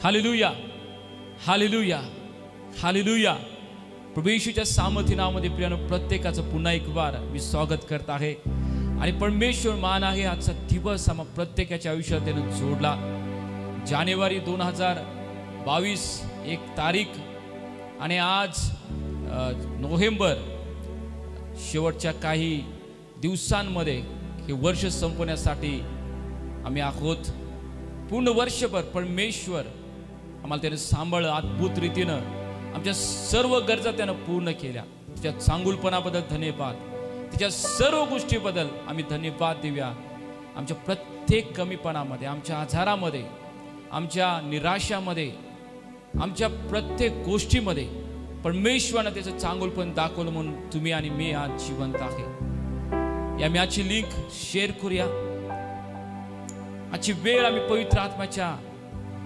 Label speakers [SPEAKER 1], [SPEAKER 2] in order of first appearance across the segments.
[SPEAKER 1] Hallelujah, हालेलुया, हालेलुया. प्रभू येशूच्या सामर्थ्य नावामध्ये प्रियानो प्रत्येकाचं पुन्हा एक बार मी स्वागत करत आहे. आणि परमेश्वर मान आहे. आजचा दिवस आम्हा प्रत्येकाच्या आयुष्यात त्यानं जोडला. जानेवारी 2022 एक तारीख आणि आज नोव्हेंबर शेवटच्या काही दिवसांमध्ये हे वर्ष संपवण्यासाठी आम्ही आहोत. पूर्ण वर्षभर परमेश्वर आम्हाला त्याने सांभाळलं. अद्भुत रीतीनं आमच्या सर्व गरजा त्यानं पूर्ण केल्या. तिच्या चांगुलपणाबद्दल धन्यवाद. तिच्या सर्व गोष्टीबद्दल आम्ही धन्यवाद देऊया. आमच्या प्रत्येक कमीपणामध्ये, आमच्या आजारामध्ये, आमच्या निराशामध्ये, आमच्या प्रत्येक गोष्टीमध्ये परमेश्वरानं त्याचं चांगुलपण दाखवलं म्हणून तुम्ही आणि मी आज जिवंत आहे. या मी आजची लिंक शेअर करूया. आजची वेळ आम्ही पवित्र आत्म्याच्या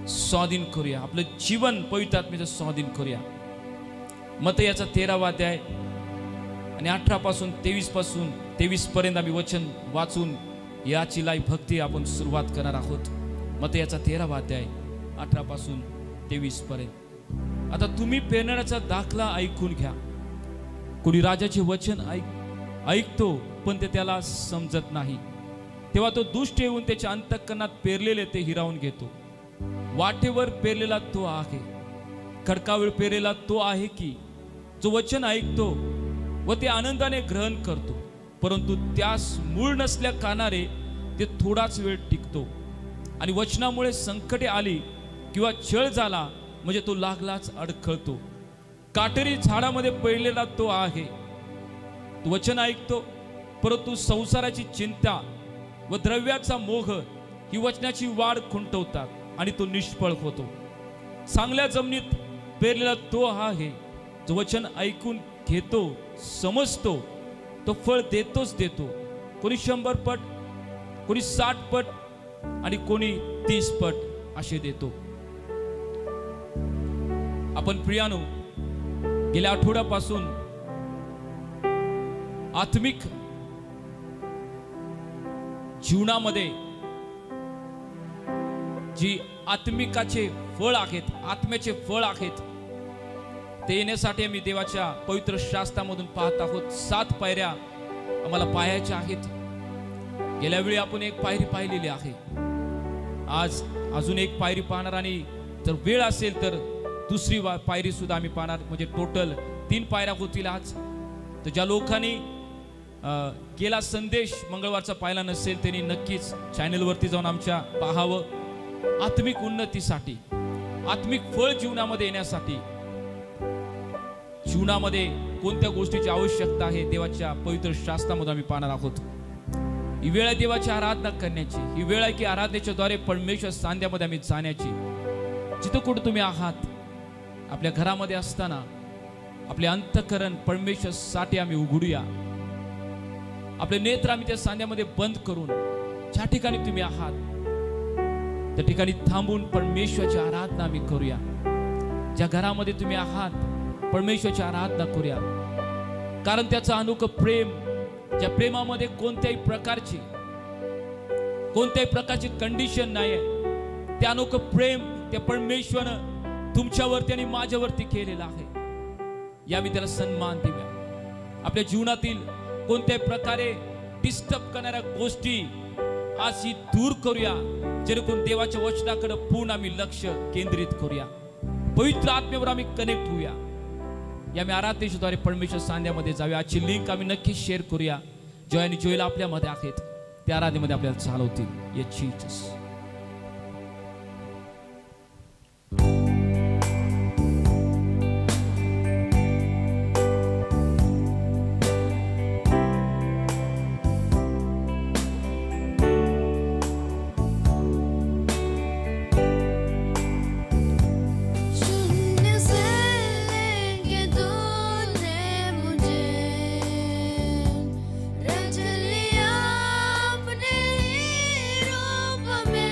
[SPEAKER 1] स्वाधीन करूया. आपलं जीवन पवित्र आत्म्याचं स्वाधीन करूया. मत्ती याचा 13वा अध्याय आणि 18 पासून 23 पर्यंत आम्ही वचन वाचून याची लाईव्ह भक्ती आपण सुरुवात करणार आहोत. मत्ती याचा 13वा अध्याय 18 पासून 23 पर्यंत. आता तुम्ही पेरणाऱ्याचा दाखला ऐकून घ्या. कोणी राजाचे वचन ऐकतो पण ते त्याला समजत नाही. तेव्हा तो दुष्ट येऊन त्याच्या अंतःकरणात पेरलेले ते हिरावून घेतो. वाटेवर पेरलेला तो आहे, खडकावर पेरलेला तो आहे की जो वचन ऐकतो व ते आनंदाने ग्रहण करतो, परंतु त्यास मूळ नसल्या कारणाने ते थोडाच वेळ टिकतो. आणि वचनामुळे संकटे आली किंवा छळ झाला म्हणजे तो लागलाच अडखळतो. काटेरी झाडामध्ये पडलेला तो आहे, तो वचन ऐकतो, परंतु संसाराची चिंता व द्रव्याचा मोह ही वचनाची वाढ खुंटवतात आणि तो निष्फळ होतो. चांगल्या जमिनीत पेरलेला तो आहे जो वचन ऐकून घेतो, समजतो, तो फळ देतोच देतो. कोणी 100 पट, कोणी 60 पट आणि कोणी 30 पट असे देतो. आपण प्रियानो गेल्या आठवड्यापासून आत्मिक जीवनामध्ये जी आत्मिकाचे फळ आहेत, आत्म्याचे फळ आहेत, ते येण्यासाठी आम्ही देवाच्या पवित्र शास्त्रामधून पाहत आहोत. 7 पायऱ्या आम्हाला पाहायच्या आहेत. गेल्या वेळी आपण एक पायरी पाहिलेली आहे. आज अजून एक पायरी पाहणार आणि जर वेळ असेल तर दुसरी पायरी सुद्धा आम्ही पाहणार. म्हणजे टोटल 3 पायऱ्या होतील आज. तर ज्या लोकांनी गेला संदेश मंगळवारचा पाहिला नसेल त्यांनी नक्कीच चॅनलवरती जाऊन आमच्या पाहावं. आत्मिक उन्नतीसाठी, आत्मिक फळ जीवनामध्ये येण्यासाठी, जीवनामध्ये कोणत्या गोष्टीची आवश्यकता आहे देवाच्या पवित्र शास्त्रामध्ये आम्ही पाहणार आहोत. ही वेळ आहे देवाची आराधना करण्याची. ही वेळ आहे की आराधनेच्या द्वारे परमेश्वर सांध्यामध्ये आम्ही जाण्याची. जिथं कुठं तुम्ही आहात, आपल्या घरामध्ये असताना आपले अंतःकरण परमेश्वरासाठी आम्ही उघडूया. आपले नेत्र आम्ही त्या सांध्यामध्ये बंद करून ज्या ठिकाणी तुम्ही आहात त्या ठिकाणी थांबून परमेश्वराची आराधना आम्ही करूया. ज्या घरामध्ये तुम्ही आहात परमेश्वराची आराधना करूया. कारण त्याचं अनोखं प्रेम, ज्या प्रेमामध्ये कोणत्याही प्रकारची कंडिशन नाही आहे, ते अनोखं प्रेम त्या परमेश्वरानं तुमच्यावरती आणि माझ्यावरती केलेलं आहे. यावी त्याला सन्मान देऊया. आपल्या जीवनातील कोणत्याही प्रकारे डिस्टर्ब करणाऱ्या गोष्टी आज ही दूर करूया, जेणेकरून देवाच्या वचनाकडे पूर्ण आम्ही लक्ष केंद्रित करूया. पवित्र आत्म्यावर आम्ही कनेक्ट होऊया. या मी आराधनेच्याद्वारे परमेश्वर सांध्यामध्ये जाऊया. आजची लिंक आम्ही नक्की शेअर करूया. जॉय आणि जोयला आपल्यामध्ये आहेत, त्या आराधनेमध्ये आपल्याला चालवतील. ये जीसस.
[SPEAKER 2] रच लिया अपने ही रूप में।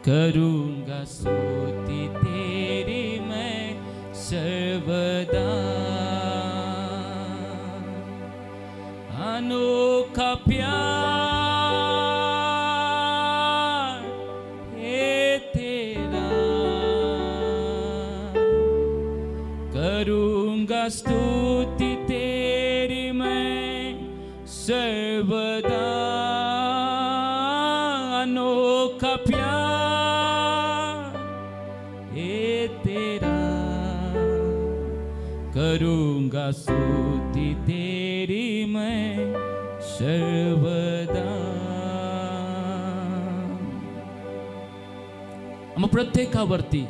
[SPEAKER 1] करूंगा स्तुति तेरी मैं सर्वदा। अनोखा प्यार है तेरा, करूंगा स्तुति तेरी मैं सर्वदा। अनोखा प्यार है तेरा, करूंगा स्तुति तेरी मैं सर्वदा। मग प्रत्येकावरती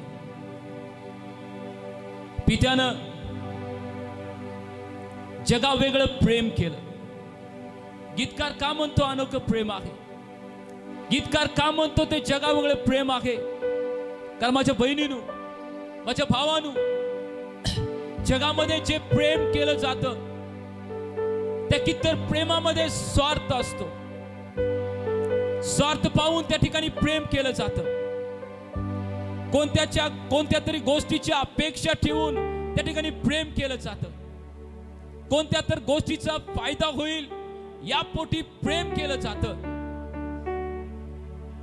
[SPEAKER 1] पित्यानं जगा वेगळं प्रेम केलं. गीतकार का म्हणतो अनोखं प्रेम आहे? गीतकार का म्हणतो ते जगा वेगळं प्रेम आहे? कारण माझ्या बहिणीनु, माझ्या भावानु, जगामध्ये जे प्रेम केलं जातं त्या कित्तर प्रेमामध्ये स्वार्थ असतो. स्वार्थ पाहून त्या ठिकाणी प्रेम केलं जातं. कोणत्या तरी गोष्टीची अपेक्षा ठेवून त्या ठिकाणी प्रेम केलं जातं. कोणत्या तर गोष्टीचा फायदा होईल या पोटी प्रेम केलं जातं.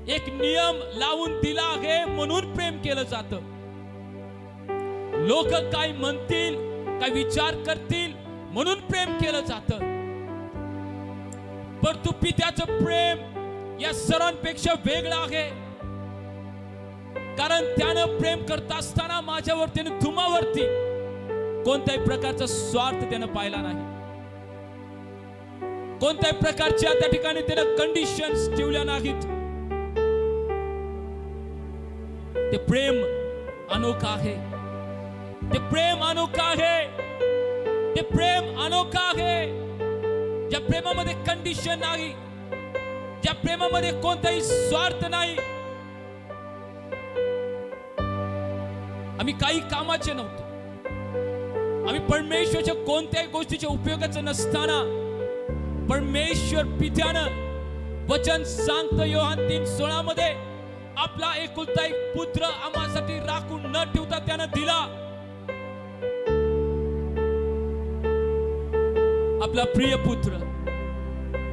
[SPEAKER 1] एक नियम लावून दिला आहे म्हणून प्रेम केलं जातं. लोक काय म्हणतील, काय विचार करतील म्हणून प्रेम केलं जातं. परंतु पित्याचं प्रेम या सर्वांपेक्षा वेगळं आहे. कारण त्यानं प्रेम करत असताना माझ्यावरती आणि तुम्हावरती कोणत्याही प्रकारचा स्वार्थ त्यानं पाहिला नाही. कोणत्याही प्रकारच्या त्या ठिकाणी त्यानं कंडिशन्स ठेवल्या नाहीत. ते प्रेम अनोखा आहे. ते प्रेम अनोखा आहे. ते प्रेम अनोखा आहे. ज्या प्रेमामध्ये कंडिशन नाही, ज्या प्रेमामध्ये कोणताही स्वार्थ नाही. आम्ही काही कामाचे नव्हतो. आम्ही परमेश्वराच्या कोणत्याही गोष्टीच्या उपयोगाचं नसताना परमेश्वर पित्यानं वचन सांगतं योहान 3:16 मध्ये आपला एकुलता एक पुत्र आम्हासाठी राखून न ठेवता त्यानं दिला. आपला प्रिय पुत्र.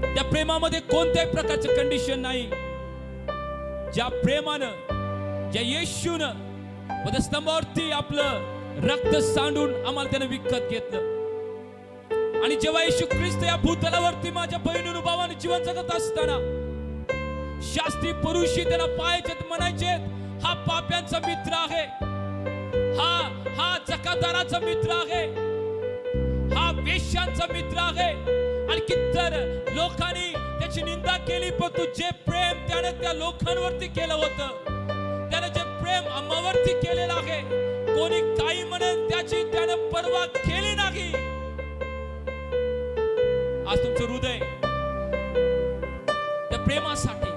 [SPEAKER 1] त्या प्रेमामध्ये कोणत्याही प्रकारचं कंडिशन नाही. ज्या प्रेमानं, ज्या येशूनं वधस्तंभावरती आपलं रक्त सांडून आम्हाला त्यानं विकत घेतलं. आणि जेव्हा येशू ख्रिस्त या भूतलावरती माझ्या बहिणीनु भावाने जीवन जगत असताना शास्त्री पुरुषी त्याला पाहायचे, म्हणायचे हा पाप्यांचा मित्र आहे, हा जकादाराचा मित्र आहे, हा वेश्यांचा मित्र आहे. आणि कितीतर लोकांनी त्याची निंदा केली, पण तू जे प्रेम त्याने त्या लोकांवरती केलं होतं, त्याने जे प्रेम आम्हावरती केलेलं आहे, कोणी काही म्हणेल त्याची त्याने पर्वा केली नाही. आज तुमचं हृदय त्या प्रेमासाठी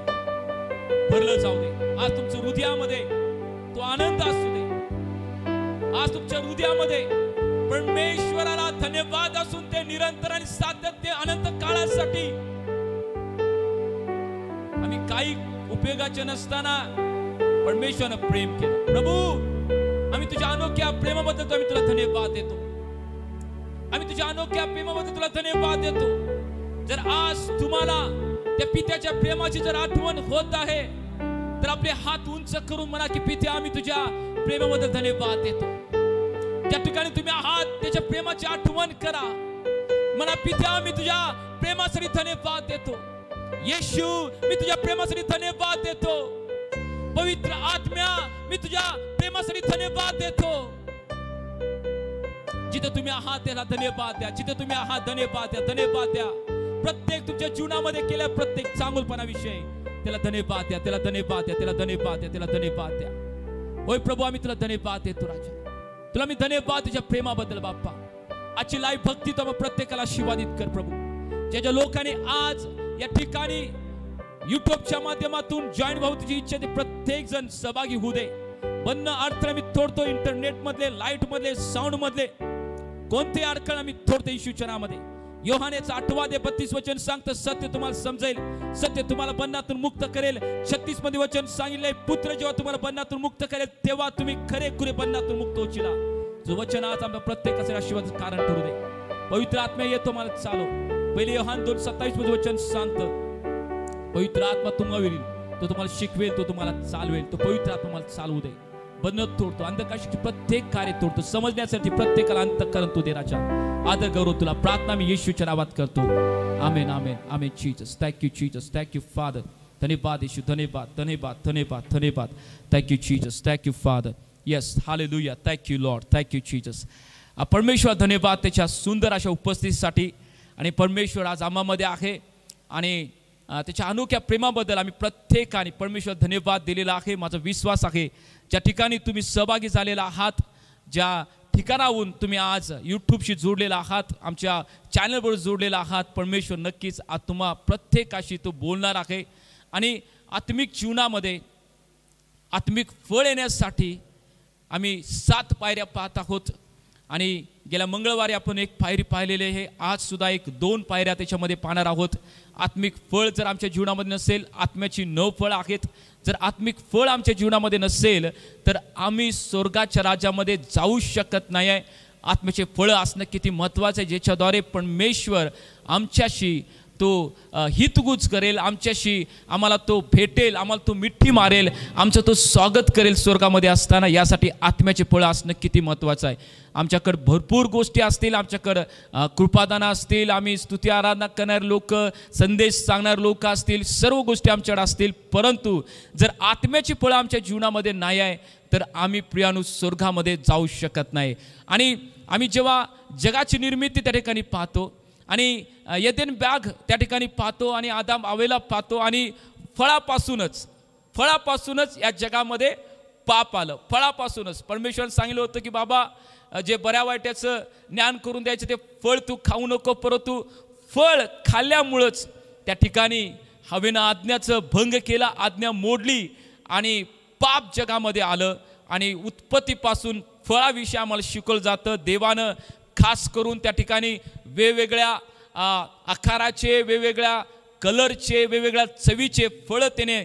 [SPEAKER 1] भरलं जाऊ दे. आज तुमच्या हृदयामध्ये तो आनंद असू दे. आज तुमच्या हृदयामध्ये परमेश्वराला धन्यवाद असून ते निरंतर आणि सातत्य अनंत काळासाठी. आम्ही काही उपयोगाचे नसताना परमेश्वरानं प्रेम केलं. प्रभू, आम्ही तुझ्या अनोख्या प्रेमाबद्दल आम्ही तुला धन्यवाद देतो. आम्ही तुझ्या अनोख्या प्रेमाबद्दल तुला धन्यवाद देतो. जर आज तुम्हाला त्या पित्याच्या प्रेमाची जर आठवण होत आहे तर आपले हात उंच करून म्हणा की पित्या, आम्ही तुझ्या प्रेमाबद्दल धन्यवाद देतो. त्या ठिकाणी तुम्ही आहात त्याच्या प्रेमाची आठवण करा. म्हणा पित्या, मी तुझ्या प्रेमासाठी धन्यवाद देतो. येशू, मी तुझ्या प्रेमासाठी धन्यवाद देतो. पवित्र आत्म्या, मी तुझ्या प्रेमासाठी धन्यवाद देतो. जिथे तुम्ही आहात त्याला धन्यवाद द्या. जिथे तुम्ही आहात धन्यवाद द्या, धन्यवाद द्या. प्रत्येक तुमच्या जीवनामध्ये केल्या प्रत्येक चांगुलपणाविषयी त्याला धन्यवाद द्या, त्याला धन्यवाद द्या, त्याला धन्यवाद द्या, त्याला धन्यवाद द्या. होय प्रभू, आम्ही तुला धन्यवाद देतो. राजा, तुला मी धन्यवाद तुझ्या प्रेमाबद्दल. बाप्पा, आजची लाईव्ह भक्ती तो प्रत्येकाला आशीर्वादित कर प्रभू. ज्या ज्या लोकांनी आज या ठिकाणी युट्यूबच्या माध्यमातून जॉईन व्हावं तुझी इच्छा ते प्रत्येक जण सहभागी होऊ दे. बंद अडथळे मी तोडतो. इंटरनेट मधले, लाईट मधले, साऊंड मधले कोणते अडथळे मी तोडतो येशूच्या नामामध्ये. योहानेचा 8:32 वचन सांगतं, सत्य तुम्हाला समजेल, सत्य तुम्हाला बंधनातून मुक्त करेल. 36 मध्ये वचन सांगितलंय, पुत्र जेव्हा तुम्हाला बंधनातून मुक्त करेल तेव्हा तुम्ही खरेखुरे बंधनातून मुक्त होशीला. जो वचन आज आमच्या प्रत्येकाचे आशीर्वादाचं कारण ठरू दे. पवित्र आत्मा येतो मला चालव. पहिले योहान 2:27 मध्ये वचन सांगतं, पवित्र आत्मा तुम्हाला येईल, तो तुम्हाला शिकवेल, तो तुम्हाला चालवेल. तो पवित्र आत्मा मला चालवू दे. बंधन तोडतो, अंधकाराचे प्रत्येक कार्य तोडतो. समजण्यासाठी प्रत्येकाला अंतःकरण तो दे राजा. आदर गौरव तुला प्रार्थना मी येशूच्या नावात करतो. आमेन आमेन आमेन. Jesus, thank you Jesus, thank you father. धन्यवाद येशू, धन्यवाद धन्यवाद धन्यवाद धन्यवाद. Thank you Jesus, thank you father. Yes, हालेलुया. Thank you lord, thank you Jesus. परमेश्वर धन्यवाद त्याच्या सुंदर अशा उपस्थितीसाठी. आणि परमेश्वर आज आम्हामध्ये आहे आणि त्याच्या अनोख्या प्रेमाबद्दल आम्ही प्रत्येकाने परमेश्वर धन्यवाद दिलेला आहे. माझा विश्वास आहे ज्या ठिकाणी तुम्ही सहभागी झालेला आहात, ज्या ठिकाणाहून तुम्ही आज यूट्यूबशी जोडलेला आहात, आमच्या चॅनलवर जोडलेला आहात, परमेश्वर नक्कीच आज तुम्हा प्रत्येकाशी तो बोलणार आहे. आणि आत्मिक जीवनामध्ये आत्मिक फळ येण्यासाठी आम्ही 7 पायऱ्या पाहत आहोत. आणि गेल्या मंगळवारी आपण एक पायरी पाहिलेली आहे. आज सुद्धा 1-2 पायऱ्या त्याच्यामध्ये पाहणार आहोत. आत्मिक फळ जर आमच्या जीवनामध्ये नसेल, आत्म्याची 9 फळं आहेत. जर आत्मिक फळ आमच्या जीवनामध्ये नसेल तर आम्ही स्वर्गाच्या राज्यामध्ये जाऊ शकत नाही आहे. आत्म्याचे फळं असणं किती महत्त्वाचं आहे, ज्याच्याद्वारे परमेश्वर आमच्याशी तो हितगुज करेल, आमच्याशी आम्हाला तो भेटेल, आम्हाला तो मिठी मारेल, आमचं तो स्वागत करेल स्वर्गामध्ये असताना. यासाठी आत्म्याचे फळं असणं किती महत्त्वाचं आहे. आमच्याकडं भरपूर गोष्टी असतील, आमच्याकडं कृपादानं असतील, आम्ही स्तुती आराधना करणारे लोक, संदेश सांगणारे लोक असतील, सर्व गोष्टी आमच्याकडे असतील, परंतु जर आत्म्याची फळं आमच्या जीवनामध्ये नाही आहे तर आम्ही प्रियानु स्वर्गामध्ये जाऊ शकत नाही. आणि आम्ही जेव्हा जगाची निर्मिती त्या ठिकाणी पाहतो आणि एदेन बाग त्या ठिकाणी पाहतो आणि आदाम हव्वेला पाहतो आणि फळापासूनच या जगामध्ये पाप आलं. फळापासूनच परमेश्वराने सांगितलं होतं की बाबा जे बऱ्या वाईटाचं ज्ञान करून द्यायचं ते फळ तू खाऊ नको, परंतु फळ खाल्ल्यामुळंच त्या ठिकाणी हवेनं आज्ञाचं भंग केला, आज्ञा मोडली आणि पाप जगामध्ये आलं. आणि उत्पत्तीपासून फळाविषयी आम्हाला शिकवलं जातं. देवानं खास करून त्या ठिकाणी वेगवेगळ्या आकाराचे, वेगवेगळ्या कलरचे, वेगवेगळ्या चवीचे फळं त्याने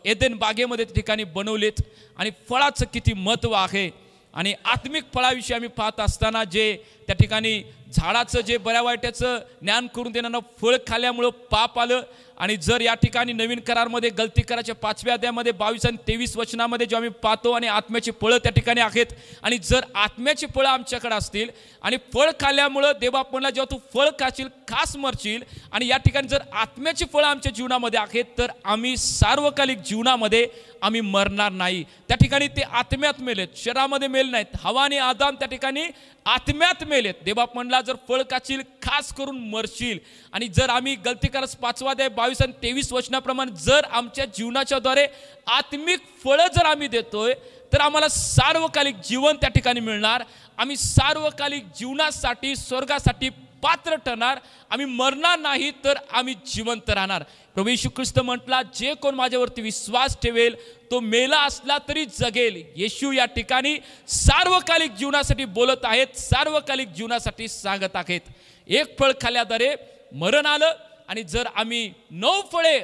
[SPEAKER 1] एदेन बागेमध्ये त्या ठिकाणी बनवलेत. आणि फळाचं किती महत्त्व आहे. आणि आत्मिक फळाविषयी आम्ही पाहत असताना जे त्या ठिकाणी झाडाचं जे बऱ्या वाईटाचं ज्ञान करून देणारं फळ खाल्ल्यामुळं पाप आलं. आणि जर या ठिकाणी नवीन करारमध्ये गलती करायच्या 5व्या अध्यायामध्ये 22 आणि 23 वचनामध्ये जेव्हा आम्ही पाहतो आणि आत्म्याची फळं त्या ठिकाणी आहेत, आणि जर आत्म्याची फळं आमच्याकडे असतील आणि फळ खाल्ल्यामुळं देवा म्हणला जेव्हा तू फळ खाशील खास मरशील, आणि या ठिकाणी जर आत्म्याची फळं आमच्या जीवनामध्ये आहेत तर आम्ही सार्वकालिक जीवनामध्ये आम्ही मरणार नाही. त्या ठिकाणी ते आत्म्यात मेलेत, शरीरामध्ये मेल नाहीत. हवा आणि आदाम त्या ठिकाणी आत्म्यात मेलेत. देवबाप म्हणला जर फळ खाशील खास करून मरशील. आणि जर आम्ही गलती करस 5वा अध्याय 22 आणि 23 वचनाप्रमाणे जर आमच्या जीवनाच्या द्वारे आत्मिक फळं जर आम्ही देतोय तर आम्हाला सार्वकालिक जीवन त्या ठिकाणी मिळणार. आम्ही सार्वकालिक जीवनासाठी स्वर्गासाठी पात्र ठरणार. आम्ही मरणार नाही तर आम्ही जिवंत राहणार. प्रभू येशू ख्रिस्त म्हटला जे कोण माझ्यावरती विश्वास ठेवेल तो मेला असला तरी जगेल. येशू या ठिकाणी सार्वकालिक जीवनासाठी बोलत आहेत, सार्वकालिक जीवनासाठी सांगत आहेत. एक फळ खाल्ल्याद्वारे मरण आलं आणि जर आम्ही 9 फळे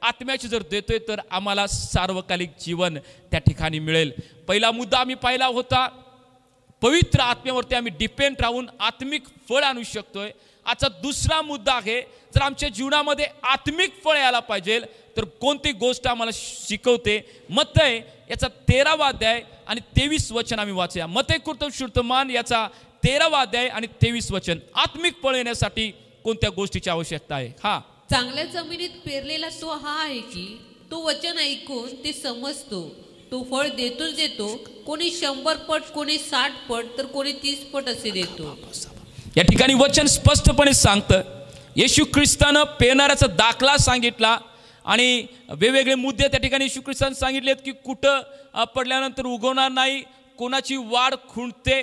[SPEAKER 1] आत्म्याची जर देतोय तर आम्हाला सार्वकालिक जीवन त्या ठिकाणी मिळेल. पहिला मुद्दा आम्ही पाहिला होता, पवित्र आत्म्यावरती आम्ही डिपेंड राहून आत्मिक फळ आणू शकतोय. आजचा दुसरा मुद्दा आहे, जर आमच्या जीवनामध्ये आत्मिक फळ यायला पाहिजे तर कोणती गोष्ट आम्हाला शिकवते. मत्तय याचा 13वा अध्याय आणि 23 वचन आम्ही वाचूया. मत्तय कृतशुर्तमान याचा 13वा अध्याय आणि 23 वचन. आत्मिक फळ येण्यासाठी कोणत्या गोष्टीची आवश्यकता आहे? हा,
[SPEAKER 2] चांगल्या जमिनीत पेरलेला तो हा आहे की तो वचन ऐकून ते समजतो, तो फळ देतोच देतो. कोणी 100 पट, कोणी 60 पट, तर कोणी 30 पट असे देतो.
[SPEAKER 1] या ठिकाणी वचन स्पष्टपणे सांगतं. येशू ख्रिस्तानं पेरणाऱ्याचा दाखला सांगितला आणि वेगवेगळे मुद्दे त्या ठिकाणी येशू ख्रिस्तानं सांगितलेत की कुठं पडल्यानंतर उगवणार नाही, कोणाची वाढ खुंटते.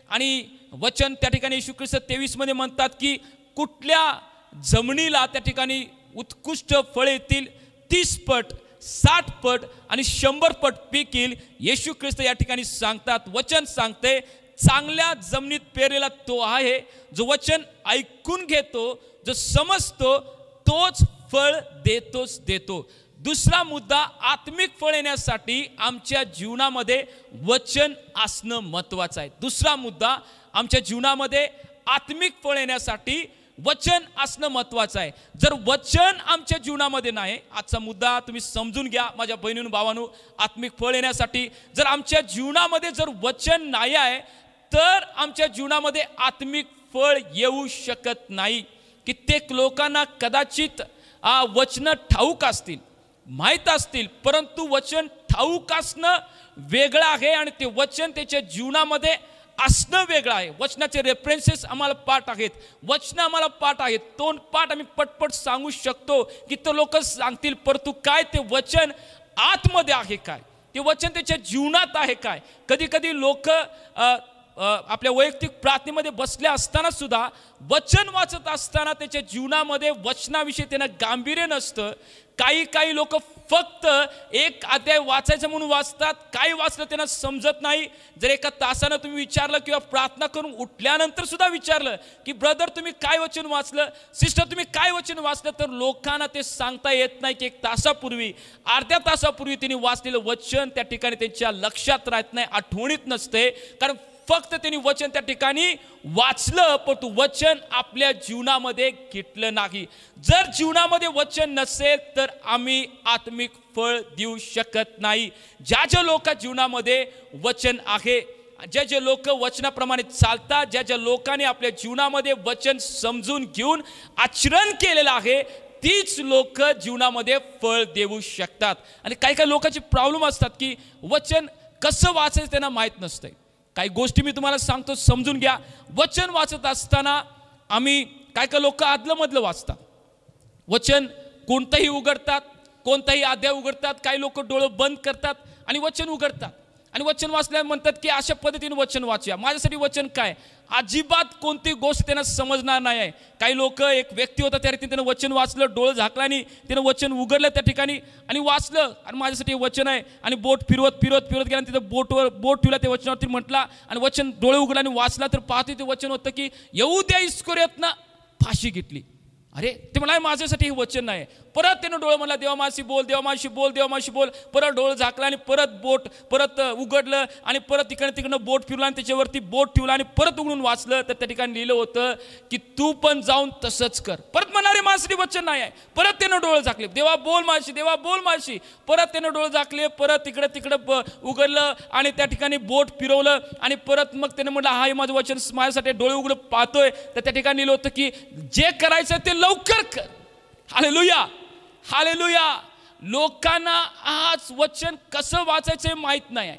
[SPEAKER 1] आणि वचन त्या ठिकाणी येशू ख्रिस्त 23 मध्ये म्हणतात की कुठल्या जमिनीला त्या ठिकाणी उत्कृष्ट फळे येतील, 30 पट, 60 पट आणि 100 पट पीक येईल. येशू ख्रिस्त या ठिकाणी सांगतात, वचन सांगते चांगल्या जमिनीत पेरलेला तो आहे जो वचन ऐकून घेतो, जो समजतो, तोच फळ देतो. दुसरा मुद्दा, आत्मिक फळ येण्यासाठी आमच्या जीवनामध्ये वचन असणं महत्वाचं आहे. दुसरा मुद्दा, आमच्या जीवनामध्ये आत्मिक फळ येण्यासाठी वचन असणं महत्वाचं आहे. जर वचन आमच्या जीवनामध्ये नाही, आजचा मुद्दा तुम्ही समजून घ्या माझ्या बहिणींनो भावांनो, आत्मिक फळ येण्यासाठी जर आमच्या जीवनामध्ये जर वचन नाही आहे तर आमच्या जीवनामध्ये आत्मिक फळ येऊ शकत नाही. कित्येक लोकांना कदाचित वचन ठाऊक असतील, माहीत असतील, परंतु वचन ठाऊक असणं वेगळं आहे आणि ते वचन त्याच्या जीवनामध्ये असणं वेगळं आहे. वचनाचे रेफरन्सेस आम्हाला पाठ आहेत, वचन आम्हाला पाठ आहेत, तोंड पाठ आम्ही पटपट सांगू शकतो की तो लोक सांगतील, परंतु काय ते वचन आतमध्ये आहे काय, ते वचन त्याच्या जीवनात आहे काय. कधी कधी लोक आपल्या वैयक्तिक प्रार्थनेमध्ये बसले असताना सुद्धा वचन वाचत असताना त्याच्या जीवनामध्ये वचनाविषयी त्यांना गांभीर्य नसतं. काही लोक फक्त एक अध्याय वाचायचं म्हणून वाचतात, काही वाचलं त्यांना समजत नाही. जर एका तासानं तुम्ही विचारलं किंवा प्रार्थना करून उठल्यानंतर सुद्धा विचारलं की ब्रदर तुम्ही काय वचन वाचलं, सिस्टर तुम्ही काय वचन वाचलं, तर लोकांना ते सांगता येत नाही की एक तासापूर्वी, अर्ध्या तासापूर्वी त्यांनी वाचलेलं वचन त्या ठिकाणी त्यांच्या लक्षात राहत नाही, आठवणीत नसते. कारण फक्त त्यांनी वचन त्या ठिकाणी वाचलं, पण तू वचन आपल्या जीवनामध्ये घेतलं नाही. जर जीवनामध्ये वचन नसेल तर आम्ही आत्मिक फळ देऊ शकत नाही. ज्या लोका जीवनामध्ये वचन आहे, जे लोक वचनाप्रमाणे चालतात, ज्या लोकांनी आपल्या जीवनामध्ये वचन समजून घेऊन आचरण केलेलं आहे, तीच लोक जीवनामध्ये फळ देऊ शकतात. आणि काही लोकांचे प्रॉब्लेम असतात की वचन कसं वाचायचं त्यांना माहीत नसतंय. काही गोष्टी मी तुम्हाला सांगतो, समजून घ्या. वचन वाचत असताना आम्ही काही लोक आदलमधलं वाचतात, वचन कोणतंही उघडतात, कोणताही अध्याय उघडतात, काही लोक डोळं बंद करतात आणि वचन उघडतात आणि वचन वाचल्या म्हणतात की अशा पद्धतीने वचन वाचूया. माझ्यासाठी वचन काय, अजिबात कोणती गोष्ट त्यांना समजणार नाही आहे. काही लोक, एक व्यक्ती होता त्या रीतीने त्यानं वचन वाचलं, डोळं झाकलं आणि त्यानं वचन उघडलं त्या ठिकाणी आणि वाचलं, आणि माझ्यासाठी वचन आहे, आणि बोट फिरवत गेला आणि तिथं बोट ठेवला त्या वचनावरती म्हटला आणि वचन डोळे उघडला आणि वाचला, तर पाहते ते वचन होतं की यहूद्या इस्करियोतनं फाशी घेतली. अरे ते म्हणाले माझ्यासाठी हे वचन नाही. परत त्यानं डोळं म्हणला देवामाशी बोल, परत डोळं झाकला आणि परत उघडलं आणि परत तिकडनं बोट फिरला आणि त्याच्यावरती बोट ठेवला आणि परत उघडून वाचलं, तर त्या ठिकाणी लिहिलं होतं की तू पण जाऊन तसंच कर. परत म्हणाले माझ्यासाठी वचन नाही आहे. परत त्यानं डोळं झाकले, देवा बोल माझी. परत त्यानं डोळं झाकले, परत तिकडं उघडलं आणि त्या ठिकाणी बोट फिरवलं आणि परत मग त्यानं म्हटलं हा हे माझं वचन माझ्यासाठी, डोळे उघडं पाहतोय. तर त्या ठिकाणी लिहिलं होतं की जे करायचं ते लवकर कर. हालेलुया. लोकांना आज वचन कसं वाचायचं माहित नाही आहे.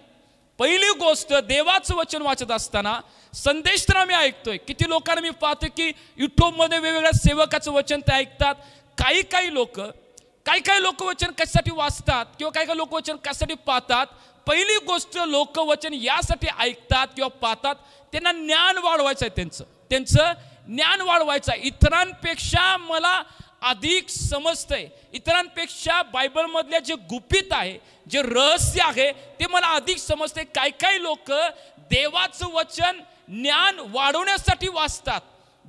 [SPEAKER 1] पहिली गोष्ट, देवाचं वचन वाचत असताना संदेश तर आम्ही ऐकतोय. किती लोकांना मी पाहतो की युट्यूबमध्ये वेगवेगळ्या सेवकाचं वचन ते ऐकतात. काही लोक वचन कशासाठी वाचतात किंवा काही लोक वचन कशासाठी पाहतात. पहिली गोष्ट, लोक वचन यासाठी ऐकतात किंवा पाहतात, त्यांना ज्ञान वाढवायचं आहे. त्यांचं ज्ञान वाढवायचं आहे. इतरांपेक्षा मला अधिक समजतंय, इतरांपेक्षा बायबलमधल्या जे गुपित आहे, जे रहस्य आहे ते मला अधिक समजतंय. काही लोक देवाचं वचन ज्ञान वाढवण्यासाठी वाचतात.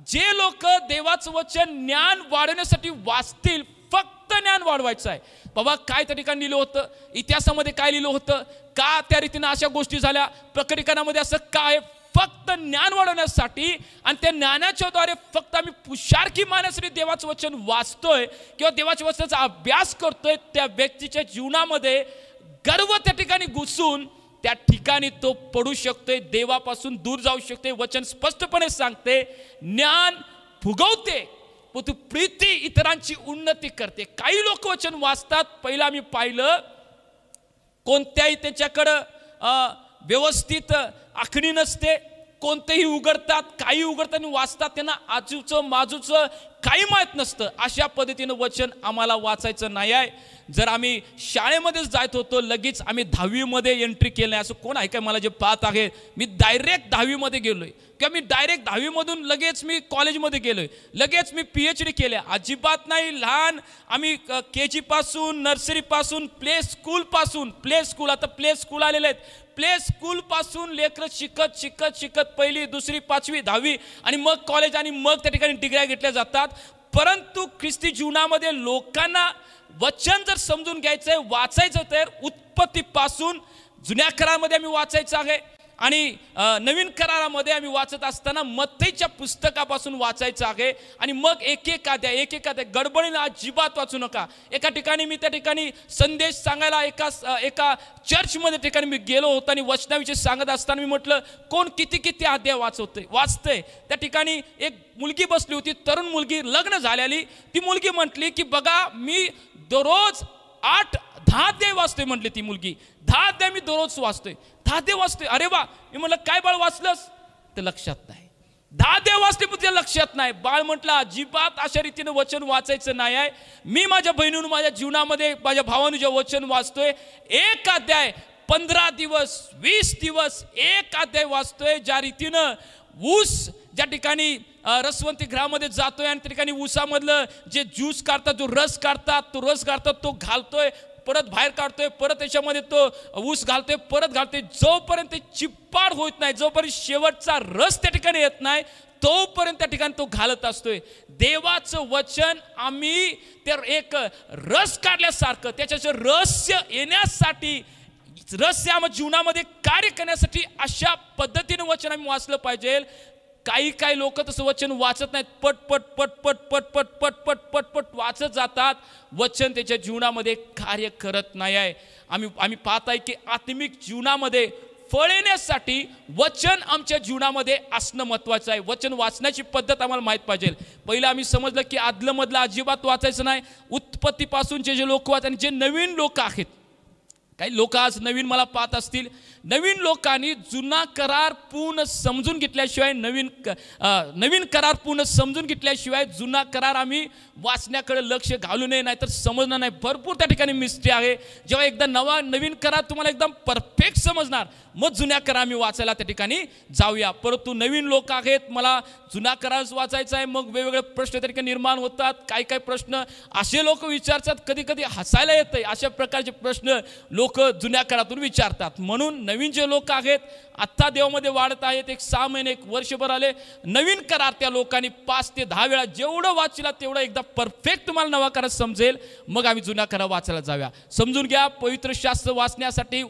[SPEAKER 1] जे लोक देवाचं वचन ज्ञान वाढवण्यासाठी वाचतील, फक्त ज्ञान वाढवायचं आहे. बाबा काय त्या ठिकाणी लिहिलं होतं, इतिहासामध्ये काय लिहिलं होतं, का त्या रीतीनं अशा गोष्टी झाल्या, प्रकटीकरणामध्ये असं काय, फक्त ज्ञान वाढवण्यासाठी. आणि त्या ज्ञानाच्या द्वारे फक्त आम्ही पुशारकी मानण्यासाठी देवाचं वचन वाचतोय किंवा देवाच्या वचनाचा अभ्यास करतोय. त्या व्यक्तीच्या जीवनामध्ये गर्व त्या ठिकाणी घुसून त्या ठिकाणी तो पडू शकतोय, देवापासून दूर जाऊ शकते. वचन स्पष्टपणे सांगते, ज्ञान फुगवते व तू प्रीती इतरांची उन्नती करते. काही लोक वचन वाचतात, पहिला आम्ही पाहिलं, कोणत्याही त्याच्याकडं व्यवस्थित आखणी नसते, कोणतेही उघडतात, काही उघडतात आणि वाचतात, त्यांना आजूचं माजूचं काही माहीत नसतं. अशा पद्धतीनं वचन आम्हाला वाचायचं नाही आहे. जर आम्ही शाळेमध्येच जात होतो, लगेच आम्ही 10वीमध्ये एंट्री केली नाही, असं कोण आहे काय मला जे पाहत आहे. मी डायरेक्ट 10वीमध्ये गेलोय किंवा मी डायरेक्ट 10वीमधून लगेच मी कॉलेजमध्ये गेलोय, लगेच मी PhD केले, अजिबात नाही. लहान आम्ही KG पासून, नर्सरी पासून, प्ले स्कूल आता प्ले स्कूल आलेले आहेत, प्ले स्कूल पासून लेकरं शिकत शिकत शिकत 1ली 2री 5वी 10वी आणि मग कॉलेज आणि मग त्या ठिकाणी डिग्र्या घेतल्या जातात. परंतु ख्रिस्ती जीवनामध्ये लोकांना वचन जर समजून घ्यायचंय, वाचायचं, तर उत्पत्तीपासून जुन्या करारामध्ये आम्ही वाचायचं आहे आणि नवीन करारामध्ये आम्ही वाचत असताना मत्तईच्या पुस्तकापासून वाचायचं आहे आणि मग एक एक अध्याय गडबडीनं अजिबात वाचू नका. एका ठिकाणी मी त्या ठिकाणी संदेश सांगायला एका चर्चमध्ये ठिकाणी मी गेलो होतो आणि वचनाविषयी सांगत असताना मी म्हटलं, कोण किती अध्याय वाचतंय. त्या ठिकाणी एक मुलगी बसली होती, तरुण मुलगी, लग्न झालेली. ती मुलगी म्हटली की बघा, मी दररोज 8-10 अध्याय वाचतोय म्हटली. ती मुलगी 10 अध्याय मी दररोज वाचतोय, 10 अध्याय वाचतोय. अरे वा, मी म्हटलं काय बाळ वाचलंस? तर लक्षात नाही. 10 अध्याय वाचले पण तुझ्या लक्षात नाही. बाळ म्हटलं अजिबात अशा रीतीनं वचन वाचायचं नाही आहे. मी माझ्या बहिणीनं माझ्या जीवनामध्ये माझ्या भावानं जे वचन वाचतोय, एक अध्याय 15 दिवस 20 दिवस एक अध्याय वाचतोय. ज्या रीतीनं ऊस ज्या ठिकाणी रसवंती घरामध्ये जातोय आणि त्या ठिकाणी ऊसामधलं जे ज्यूस काढतात, जो रस काढतात, तो घालतोय, परत बाहेर काढतोय, परत त्याच्यामध्ये तो ऊस घालतोय, परत घालतोय. जोपर्यंत ते चिप्पाड होत नाही, जोपर्यंत शेवटचा रस त्या ठिकाणी येत नाही, तोपर्यंत त्या ठिकाणी तो घालत असतोय. देवाचं वचन आम्ही ते एक रस काढल्यासारखं, त्याच्याचं रहस्य येण्यासाठी, रहस्य आम्हाला जीवनामध्ये कार्य करण्यासाठी अशा पद्धतीने वचन आम्ही वाचलं पाहिजे. काही लोक तसं वचन वाचत नाहीत, पट वाचत जातात. वचन त्याच्या जीवनामध्ये कार्य करत नाही आहे. आम्ही पाहत आहे की आत्मिक जीवनामध्ये फळ येण्यासाठी वचन आमच्या जीवनामध्ये असणं महत्त्वाचं आहे. वचन वाचण्याची पद्धत आम्हाला माहीत पाहिजे. पहिलं आम्ही समजलं की आदलं अजिबात वाचायचं नाही. उत्पत्तीपासूनचे जे लोक वाच आणि जे नवीन लोक आहेत, काही लोक आज नवीन मला पाहत असतील, नवीन लोकांनी जुना करार पूर्ण समजून घेतल्याशिवाय, नवीन करार पूर्ण समजून घेतल्याशिवाय जुना करार आम्ही वाचण्याकडे लक्ष घालू नये, नाहीतर समजणार नाही. भरपूर त्या ठिकाणी मिस्टेक आहे. जेव्हा एकदा नवीन करार तुम्हाला एकदम परफेक्ट समजणार, मग जुन्या करार आम्ही वाचायला त्या ठिकाणी जाऊया. परंतु नवीन लोक आहेत, मला जुना करार वाचायचा आहे, मग वेगवेगळे प्रश्न त्या ठिकाणी निर्माण होतात. काही प्रश्न असे लोक विचारतात, कधी हसायला येतंय. अशा प्रकारचे प्रश्न लोक जुन्या काळातून विचारतात. म्हणून नवीन जे लोक आहेत, आत्ता देवामध्ये वाढत आहेत, एक 6 महिने 1 वर्षभर आले, नवीन करार त्या लोकांनी 5 ते 10 वेळा जेवढं वाचला तेवढं एकदा परफेक्ट तुम्हाला नवा करार समजेल. मग आम्ही जुना करार वाचायला जाऊया. समजून घ्या, पवित्र शास्त्र वाचण्यासाठी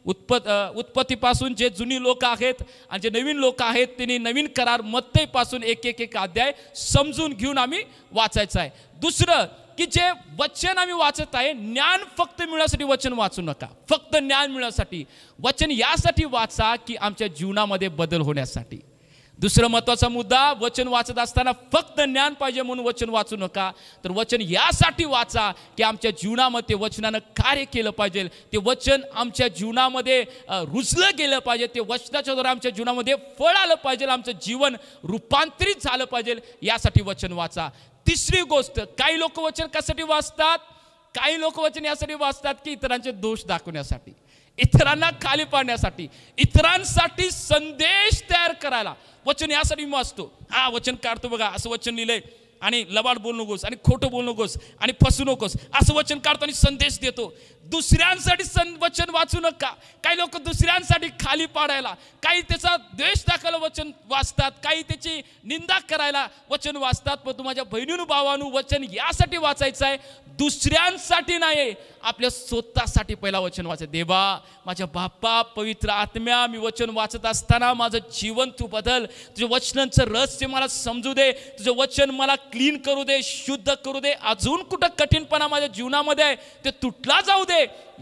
[SPEAKER 1] उत्पत्तीपासून जे जुनी लोक आहेत आणि जे नवीन लोक आहेत, त्यांनी नवीन करार मत्तईपासून एक अध्याय समजून घेऊन आम्ही वाचायचं आहे. दुसरं की जे वचन आम्ही वाचत आहे, ज्ञान फक्त मिळण्यासाठी वचन वाचू नका. फक्त ज्ञान मिळण्यासाठी वचन यासाठी वाचा की आमच्या जीवनामध्ये बदल होण्यासाठी. दुसरा महत्त्वाचा मुद्दा, वचन वाचत असताना फक्त ज्ञान पाहिजे म्हणून वचन वाचू नका, तर वचन यासाठी वाचा की आमच्या जीवनामध्ये वचनानं कार्य केलं पाहिजे. ते वचन आमच्या जीवनामध्ये रुजलं गेलं पाहिजे. ते वचनाच्या द्वारे आमच्या जीवनामध्ये फळ आलं पाहिजे. आमचं जीवन रूपांतरित झालं पाहिजे. यासाठी वचन वाचा. तिसरी गोष्ट, काही लोक वचन कशासाठी वाचतात? काही लोक वचन यासाठी वाचतात की इतरांचे दोष दाखवण्यासाठी, इतरांना खाली पाडण्यासाठी, इतरांसाठी संदेश तयार करायला वचन यासाठी मी वाचतो. वचन काढतो बघा, असं वचन लिहिलंय आणि लबाड बोलू नकोस आणि खोटं बोलू नकोस आणि फसू नकोस, असं वचन काढतो आणि संदेश देतो. दुसऱ्यांसाठी वचन वाचू नका. काही लोक दुसऱ्यांसाठी खाली पाडायला, काही त्याचा द्वेष दाखवायला वचन वाचतात, काही त्याची निंदा करायला वचन वाचतात. पण माझ्या बहिणीनु भावानु, वचन यासाठी वाचायचं आहे, दुसऱ्यांसाठी नाही, आपल्या स्वतःसाठी पहिला वचन वाचायचं. देवा, माझ्या बाप्पा, पवित्र आत्म्या, मी वचन वाचत असताना माझं जीवन तू बदल. तुझ्या वचनांचं रहस्य मला समजू दे. तुझं वचन मला क्लीन करू दे, शुद्ध करू दे. अजून कुठं कठीणपणा माझ्या जीवनामध्ये आहे ते तुटला जाऊ दे.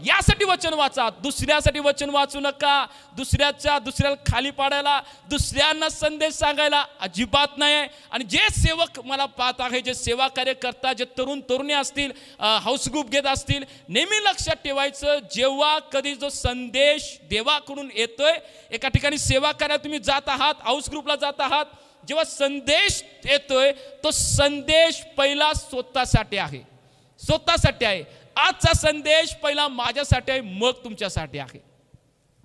[SPEAKER 1] यासाठी वचन वाचा. दुसऱ्यासाठी वचन वाचू नका. दुसऱ्याला खाली पाडायला, दुसऱ्यांना संदेश सांगायला अजिबात नाही आहे. आणि जे सेवक मला पाहत आहे, जे सेवा कार्य करतात, जे तरुणी असतील, हाऊस ग्रुप घेत असतील, नेहमी लक्षात ठेवायचं, जेव्हा कधी जो संदेश देवाकडून येतोय, एका ठिकाणी सेवा कार्यात तुम्ही जात आहात, हाऊस ग्रुपला जात आहात, जेव्हा संदेश येतोय तो संदेश पहिला स्वतःसाठी आहे. स्वतःसाठी आहे. आजचा संदेश पहिला माझ्यासाठी आहे, मग तुमच्यासाठी आहे.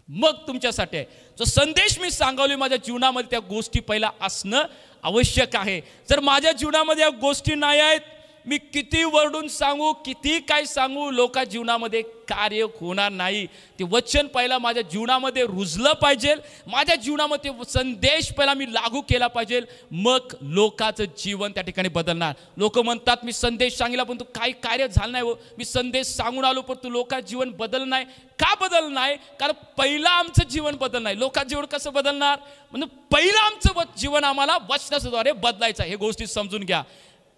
[SPEAKER 1] मग तुमच्यासाठी आहे. जो संदेश मी सांगवले माझ्या जीवनामध्ये, त्या गोष्टी पहिला असणं आवश्यक आहे. जर माझ्या जीवनामध्ये या गोष्टी नाही आहेत, मी किती वरडून सांगू, किती काय सांगू, लोका जीवनामध्ये कार्य होणार नाही. ते वचन पहिला माझ्या जीवनामध्ये रुजलं पाहिजे, माझ्या जीवनामध्ये संदेश पहिला मी लागू केला पाहिजे, मग लोकांचं जीवन त्या ठिकाणी बदलणार. लोक म्हणतात मी संदेश सांगितला पण तू काही कार्य झालं नाही, हो मी संदेश सांगून आलो पण तू लोकांचं जीवन बदल नाही. का बदल नाही? कारण पहिलं आमचं जीवन बदल नाही. लोकांचं जीवन कसं बदलणार? म्हणजे पहिलं आमचं जीवन आम्हाला वचनाद्वारे बदलायचं आहे. हे गोष्टी समजून घ्या.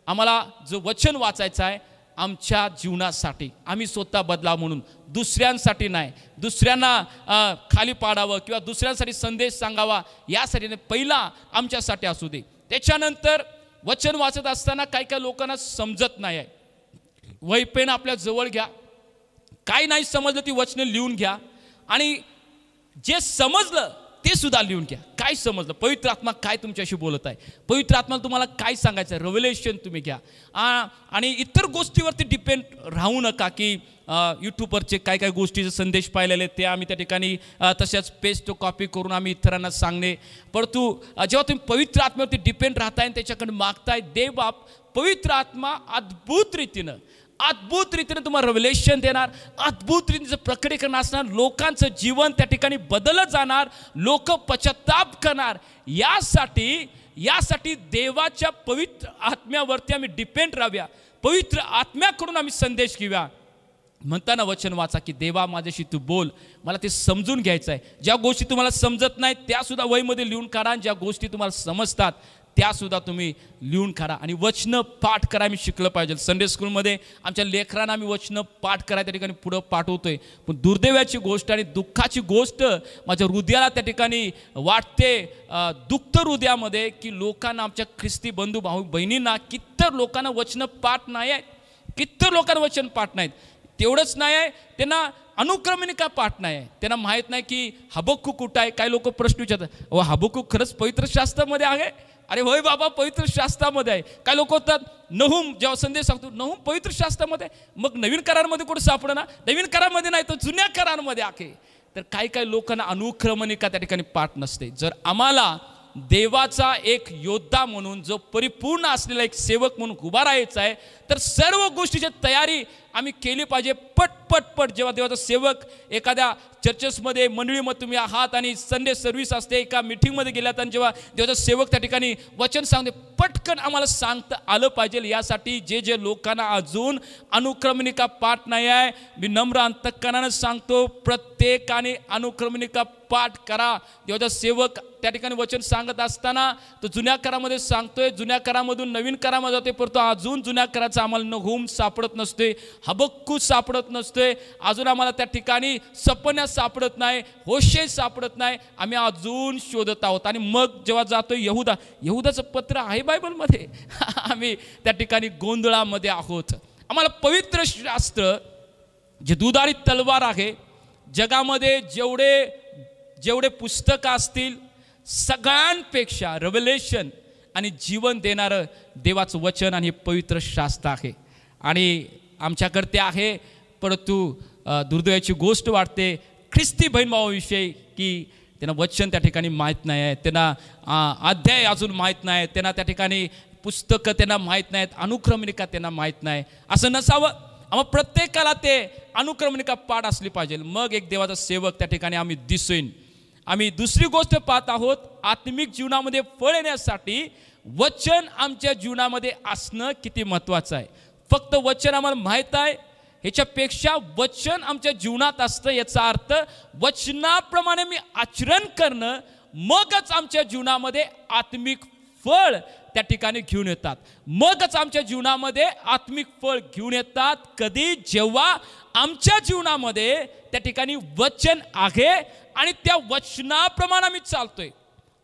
[SPEAKER 1] आम्हाला जो वचन वाचायचं आहे आमच्या जीवनासाठी, आम्ही स्वतः बदला म्हणून, दुसऱ्यांसाठी नाही, दुसऱ्यांना खाली पाडावं किंवा दुसऱ्यांसाठी संदेश सांगावा यासाठी नाही, पहिला आमच्यासाठी असू दे. त्याच्यानंतर वचन वाचत असताना काही काही लोकांना समजत नाही आहे. वही पेन आपल्या जवळ घ्या, काय नाही समजलं ती वचनं लिहून घ्या आणि जे समजलं ते सुद्धा लिहून घ्या. काय समजलं, पवित्र आत्मा काय तुमच्याशी बोलत आहे, पवित्र आत्मा तुम्हाला काय सांगायचं आहे, रेव्हलेशन तुम्ही घ्या. आणि इतर गोष्टीवरती डिपेंड राहू नका की यूट्यूबवरचे काय काय गोष्टीचे संदेश पाहिलेले ते आम्ही त्या ठिकाणी तशाच पेस्ट कॉपी करून आम्ही इतरांना सांगणे. परंतु जेव्हा तुम्ही पवित्र आत्म्यावरती डिपेंड राहताय आणि त्याच्याकडे मागताय, देवबाप पवित्र आत्मा अद्भुत रीतीनं तुम्हाला रेव्हलेशन देणार, अद्भुत रीतीचं प्रकटीकरण असणार, लोकांचं जीवन त्या ठिकाणी बदलत जाणार, लोक पश्चाताप करणार. यासाठी देवाच्या पवित्र आत्म्यावरती आम्ही डिपेंड राहूया, पवित्र आत्म्याकडून आम्ही संदेश घेऊया. म्हणताना वचन वाचा की देवा माझ्याशी तू बोल, मला ते समजून घ्यायचं आहे. ज्या गोष्टी तुम्हाला समजत नाहीत त्यासुद्धा वहीमध्ये लिहून काढा, ज्या गोष्टी तुम्हाला समजतात त्यासुद्धा तुम्ही लिहून काढा. आणि वचनं पाठ करा मी शिकलं पाहिजे. संडे स्कूलमध्ये आमच्या लेकरांना आम्ही वचनं पाठ करायला त्या ठिकाणी पुढं पाठवतोय. पण दुर्दैवाची गोष्ट आणि दुःखाची गोष्ट माझ्या हृदयाला त्या ठिकाणी वाटते, दुःख हृदयामध्ये, की लोकांना, आमच्या ख्रिस्ती बंधू भाऊ बहिणींना, कित्तर लोकांना वचनं पाठ नाही आहेत, कित्तर लोकांना वचन पाठ नाहीत. तेवढंच नाही आहे, त्यांना अनुक्रमणिका पाठ नाही आहे, त्यांना माहीत नाही की हबक्कूक कुठं आहे. काही लोक प्रश्न विचारतात, अहो हबक्कूक खरंच पवित्र शास्त्रामध्ये आहे? अरे होय बाबा, पवित्र शास्त्रामध्ये आहे. काय लोक होतात, नहूम जेव्हा संदेश सांगतो नहूम पवित्र शास्त्रामध्ये, मग नवीन करारामध्ये कुठं सापडणार? नवीन करारामध्ये नाही तर जुन्या करारामध्ये आहे. तर काही काही लोकांना अनुक्रमणिका त्या ठिकाणी पाठ नसते. जर आम्हाला देवाचा एक योद्धा म्हणून, जो परिपूर्ण असलेला एक सेवक म्हणून उभा राहायचा आहे, तर सर्व गोष्टीची तयारी आम्ही केली पाहिजे. पट जेव्हा देवाचा सेवक एखाद्या चर्चेसमध्ये, मंडळीमध्ये तुम्ही आहात आणि संडे सर्व्हिस असते, एका मीटिंगमध्ये गेल्यात आणि जेव्हा देवाचा सेवक त्या ठिकाणी वचन सांगते, पटकन आम्हाला सांगता आलं पाहिजे. यासाठी जे लोकांना अजून अनुक्रमणिका पाठ नाही आहे, मी नम्र अंतःकरणानं सांगतो, प्रत्येकाने अनुक्रमणिका पाठ करा. देवाचा सेवक त्या ठिकाणी वचन सांगत असताना तो जुन्या करामध्ये सांगतोय, जुन्या करामधून नवीन करामध्ये जाते, परंतु अजून जुन्या कराचा आम्हाला नहूम सापडत नसते, हबक्कूक सापडत नसते, अजून आम्हाला त्या ठिकाणी सपन्या सापडत नाही, होशे सापडत नाही. आम्ही अजून शोधत आहोत. आणि मग जेव्हा जातोय यहुदाचं पत्र आहे बायबलमध्ये, आम्ही त्या ठिकाणी गोंधळामध्ये आहोत. आम्हाला पवित्र शास्त्र जे दुधारी तलवार आहे, जगामध्ये जेवढे पुस्तकं असतील सगळ्यांपेक्षा रेव्हलेशन आणि जीवन देणारं देवाचं वचन आणि पवित्र शास्त्र आहे. आणि आमच्याकडे ते आहे, परंतु दुर्दैवाची गोष्ट वाटते ख्रिस्ती बहीण भावाविषयी की त्यांना वचन त्या ठिकाणी माहीत नाही आहे, त्यांना अध्याय अजून माहीत नाही, त्यांना त्या ठिकाणी पुस्तकं त्यांना माहीत नाहीत, अनुक्रमणिका त्यांना माहीत नाही. असं नसावं. आम्हाला प्रत्येकाला ते अनुक्रमणिका पाठ असली पाहिजे, मग एक देवाचा सेवक त्या ठिकाणी आम्ही दिसेन. आम्ही दुसरी गोष्ट पाहत आहोत, आत्मिक जीवनामध्ये फळ येण्यासाठी वचन आमच्या जीवनामध्ये असणं किती महत्त्वाचं आहे. फक्त वचन आम्हाला माहीत आहे ह्याच्यापेक्षा वचन आमच्या जीवनात असतं, याचा अर्थ वचनाप्रमाणे मी आचरण करणं, मगच आमच्या जीवनामध्ये आत्मिक फळ त्या ठिकाणी घेऊन येतात, मगच आमच्या जीवनामध्ये आत्मिक फळ घेऊन येतात. कधी? जेव्हा आमच्या जीवनामध्ये त्या ठिकाणी वचन आहे आणि त्या वचनाप्रमाणे आम्ही चालतोय.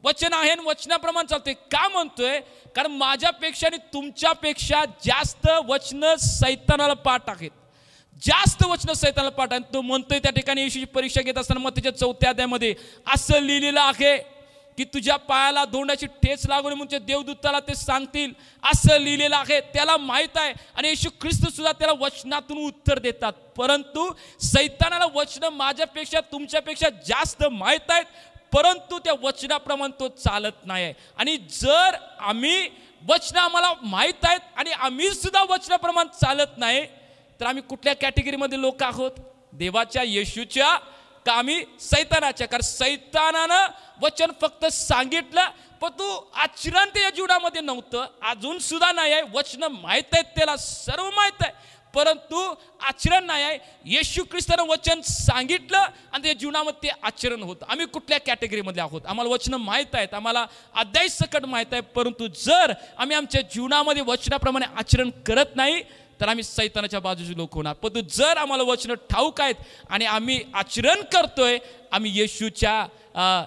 [SPEAKER 1] वचन आहे आणि वचनाप्रमाणे चालतोय. का म्हणतोय? कारण माझ्यापेक्षा आणि तुमच्यापेक्षा जास्त वचनं सैतानाला पाठ आहेत, जास्त वचनं सैतानाला पाठ आहेत. तो म्हणतोय त्या ठिकाणी येशूची परीक्षा घेत असताना मग त्याच्या 4थ्या अध्यायामध्ये असं लिहिलेलं आहे की तुझ्या पायाला धोंडाची ठेच लागू नये म्हणजे देवदूताला ते सांगतील, असं लिहिलेलं आहे. त्याला माहीत आहे आणि येशू ख्रिस्त सुद्धा त्याला वचनातून उत्तर देतात. परंतु सैतानाला वचनं माझ्यापेक्षा तुमच्यापेक्षा जास्त माहीत आहेत, परंतु त्या वचनाप्रमाणे तो चालत नाही आहे. आणि जर आम्ही वचन आम्हाला माहीत आहेत आणि आम्ही सुद्धा वचनाप्रमाणे चालत नाही, तर आम्ही कुठल्या कॅटेगरीमध्ये लोक आहोत? देवाच्या, येशूच्या का आम्ही सैतानाच्या? कारण सैतानानं वचन फक्त सांगितलं, पण तू आचरण त्याच्या जीवनामध्ये नव्हतं, अजून सुद्धा नाही आहे. वचन माहीत आहेत, त्याला सर्व माहीत आहे, परंतु आचरण नाही आहे. येशू ख्रिस्तानं वचन सांगितलं आणि त्या जीवनामध्ये ते आचरण होतं. आम्ही कुठल्या कॅटेगरीमध्ये आहोत? आम्हाला वचन माहीत आहेत, आम्हाला अध्याय सकट माहीत आहे, परंतु जर आम्ही आमच्या जीवनामध्ये वचनाप्रमाणे आचरण करत नाही तर आम्ही सैतानाच्या बाजूचे लोक होणार. परंतु जर आम्हाला वचन ठाऊक आहेत आणि आम्ही आचरण करतोय, आम्ही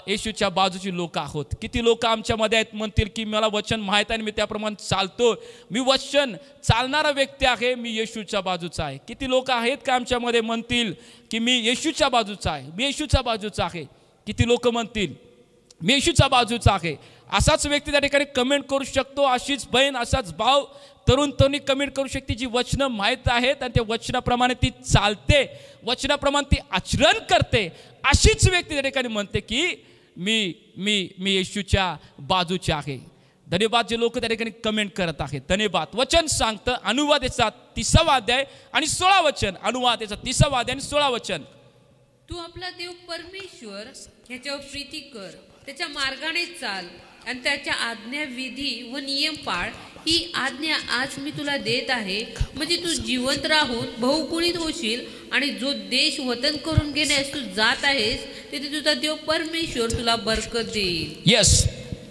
[SPEAKER 1] येशूच्या बाजूची लोक आहोत. किती लोक आमच्यामध्ये आहेत म्हणतील की मला वचन माहीत आहे आणि मी त्याप्रमाणे चालतो, मी वचन चालणारा व्यक्ती आहे, मी येशूच्या बाजूचा आहे. किती लोक आहेत का आमच्यामध्ये म्हणतील की मी येशूच्या बाजूचा आहे, मी येशूच्या बाजूचा आहे? किती लोक म्हणतील मी येशूच्या बाजूचा आहे? असाच व्यक्ती त्या ठिकाणी कमेंट करू शकतो, अशीच बहीण, असाच भाव, तरुण तरुणी कमेंट करू शकते, जी वचनं माहीत आहेत आणि त्या वचनाप्रमाणे ती चालते, वचनाप्रमाणे ती आचरण करते. अशीच व्यक्ती त्या ठिकाणी म्हणते की मी मी मी येशूच्या बाजूचे आहे. धन्यवाद जे लोक त्या ठिकाणी कमेंट करत आहेत, धन्यवाद. वचन सांगतं अनुवाद याचा 30वा अध्याय आणि 16 वचन, अनुवाद याचा 30वा अध्याय आणि 16 वचन.
[SPEAKER 2] तू आपला देव परमेश्वर ह्याच्यावर प्रीती कर, त्याच्या मार्गाने चाल आणि त्याच्या आज्ञा, विधी व नियम पाळ. ही आज्ञा आज मी तुला देत आहे, म्हणजे तू जिवंत राहून बहुगुणित होशील आणि जो देश वतन करून घेण्यास तू जात आहेस तिथे तुझा देव परमेश्वर तुला बरकत देईल.
[SPEAKER 1] येस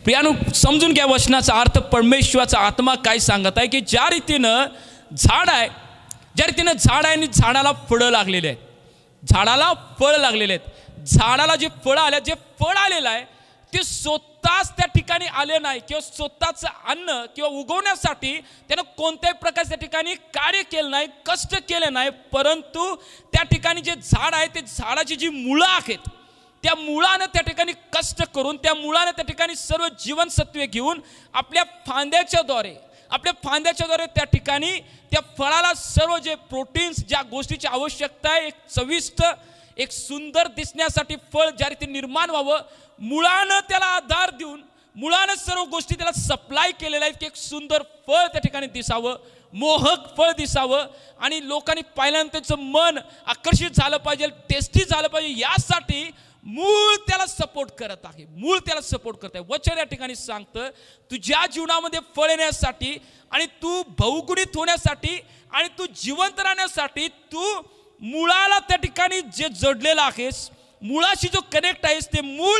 [SPEAKER 1] प्रियानो, समजून घ्या वचनाचा अर्थ. परमेश्वराचा आत्मा काय सांगत आहे की ज्या रीतीनं झाड आहे, ज्या रीतीनं झाड आहे आणि झाडाला फळं लागलेले आहेत, झाडाला फळ लागलेले आहेत, झाडाला जे फळं आले, जे फळ आलेलं आहे ते स्वतःच त्या ठिकाणी आले नाही किंवा स्वतःचं अन्न किंवा उगवण्यासाठी त्यानं कोणत्याही प्रकारच्या ठिकाणी कार्य केलं नाही, कष्ट केले नाही, परंतु त्या ठिकाणी जे झाड आहे ते झाडाची जी मुळं आहेत, त्या मुळानं त्या ठिकाणी कष्ट करून, त्या मुळानं त्या ठिकाणी सर्व जीवनसत्वे घेऊन आपल्या फांद्याच्याद्वारे त्या ठिकाणी त्या फळाला सर्व जे प्रोटीन्स, ज्या गोष्टीची आवश्यकता आहे, एक चविष्ट, एक सुंदर दिसण्यासाठी फळ ज्या रीती निर्माण व्हावं, मुळानं त्याला आधार देऊन, मुळानं सर्व गोष्टी त्याला सप्लाय केलेल्या आहेत की एक सुंदर फळ त्या ठिकाणी दिसावं, मोहक फळ दिसावं आणि लोकांनी पाहिल्यानंतर त्यांचं मन आकर्षित झालं पाहिजे, टेस्टी झालं पाहिजे, यासाठी मूळ त्याला सपोर्ट करत आहे, मूळ त्याला सपोर्ट करत आहे. वचन या ठिकाणी सांगतं तुझ्या जीवनामध्ये फळ येण्यासाठी आणि तू बहुगुणित होण्यासाठी आणि तू जिवंत राहण्यासाठी तू मुळाला त्या ठिकाणी जे जडलेलं आहेस, मुळाशी जो कनेक्ट आहेस, ते मूळ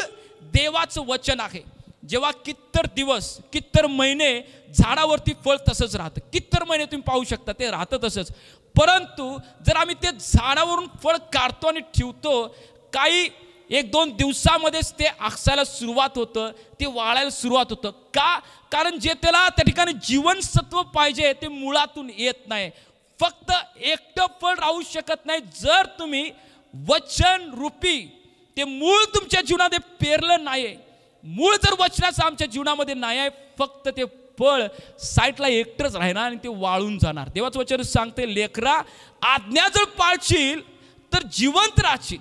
[SPEAKER 1] देवाचं वचन आहे. जेव्हा कित्तर दिवस, कित्तर महिने झाडावरती फळ तसंच राहतं, कित्तर महिने तुम्ही पाहू शकता ते राहतं तसंच. परंतु जर आम्ही ते झाडावरून फळ काढतो आणि ठेवतो, काही 1-2 दिवसामध्येच ते आकसायला सुरुवात होतं, ते वाळायला सुरुवात होतं. का? कारण जे त्याला त्या ठिकाणी जीवनसत्व पाहिजे ते मुळातून येत नाही. फक्त एकटं फळ राहू शकत नाही जर तुम्ही वचन रूपी ते मूळ तुमच्या जीवनामध्ये पेरलं नाही. मूळ जर वचनाचं आमच्या जीवनामध्ये नाही आहे, फक्त ते फळ साईटला एकटंच राहणार आणि ते वाळून जाणार. देवाचं वचन सांगते, लेकरा आज्ञा जर पाळशील तर जिवंत राहशील.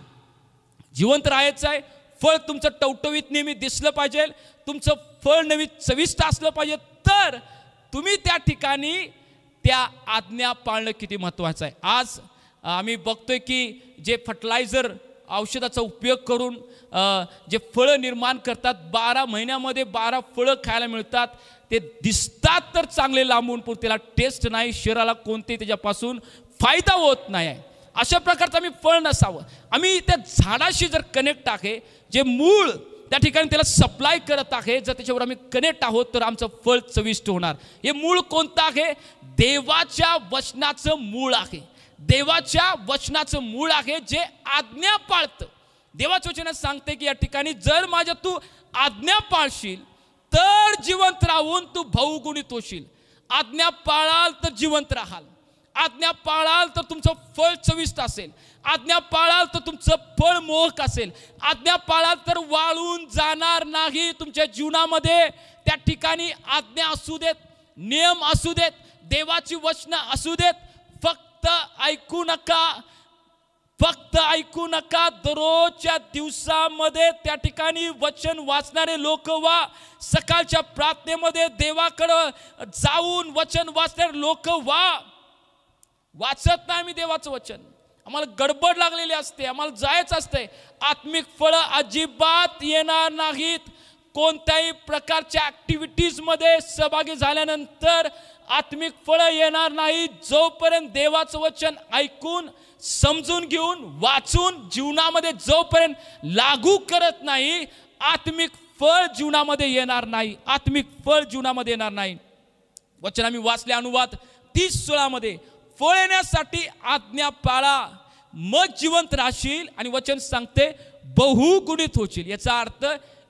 [SPEAKER 1] जिवंत राहायचं आहे, फळ तुमचं टवटवीत नेहमी दिसलं पाहिजे, तुमचं फळ नेहमी चविष्ट असलं पाहिजे, तर तुम्ही त्या ठिकाणी त्या आज्ञा पाळणं किती महत्त्वाचं आहे. आज आम्ही बघतोय की जे फर्टिलायझर औषधाचा उपयोग करून जे फळं निर्माण करतात, 12 महिन्यामध्ये 12 फळं खायला मिळतात. ते दिसतात तर चांगले लांबून, पण त्याला टेस्ट नाही, शरीराला कोणते त्याच्यापासून फायदा होत नाही आहे. अशा प्रकारचं आम्ही फळ नसावं. आम्ही त्या झाडाशी जर कनेक्ट आहे, जे मूळ त्या ठिकाणी त्याला सप्लाय करत आहे, जर त्याच्यावर आम्ही कनेक्ट आहोत तर आमचं फळ चविष्ट होणार. हे मूळ कोणतं आहे? देवाच्या वचनाचं मूळ आहे. देवाच्या वचनाचं मूळ आहे जे आज्ञा पाळतं. देवाच्या वचनात सांगते की या ठिकाणी जर माझ्या तू आज्ञा पाळशील तर जिवंत राहून तू बहुगुणित होशील. आज्ञा पाळाल तर जिवंत राहाल, आज्ञा पाळाल तर तुमचं फळ चविष्ट असेल, आज्ञा पाळाल तर तुमचं फळ मोहक असेल, आज्ञा पाळाल तर वाळून जाणार नाही तुमच्या जीवनामध्ये. त्या ठिकाणी आज्ञा असू देत, नियम असू देत, देवाची वचनं असू देत, फक्त ऐकू नका, फक्त ऐकू नका, दररोजच्या दिवसामध्ये त्या ठिकाणी वचन वाचणारे लोक व्हा. सकाळच्या प्रार्थनेमध्ये देवाकडं जाऊन वचन वाचणारे लोक व्हा. वाचत नाही मी देवाचं वचन, आम्हाला गडबड लागलेली असते, आम्हाला जायचं असतंय. आत्मिक फळं अजिबात येणार नाहीत. कोणत्याही प्रकारच्या ॲक्टिव्हिटीजमध्ये सहभागी झाल्यानंतर आत्मिक फळं येणार नाही जोपर्यंत देवाचं वचन ऐकून, समजून घेऊन, वाचून जीवनामध्ये जोपर्यंत लागू करत नाही, आत्मिक फळ जीवनामध्ये येणार नाही. आत्मिक फळ जीवनामध्ये येणार नाही. वचन आम्ही वाचले अनुवाद 30:16 मध्ये, फळ येण्यासाठी आज्ञा पाळा मग जिवंत राहशील. आणि वचन सांगते बहुगुणित होशील. याचा अर्थ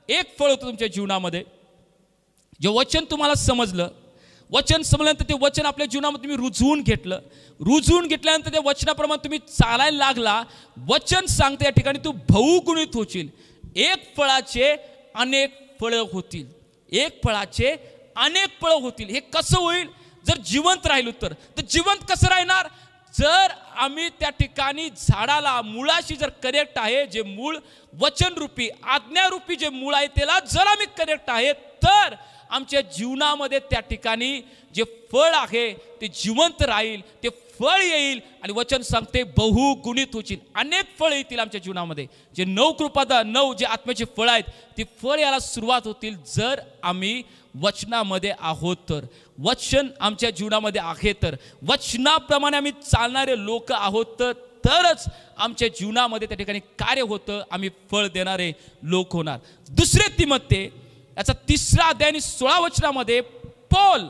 [SPEAKER 1] एक फळ होतं तुमच्या जीवनामध्ये. जे वचन तुम्हाला समजलं, वचन समजल्यानंतर ते वचन आपल्या जीवनामध्ये तुम्ही रुजवून घेतलं. रुजवून घेतल्यानंतर त्या वचनाप्रमाणे तुम्ही चालायला लागला. वचन सांगते या ठिकाणी तू बहुगुणित होशील. एक फळाचे अनेक फळं होतील. एक फळाचे अनेक फळं होतील. हे कसं होईल? जर जिवंत राहिलो तर. जिवंत कसं राहणार? जर आम्ही त्या ठिकाणी झाडाला मुळाशी जर कनेक्ट आहे, जे मूळ वचनरूपी आज्ञारूपी जे मूळ आहे त्याला जर आम्ही कनेक्ट आहे, तर आमच्या जीवनामध्ये त्या ठिकाणी जे फळ आहे ते जिवंत राहील, ते फळ येईल. आणि वचन सांगते बहुगुणित होतील. अनेक फळ येतील आमच्या जीवनामध्ये. जे 9 कृपादा 9 जे आत्म्याचे फळ आहेत ते फळ यायला सुरुवात होतील जर आम्ही वचनामध्ये आहोत तर. वचन आमच्या जीवनामध्ये आहे तर, वचनाप्रमाणे आम्ही चालणारे लोक आहोत तर, तरच आमच्या जीवनामध्ये त्या ठिकाणी कार्य होतं. आम्ही फळ देणारे लोक होणार. दुसरे तिमोथेय याचा 3रा अध्याय आणि 16 वचनामध्ये पौल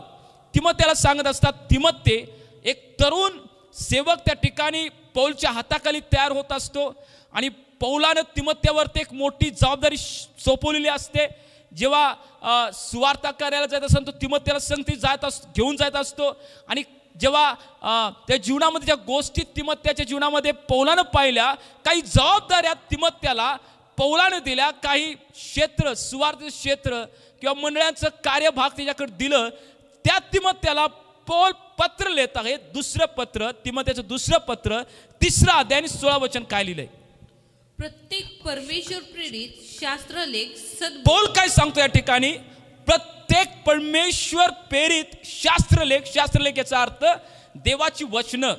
[SPEAKER 1] तिमोथेला सांगत असतात. तिमोथेय एक तरुण सेवक त्या ठिकाणी पौलच्या हाताखाली तयार होत असतो आणि पौलानं तिमोथेवरती एक मोठी जबाबदारी सोपवलेली असते. जेव्हा सुवार्थ कार्याला जात असतो तो तिमोथेला संगती घेऊन जात असतो. आणि जेव्हा त्या जीवनामध्ये ज्या गोष्टी तिमोथेच्या जीवनामध्ये पौलानं पाहिल्या, काही जबाबदाऱ्या तिमोथेला पौलानं दिल्या, काही क्षेत्र सुवार्थ क्षेत्र किंवा मंडळांचं कार्यभाग त्याच्याकडे दिलं. त्या तिमोथेला पौल पत्र लिहित आहे. दुसरं पत्र, तिमोथेचं दुसरं पत्र 3रा अध्याय आणि 16 वचन काय लिहिलंय?
[SPEAKER 2] प्रत्येक परमेश्वर प्रेरित शास्त्रलेख
[SPEAKER 1] पौल काय सांगतो या ठिकाणी? प्रत्येक परमेश्वर प्रेरित शास्त्रलेख याचा अर्थ देवाची वचनं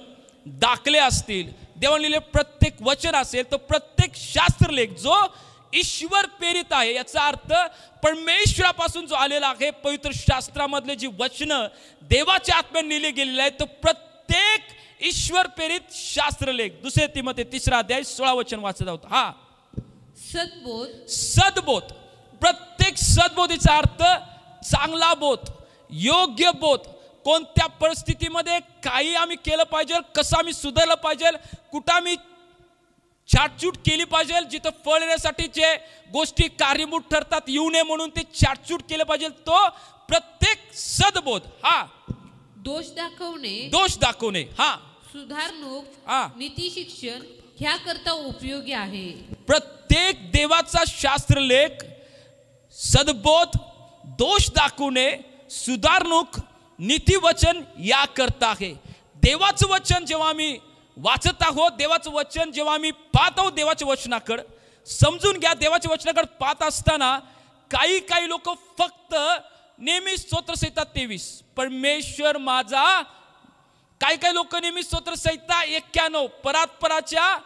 [SPEAKER 1] दाखले असतील, देवाने लिहिलेले प्रत्येक वचन असेल तर प्रत्येक शास्त्रलेख जो ईश्वर प्रेरित आहे. याचा अर्थ परमेश्वरापासून जो आलेला आहे, पवित्र शास्त्रामधले जी वचनं देवाच्या आत्म्याने लिहिले गेलेले आहेत, तर प्रत्येक ईश्वर प्रेरित शास्त्रलेख. 2 तिमोथेय 3रा अध्याय 16 वचन वाचत आहोत. हा सद्बोध. प्रत्येक सद्बोधीचा अर्थ चांगला बोध, योग्य बोध. कोणत्या परिस्थितीमध्ये काही आम्ही केलं पाहिजे, कसं आम्ही सुधारलं पाहिजे, कुठं आम्ही छाटछूट केली पाहिजे, जिथं फळ येण्यासाठी जे गोष्टी कारणीभूत ठरतात येऊ नये म्हणून ते छाटछूट केलं पाहिजे, तो प्रत्येक सद्बोध. हा
[SPEAKER 2] दोष
[SPEAKER 1] दाखवणे, हा
[SPEAKER 2] सुधारणूक,
[SPEAKER 1] हा
[SPEAKER 2] नीती शिक्षण ह्या करता उपयोगी आहे.
[SPEAKER 1] प्रत्येक देवाचा शास्त्रलेख सद्बोध, दोष दाखवणे, सुधारणूक, नीती वचन या करता आहे. देवाचं वचन जेव्हा आम्ही वाचत आहोत, देवाचं वचन जेव्हा आम्ही पाहत आहोत, देवाच्या वचनाकडे समजून घ्या. देवाच्या वचनाकडे पाहत असताना काही लोक फक्त नेहमी स्तोत्रसंहिता 23 परमेश्वर माझा, काही लोक नेहमी स्तोत्रसंहिता 91 परात्पराच्या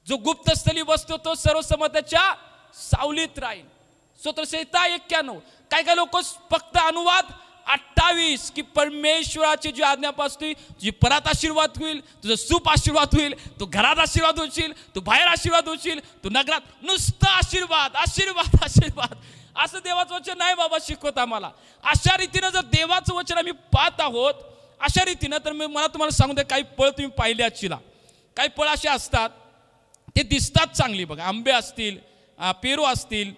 [SPEAKER 1] जो गुप्तस्थली बसतो तो सर्वसमताच्या सावलीत राहील. स्तोत्रसंहिता 91. काही लोक फक्त अनुवाद 28 की परमेश्वराची जी आज्ञा पाळतोय तुझी परात आशीर्वाद होईल, तुझं सूप आशीर्वाद होईल, तू घरात आशीर्वाद होशील, तू बाहेर आशीर्वाद होशील, तू नगरात नुसतं आशीर्वाद आशीर्वाद आशीर्वाद. असं देवाचं वचन नाही बाबा शिकवत आम्हाला. अशा रीतीनं जर देवाचं वचन आम्ही पाहत आहोत अशा रीतीनं, तर मला तुम्हाला सांगू दे, काही फळ तुम्ही पाहिले असतील. काही फळ असे असतात ते दिसतात चांगली. बघा, आंबे असतील, पेरू असतील,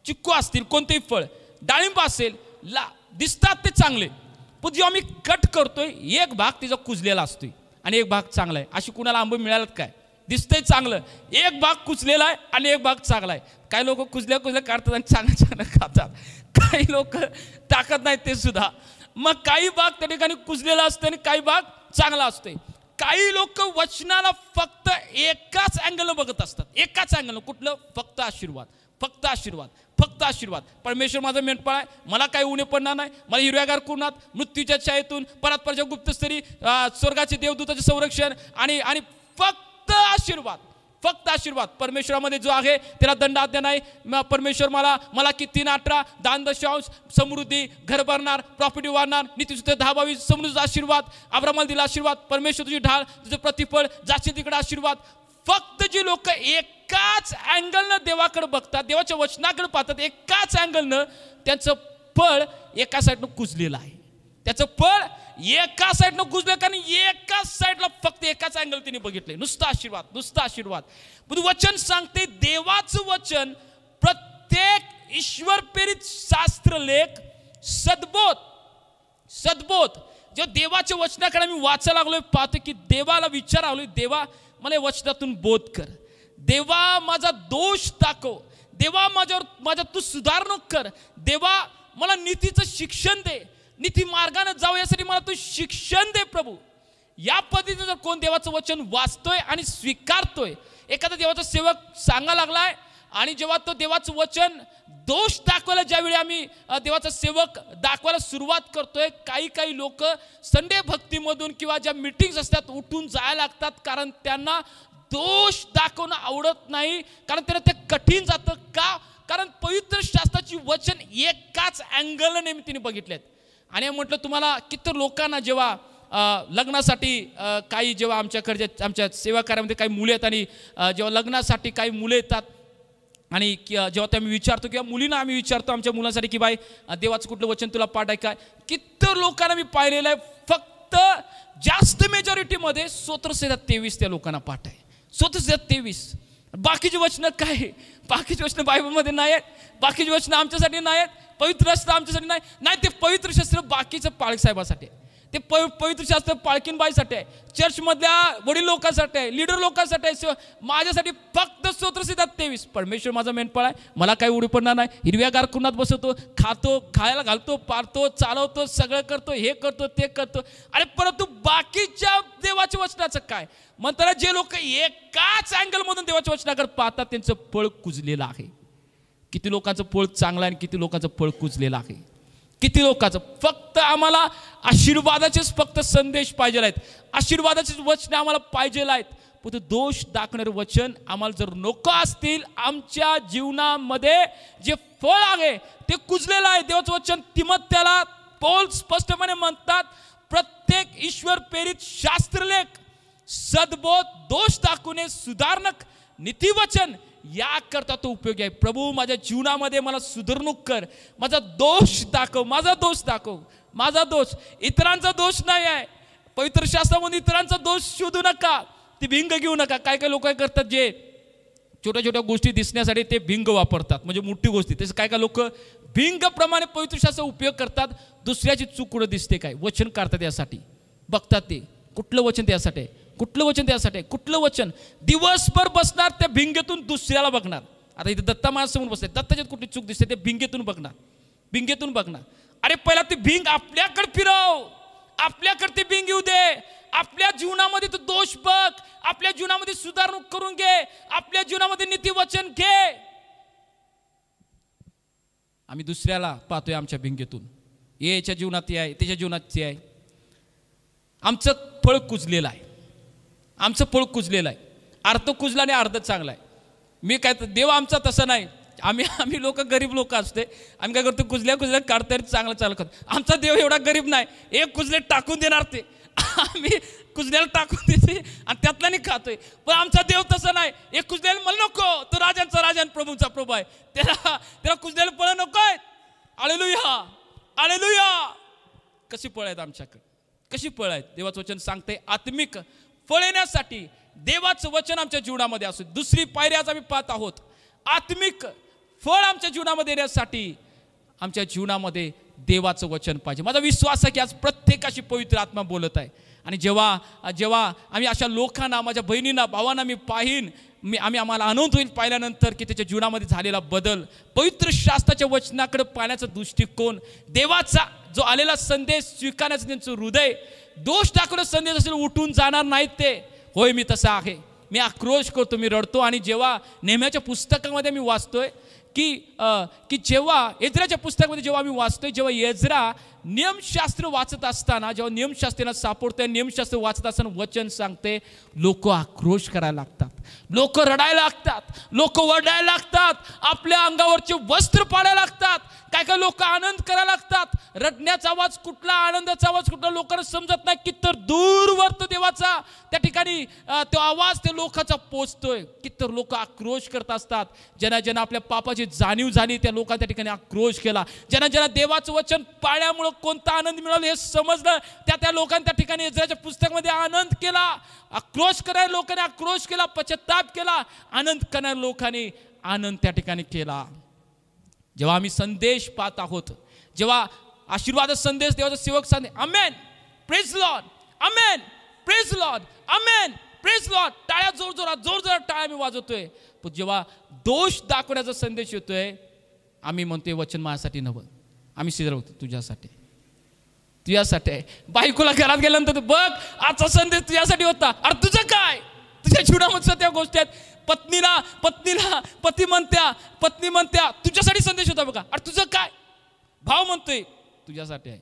[SPEAKER 1] चिक्कू असतील, कोणतेही फळ, डाळिंब असेल, दिसतात ते चांगले. पण जेव्हा आम्ही कट करतोय एक भाग तिचा कुजलेला असतोय आणि एक भाग चांगला आहे. अशी कुणाला आंबे मिळालेत काय? दिसतंय चांगलं, एक भाग कुजलेला आहे आणि एक भाग चांगला आहे. काही लोक कुजल्या काढतात आणि चांगलं खातात, काही लोक टाकत नाहीत ते सुद्धा. मग काही भाग त्या ठिकाणी कुजलेला असतो आणि काही भाग चांगला असतोय. काही लोक वचनाला फक्त एकाच अँगलनं बघत असतात, एकाच अँगलनं. कुठलं? फक्त आशीर्वाद, फक्त आशीर्वाद, फक्त आशीर्वाद. परमेश्वर माझा मेंढपाळ आहे, मला काही उणे पडणार नाही, मला हिरव्यागार कुरणात, मृत्यूच्या छायेतून, परतपरच्या गुप्तस्तरी, स्वर्गाचे देवदूताचे संरक्षण आणि आणि फक्त आशीर्वाद, फक्त आशीर्वाद. परमेश्वरामध्ये जो आहे त्याला दंड आज्ञा नाही. परमेश्वर मला की 3:18 दान दशांश, समृद्धी, घर भरणार, प्रॉपर्टी वाढणार, नीतीसुद्धा 10:22 समृद्धीचा आशीर्वाद, अब्रामाला दिला आशीर्वाद, परमेश्वर तुझी ढाल, तुझं प्रतिफळ, जास्तीत तिकडे आशीर्वाद. फक्त जी लोक एकाच अँगलनं देवाकडे बघतात, देवाच्या वचनाकडे पाहतात, एकाच अँगलनं त्यांचं फळ एका साईडनं कुजलेलं आहे. त्याचं फळ एका साईडनं कुजलं, कारण एकाच साईडला फक्त एकाच अँगल तिने बघितले. नुसतं आशीर्वाद, नुसतं आशीर्वाद. वचन सांगते, देवाचं वचन प्रत्येक ईश्वर प्रेरित शास्त्रलेख, सद्बोध, सद्बोध जे देवाच्या वचनाकडे मी वाचायला लागलोय, पाहतो की देवाला विचारायला लागलोय, देवा मला या वचनातून बोध कर, देवा माझा दोष दाखव, देवा माझ्या तू सुधारणूक कर, देवा मला नीतीचं शिक्षण दे, नीती मार्गाने जावं यासाठी मला तू शिक्षण दे प्रभू. या पद्धतीने जर कोण देवाचं वचन वाचतोय आणि स्वीकारतोय, एखादा देवाचा सेवक सांगा लागलाय आणि जेव्हा तो देवाचं वचन दोष दाखवायला, ज्यावेळी आम्ही देवाचा सेवक दाखवायला सुरुवात करतोय, काही लोक संडे भक्तीमधून किंवा ज्या मीटिंग्स असतात उठून जायला लागतात, कारण त्यांना दोष दाखवणं आवडत नाही, कारण त्यांना ते कठीण जातं. का? कारण पवित्र शास्त्राची वचन एकाच अँगलने नेहमी तिने बघितलेत. आणि म्हटलं तुम्हाला किती लोकांना जेव्हा लग्नासाठी काही, जेव्हा आमच्या सेवा कार्यामध्ये काही मुले येतात आणि जेव्हा लग्नासाठी काही मुले येतात आणि जेव्हा ते आम्ही विचारतो किंवा मुलींना आम्ही विचारतो आमच्या मुलांसाठी की बाई देवाचं कुठलं वचन तुला पाठ आहे काय, किती लोकांना मी पाहिलेलं आहे, फक्त जास्त मेजॉरिटीमध्ये स्तोत्रसंहिता 23 त्या लोकांना पाठ आहे. स्तोत्रसंहिता 23. बाकीची वचनं काय? बाकीची वचनं बायबलमध्ये नाही आहेत, बाकीची वचनं आमच्यासाठी नाही आहेत, पवित्र शास्त्र आमच्यासाठी नाही. ते पवित्र शास्त्र बाकीचं पाळक साहेबासाठी आहे, ते पवित्र शास्त्र पाळकीनबाईसाठी आहे, चर्चमधल्या वडील लोकांसाठी आहे, लीडर लोकांसाठी आहे. माझ्यासाठी फक्त स्तोत्रसंहिता 23. परमेश्वर माझा मेंढपाळ आहे, मला काही उडी पडणार नाही, हिरव्यागार कुरणात बसवतो, खातो, खायला घालतो, पाळतो, चालवतो, सगळं करतो, हे करतो, ते करतो. अरे परंतु बाकीच्या देवाच्या वचनाचं काय? म्हणताना जे लोक एकाच अँगलमधून देवाच्या वचनाकडे पाहतात त्यांचं फळ कुजलेलं आहे. किती लोकांचं फळ चांगलं आहे आणि किती लोकांचं फळ कुजलेलं आहे. किती लोकांचं फक्त आम्हाला आशीर्वादाचेच फक्त संदेश पाहिजे आहेत, आशीर्वादाचेच वचन आम्हाला पाहिजे आहेत. पण दोष दाखवणारे वचन आम्हाला जर नको असतील, आमच्या जीवनामध्ये जे फळ आहे ते कुजलेलं आहे. देवाचं वचन तिमोथेला पौल स्पष्टपणे म्हणतात, प्रत्येक ईश्वर प्रेरित शास्त्रलेख, सद्बोध, दोष दाखवणे, सुधारणक, नीतिवचन याकरता तो उपयोगी आहे. प्रभू माझ्या जीवनामध्ये मला सुधारणूक कर, माझा दोष दाखव, माझा दोष दाखव, माझा दोष, इतरांचा दोष नाही आहे. पवित्र शास्त्रामध्ये इतरांचा दोष शोधू नका, ती भिंग घेऊ नका. काय लोक काय करतात, जे छोट्या छोट्या गोष्टी दिसण्यासाठी ते भिंग वापरतात, म्हणजे मोठी गोष्टी. तसं काय लोक भिंगप्रमाणे पवित्र शास्त्र उपयोग करतात. दुसऱ्याची चूक कुठं दिसते काय, वचन काढतात यासाठी, बघतात ते कुठलं वचन त्यासाठी आहे, कुठलं वचन त्यासाठी आहे, कुठलं वचन. दिवसभर बसणार त्या भिंगेतून दुसऱ्याला बघणार. आता इथे दत्ता माझ्यासमोर बसते, दत्ताच्यात कुठली चूक दिसते ते भिंगेतून बघणार, भिंगेतून बघणार. अरे पहिला ती भिंग आपल्याकडे फिरव, आपल्याकडे ती भिंग येऊ दे, आपल्या जीवनामध्ये तू दोष बघ, आपल्या जीवनामध्ये सुधारणूक करून घे, आपल्या जीवनामध्ये नीती वचन घे. आम्ही दुसऱ्याला पाहतोय आमच्या भिंगेतून, याच्या जीवनात आहे, त्याच्या जीवनात आहे. आमचं फळ कुजलेलं आहे, आमचं फळ कुजलेलं आहे. अर्ध कुजला आणि अर्ध चांगला आहे. मी काय, देव आमचा तसं नाही. आम्ही लोक गरीब लोक असते, आम्ही काय करतो, कुजल्या काढता चांगलं चालू करतो. आमचा देव एवढा गरीब नाही, एक कुजले टाकून देणार, ते आम्ही कुजल्याला टाकून देते आणि त्यातला नाही खातोय. पण आमचा देव तसं नाही, एक कुजल्याला मला नको, तो राजांचा राजा आणि प्रभूंचा प्रभू आहे, त्याला कुजल्याला फळं नको आहेत. Hallelujah, hallelujah. कशी फळं आहेत आमच्याकडे, कशी फळं आहेत? देवाचं वचन सांगते, आत्मिक फळ येण्यासाठी देवाचं वचन आमच्या जीवनामध्ये असू. दुसरी पायरी आज आम्ही पाहत आहोत, आत्मिक फळ आमच्या जीवनामध्ये येण्यासाठी आमच्या जीवनामध्ये देवाचं वचन पाहिजे. माझा विश्वास आहे की आज प्रत्येकाशी पवित्र आत्मा बोलत आहे. आणि जेव्हा आम्ही अशा लोकांना, माझ्या बहिणींना, भावांना मी पाहीन, आम्हाला आनंद होईल पाहिल्यानंतर की त्याच्या जीवनामध्ये झालेला बदल, पवित्र शास्त्राच्या वचनाकडे पाहण्याचा दृष्टिकोन, देवाचा जो आलेला संदेश स्वीकारण्याचं त्यांचं हृदय, दोष दाखवण्याचा संदेश असेल उठून जाणार नाहीत ते. होय मी तसा आहे, मी आक्रोश करतो, मी रडतो. आणि जेव्हा नेहम्याच्या पुस्तकामध्ये मी वाचतोय की जेव्हा एज्राच्या पुस्तकामध्ये जेव्हा आम्ही वाचतोय, जेव्हा एज्रा नियमशास्त्र वाचत असताना, जेव्हा नियमशास्त्राला सापडतोय, नियमशास्त्र वाचत असताना वचन सांगते लोक आक्रोश करायला लागतात, लोक रडायला लागतात, लोक वरडायला लागतात, आपल्या अंगावरचे वस्त्र पाडायला लागतात, काय काय लोक आनंद करायला लागतात. रडण्याचा आवाज कुठला, आनंदाचा आवाज कुठला लोकांना समजत नाही. कित्तर दूरवर तो देवाचा त्या ठिकाणी तो आवाज त्या लोकांचा पोचतोय. कित्तर लोक आक्रोश करत असतात. ज्यांना ज्यांना आपल्या पापाची जाणीव झाली त्या लोकांना त्या ठिकाणी आक्रोश केला. ज्यांना ज्यांना देवाचं वचन पाळल्यामुळं कोणता आनंद मिळाला हे समजलं, त्या लोकांनी त्या ठिकाणी इस्रायलच्या पुस्तकामध्ये आनंद केला. आक्रोश करणाऱ्या लोकांनी आक्रोश केला, पश्चाताप केला. आनंद करणाऱ्या लोकांनी आनंद त्या ठिकाणी केला. जेव्हा आम्ही संदेश पाहत आहोत, जेव्हा आशीर्वाद संदेश देवाचा सेवक सांगते आमेन, प्रेज लॉर्ड, आमेन, प्रेज लॉर्ड, आमेन, प्रेज लॉर्ड, टाळ्या जोरजोरात टाळ्या मी वाजवतोय. पण जेव्हा दोष दाखवण्याचा संदेश येतोय, आम्ही म्हणतोय वचन माझ्यासाठी नव्हतं, आम्ही शिजवतो तुझ्यासाठी, तुझ्यासाठी आहे. बायकोला घरात गेल्यानंतर बघ आजचा संदेश तुझ्यासाठी होता. अरे तुझं काय, तुझ्या जीवनामध्ये त्या गोष्टी आहेत. पत्नीला पत्नी म्हणत्या तुझ्यासाठी संदेश होता बघा. अरे तुझं काय, भाव म्हणतोय तुझ्यासाठी आहे,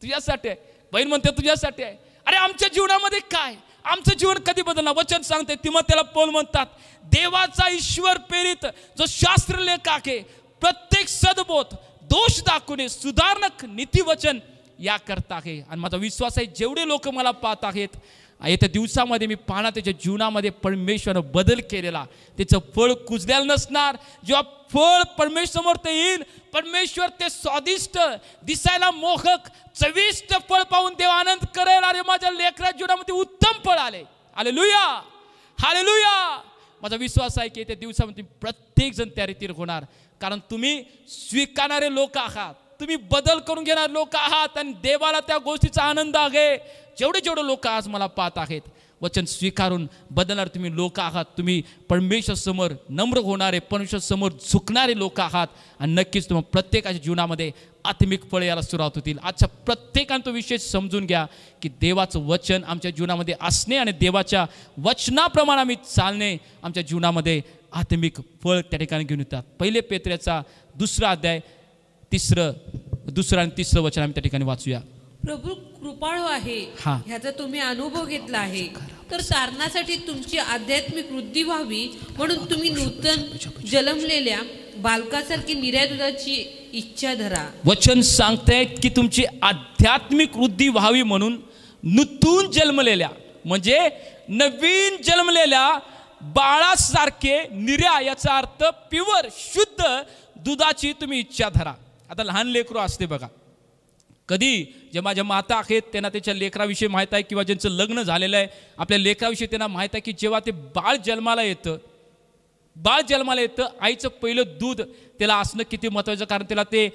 [SPEAKER 1] तुझ्यासाठी आहे. बहीण म्हणते तुझ्यासाठी आहे. अरे आमच्या जीवनामध्ये काय, आमचं जीवन कधी बदलणार. वचन सांगते तिमोथेला पौल म्हणतात देवाचा ईश्वर प्रेरित जो शास्त्र लेख आहे, प्रत्येक सद्बोध, दोष दाखवणे, सुधारणक नीतिवचन या करता आहे. आणि माझा विश्वास आहे जेवढे लोक मला पाहत आहेत येत्या दिवसामध्ये मी पाहणार त्याच्या जीवनामध्ये परमेश्वरानं बदल केलेला, त्याचं फळ कुजलेलं नसणार. जेव्हा फळ परमेश्वरासमोर ते येईल, परमेश्वर ते स्वादिष्ट, दिसायला मोहक, चविष्ट फळ पाहून देव आनंद करेल. अरे माझ्या लेकरा जीवनामध्ये उत्तम फळ आले. Hallelujah, hallelujah. माझा विश्वास आहे की येत्या दिवसामध्ये प्रत्येक जण त्या रीतीने होणार, कारण तुम्ही स्वीकारणारे लोक आहात, तुम्ही बदल करून घेणारे लोक आहात आणि देवाला त्या गोष्टीचा आनंद आहे. जेवढे लोक आज मला पाहत आहेत, वचन स्वीकारून बदलणार तुम्ही लोक आहात. तुम्ही परमेश्वर समोर नम्र होणारे, परमेश्वर समोर झुकणारे लोक आहात. आणि नक्कीच तुम्हाला प्रत्येकाच्या जीवनामध्ये आत्मिक फळ यायला सुरुवात होतील. आजच्या प्रत्येकाने तो विषय समजून घ्या की देवाचं वचन आमच्या जीवनामध्ये असणे आणि देवाच्या वचनाप्रमाणे आम्ही चालणे आमच्या जीवनामध्ये आत्मिक फळ त्या ठिकाणी घेऊन येतात. पहिले पेत्र्याचा 2 अध्याय 2 आणि 3 वचन आम्ही त्या ठिकाणी वाचूया.
[SPEAKER 2] प्रभू कृपाळू आहे ह्याचा तुम्ही अनुभव घेतला आहे, तर तारणासाठी तुमची आध्यात्मिक वृद्धी व्हावी म्हणून तुम्ही नूतन जन्मलेल्या बालकासारखी निर्या दुधाची इच्छा धरा.
[SPEAKER 1] वचन सांगते की तुमची आध्यात्मिक वृद्धी व्हावी म्हणून नूतन जन्मलेल्या म्हणजे नवीन जन्मलेल्या बाळासारखे निर्या, याचा अर्थ प्युअर शुद्ध दुधाची तुम्ही इच्छा धरा. आता लहान लेकरू असते बघा, कधी जे माझ्या माता आहेत त्यांना त्याच्या लेकराविषयी माहीत आहे, किंवा ज्यांचं लग्न झालेलं आहे आपल्या लेकराविषयी त्यांना माहीत आहे की जेव्हा ते बाळ जन्माला येतं, आईचं पहिलं दूध त्याला असणं किती महत्त्वाचं, कारण त्याला ते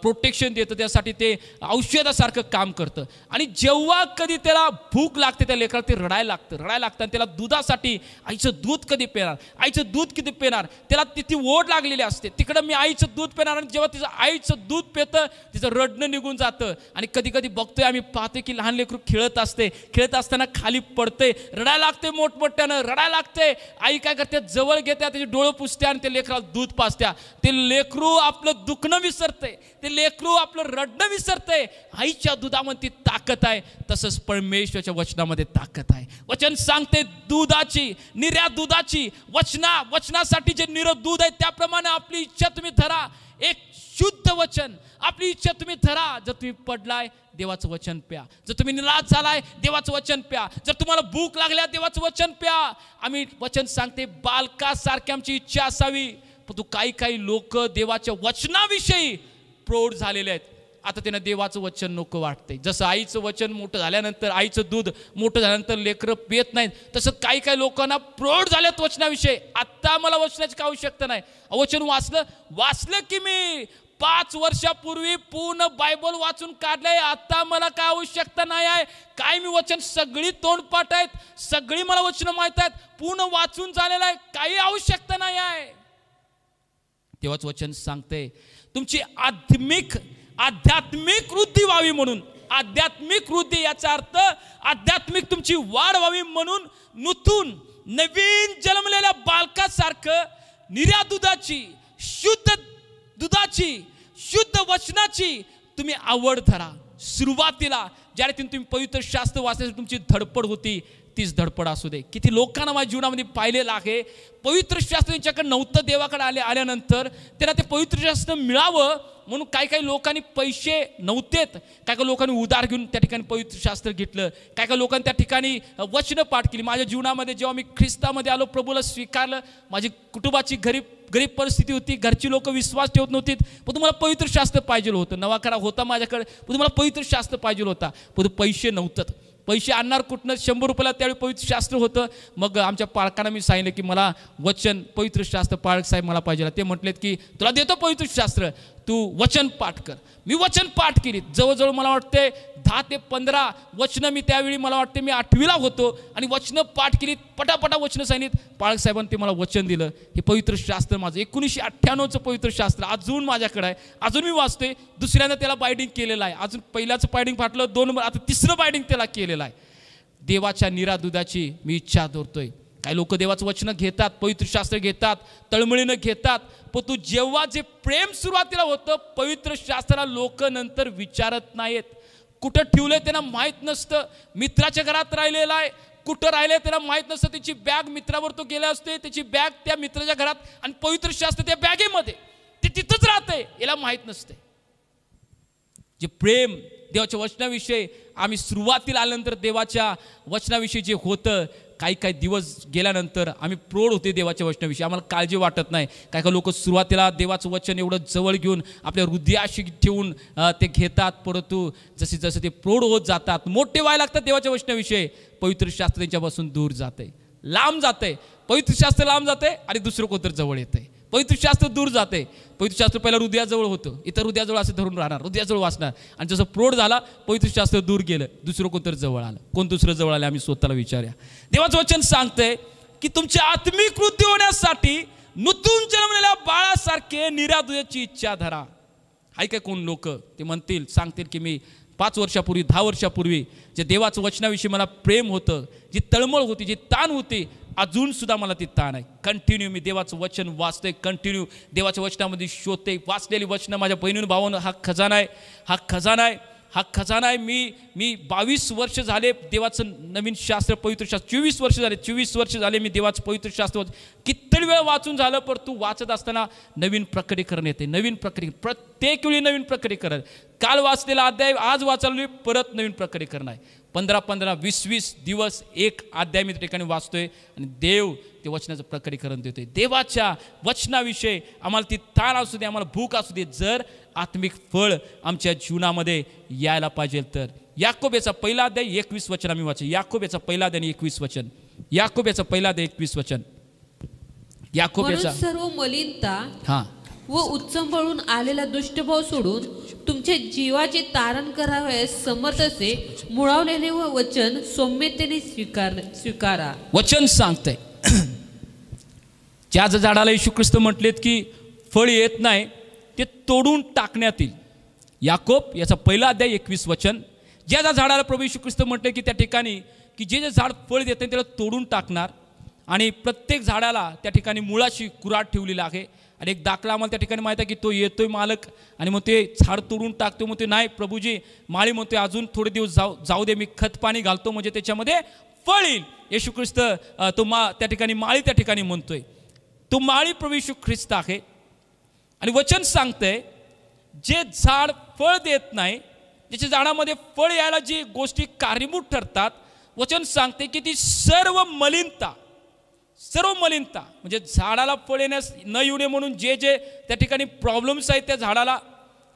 [SPEAKER 1] प्रोटेक्शन देतं, त्यासाठी ते औषधासारखं काम करतं. आणि जेव्हा कधी त्याला भूक लागते त्या लेकराला ते रडायला लागतं आणि त्याला दुधासाठी आईचं दूध कधी पिणार, आईचं दूध किती पिणार, त्याला तिथे ओढ लागलेली असते. तिकडं मी आईचं दूध पिणार, आणि जेव्हा तिचं आईचं दूध पितं तिचं रडणं निघून जातं. आणि कधी कधी बघतोय आम्ही, पाहतोय की लहान लेकरू खेळत असताना खाली पडते, रडायला लागते, मोठमोठ्यानं रडायला लागते. आई काय करते, जवळ घेत्या, त्याचे डोळे पुसत्या आणि ते लेकराला दूध पाजत्या. ते लेकरू आपलं दुखणं विसरते, ते लेकरू आपलं रडणं विसरते. आईच्या दुधामध्ये ताकद आहे, तसंच परमेश्वराच्या वचनामध्ये ताकद आहे. वचन सांगते दुधाची, निर्या दुधाची, वचनासाठी जे निर दूध आहे त्याप्रमाणे आपली इच्छा तुम्ही धरा. एक शुद्ध वचन आपली इच्छा तुम्ही धरा. जर तुम्ही पडलाय देवाचं वचन प्या, जर तुम्ही निराश झालाय देवाचं वचन प्या, जर तुम्हाला भूक लागल्या देवाचं वचन प्या. आम्ही वचन सांगते बालकासारखी आमची इच्छा असावी. पण काही लोक देवाच्या वचनाविषयी प्रौढ झालेले आहेत. आता त्यांना देवाचं वचन नको वाटतंय. जसं आईचं वचन मोठं झाल्यानंतर, आईचं दूध मोठं झाल्यानंतर लेकरं पित नाहीत, तसं काही लोकांना प्रौढ झाल्यात वचनाविषयी. आता मला वचनाची काय आवश्यकता नाही. वचन वाचलं की मी 5 वर्षापूर्वी पूर्ण बायबल वाचून काढलंय, आता मला काय आवश्यकता नाही आहे. काय मी वचन सगळी तोंडपाठ आहेत, सगळी मला वचन माहित आहेत, पूर्ण वाचून झालेलं आहे, काही आवश्यकता नाही आहे. तेव्हाच वचन सांगते तुमची आध्यात्मिक वृद्धी व्हावी म्हणून. आध्यात्मिक वृद्धी याचा अर्थ आध्यात्मिक तुमची वाढ व्हावी म्हणून नूतन नवीन जन्मलेल्या बालकासारखं निर्या दुधाची, शुद्ध दुधाची, शुद्ध वचनाची तुम्ही आवड धरा. सुरुवातीला ज्याने तुम्ही पवित्र शास्त्र वाचण्याची तुमची धडपड होती तीच धडपड असू दे. किती लोकांना माझ्या जीवनामध्ये पाहिलेलं आहे, पवित्र शास्त्र त्यांच्याकडे नव्हतं, देवाकडे आल्यानंतर त्यांना ते पवित्र शास्त्र मिळावं म्हणून काही लोकांनी पैसे नव्हतेत, काही लोकांनी उधार घेऊन त्या ठिकाणी पवित्र शास्त्र घेतलं, काही लोकांनी त्या ठिकाणी वचनं पाठ केली. माझ्या जीवनामध्ये जेव्हा मी ख्रिस्तामध्ये आलो, प्रभूला स्वीकारलं, माझी कुटुंबाची गरीब परिस्थिती होती, घरची लोक विश्वास ठेवत नव्हती, पण तुम्हाला पवित्र शास्त्र पाहिजे होतं. नवा करा होता माझ्याकडे, पण तुम्हाला पवित्र शास्त्र पाहिजे होता, पण पैसे नव्हतं. पैसे आणणार कुठनं? 100 रुपयाला त्यावेळी पवित्र शास्त्र होतं. मग आमच्या पालकांना मी सांगितलं की मला वचन पवित्र शास्त्र पालक साहेब मला पाहिजे. ते म्हटलेत की तुला देतो पवित्र शास्त्र, तू वचन पाठ कर. मी वचन पाठ केली. जवळजवळ मला वाटते 10 ते 15 वचनं मी त्यावेळी, मला वाटते मी 8वीला होतो, आणि वचनं पाठ केली. पटापटा वचनं सांगितली. पाळक साहेबांनी ते मला वचन दिलं. हे पवित्र शास्त्र माझं 1998चं पवित्र शास्त्र अजून माझ्याकडे आहे, अजून मी वाचतोय. दुसऱ्यांदा त्याला बायडिंग केलेलं आहे, अजून पहिल्याचं बायडिंग फाटलं, 2 आता 3रं बायडिंग त्याला केलेलं आहे. देवाच्या निरा दुधाची मी इच्छा धरतोय. काही लोक देवाचं वचन घेतात, पवित्र शास्त्र घेतात, तळमळीनं घेतात, पण तू जेव्हा जे प्रेम सुरुवातीला होतं पवित्र शास्त्राला लोक नंतर विचारत नाहीत. कुठं ठेवलंय त्यांना माहीत नसतं. मित्राच्या घरात राहिलेला आहे, कुठं राहिले त्याला माहीत नसतं. त्याची बॅग मित्रावर तो गेला असते, त्याची बॅग त्या मित्राच्या घरात, आणि पवित्र शास्त्र त्या बॅगेमध्ये, ते तिथंच राहते, याला माहीत नसते. जे प्रेम देवाच्या वचनाविषयी आम्ही सुरुवातीला आल्यानंतर देवाच्या वचनाविषयी जे होतं, काही दिवस गेल्यानंतर आम्ही प्रौढ होते देवाच्या वचनाविषयी, आम्हाला काळजी वाटत नाही. काही लोक सुरुवातीला देवाचं वचन एवढं जवळ घेऊन आपल्या हृदयाशी ठेवून ते घेतात, परंतु जसे ते प्रौढ होत जातात, मोठे व्हायला लागतात देवाच्या वचनाविषयी, पवित्र शास्त्र त्यांच्यापासून दूर जाते, लांब जाते. पवित्र शास्त्र लांब जाते आणि दुसरं कोणतरी जवळ येते. पवित्र शास्त्र दूर जाते. पवित्र शास्त्र पहिला हृदयाजवळ होतं, इतर हृदयाजवळ असं धरून राहणार, हृदयाजवळ वाचणार, आणि जसं प्रौढ झाला पवित्र शास्त्र दूर गेलं, दुसरं कोणतरी जवळ आलं. कोण दुसरं जवळ आलं आम्ही स्वतःला विचारूया. देवाचं वचन सांगतंय की तुमची आत्मिक वृद्धी होण्यासाठी नूतन जन्मलेल्या बाळासारखे निर्या दुधाची इच्छा धरा. हाय काय कोण लोक ते म्हणतील, सांगतील की मी 5 वर्षापूर्वी 10 वर्षापूर्वी जे देवाचं वचनाविषयी मला प्रेम होतं, जी तळमळ होती, जी ताण होती, अजून सुद्धा मला ती ताण आहे. कंटिन्यू मी देवाचं वचन वाचतोय, कंटिन्यू देवाच्या वचनामध्ये शोधते. वाचलेली वचनं माझ्या बहिणीनं भावानं हा खजाना आहे, हा खजाना आहे, हा खजाना आहे. मी 22 वर्ष झाले देवाचं नवीन शास्त्र पवित्र शास्त्र, 24 वर्ष झाले मी देवाचं पवित्र शास्त्र किती वेळ वाचून झालं, पण तू वाचत असताना नवीन प्रकटीकरण येते, नवीन प्रकटीकरण, प्रत्येक वेळी नवीन प्रकटीकरण. काल वाचलेला अध्याय आज वाचले, परत नवीन प्रकटीकरण आहे. 15-15, 20-20 दिवस एक अध्याय मी त्या ठिकाणी वाचतोय, आणि देव ते वचनाचं प्रकटीकरण देतोय. देवाच्या वचनाविषयी आम्हाला ती ताण असू दे, आम्हाला भूक असू दे, जर आत्मिक फळ आमच्या जीवनामध्ये यायला पाहिजे तर. याकोब याचा पहिला अध्याय 21 वचन आम्ही वाचू. याकोब याचा पहिला अध्याय 21 वचन. याकोब याचा पहिला अध्याय 21 वचन. याकोब याचा
[SPEAKER 2] सर्व मलिनता
[SPEAKER 1] हा
[SPEAKER 2] व उच्चंबळून आलेला दुष्टभाव सोडून तुमच्या जीवाचे तारण करावयास समर्थ असे मुळावलेले व वचन सौम्यतेने स्वीकारा.
[SPEAKER 1] वचन सांगतंय ज्या झाडाला येशू ख्रिस्त म्हटलेत की फळ येत नाही ते तोडून टाकण्यात येईल. याकोब याचा पहिला अध्याय 21 वचन. ज्या झाडाला प्रभू येशू ख्रिस्त म्हटले की त्या ठिकाणी की जे झाड फळ देत नाही त्याला तोडून टाकणार, आणि प्रत्येक झाडाला त्या ठिकाणी मुळाची कुऱ्हाड ठेवलेली आहे. आणि एक दाखला आम्हाला त्या ठिकाणी माहीत आहे की तो येतोय मालक आणि मग ते झाड तोडून टाकतो. मग ते नाही प्रभूजी, माळी म्हणतोय अजून थोडे दिवस जाऊ दे, मी खत पाणी घालतो म्हणजे त्याच्यामध्ये फळ येईल. येशू ख्रिस्त तो त्या ठिकाणी माळी त्या ठिकाणी म्हणतोय, तो माळी प्रभू येशू ख्रिस्त आहे. आणि वचन सांगतंय जे झाड फळ देत नाही, ज्याच्या झाडामध्ये फळ यायला जी गोष्टी कारणीभूत ठरतात, वचन सांगते की ती सर्व मलिनता म्हणजे झाडाला फळ येण्यास न येऊ नये म्हणून जे त्या ठिकाणी प्रॉब्लेम्स आहेत त्या झाडाला,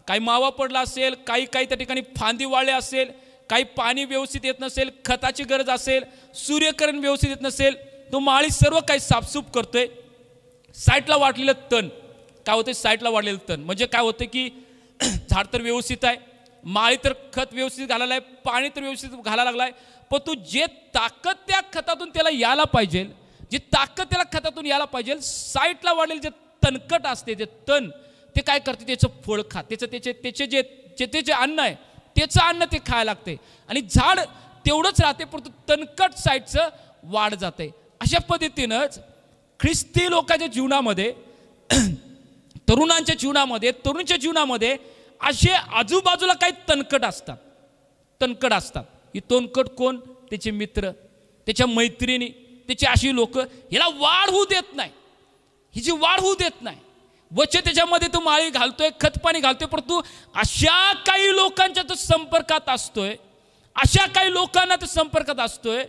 [SPEAKER 1] काही मावा पडला असेल, काही त्या ठिकाणी फांदी वाळले असेल, काही पाणी व्यवस्थित येत नसेल, खताची गरज असेल, सूर्यकिरण व्यवस्थित येत नसेल, तो माळी सर्व काही साफसूफ करतोय. साईटला वाढलेलं तण काय होतं, साईटला वाढलेलं तण म्हणजे काय होतं की झाड तर व्यवस्थित आहे, माळी तर खत व्यवस्थित घालायला आहे, पाणी तर व्यवस्थित घालायला लागलाय, पण तू जे ताकद त्या खतातून त्याला यायला पाहिजे, जी ताकद त्याला खतातून यायला पाहिजे, साईटला वाढलेलं जे तणकट असते, जे तण, ते काय करते त्याचं फळ खात, त्याचे जे ते जे अन्न आहे त्याचं अन्न ते खायला लागते आणि झाड तेवढंच राहते, परंतु तणकट साईडचं वाढ जाते. अशा पद्धतीनंच ख्रिस्ती लोकांच्या जीवनामध्ये तरुणांच्या जीवनामध्ये तरुणीच्या जीवनामध्ये असे आजूबाजूला काही तणकट असतात. ही तणकट कोण? त्याचे मित्र, त्याच्या मैत्रिणी, त्याची अशी लोक ह्याला वाढ होऊ देत नाही, हिची वाढ होऊ देत नाही. वचन त्याच्यामध्ये तो माळी घालतोय, खतपाणी घालतोय, परंतु अशा काही लोकांच्या तो संपर्कात असतोय, अशा काही लोकांना तो संपर्कात असतोय,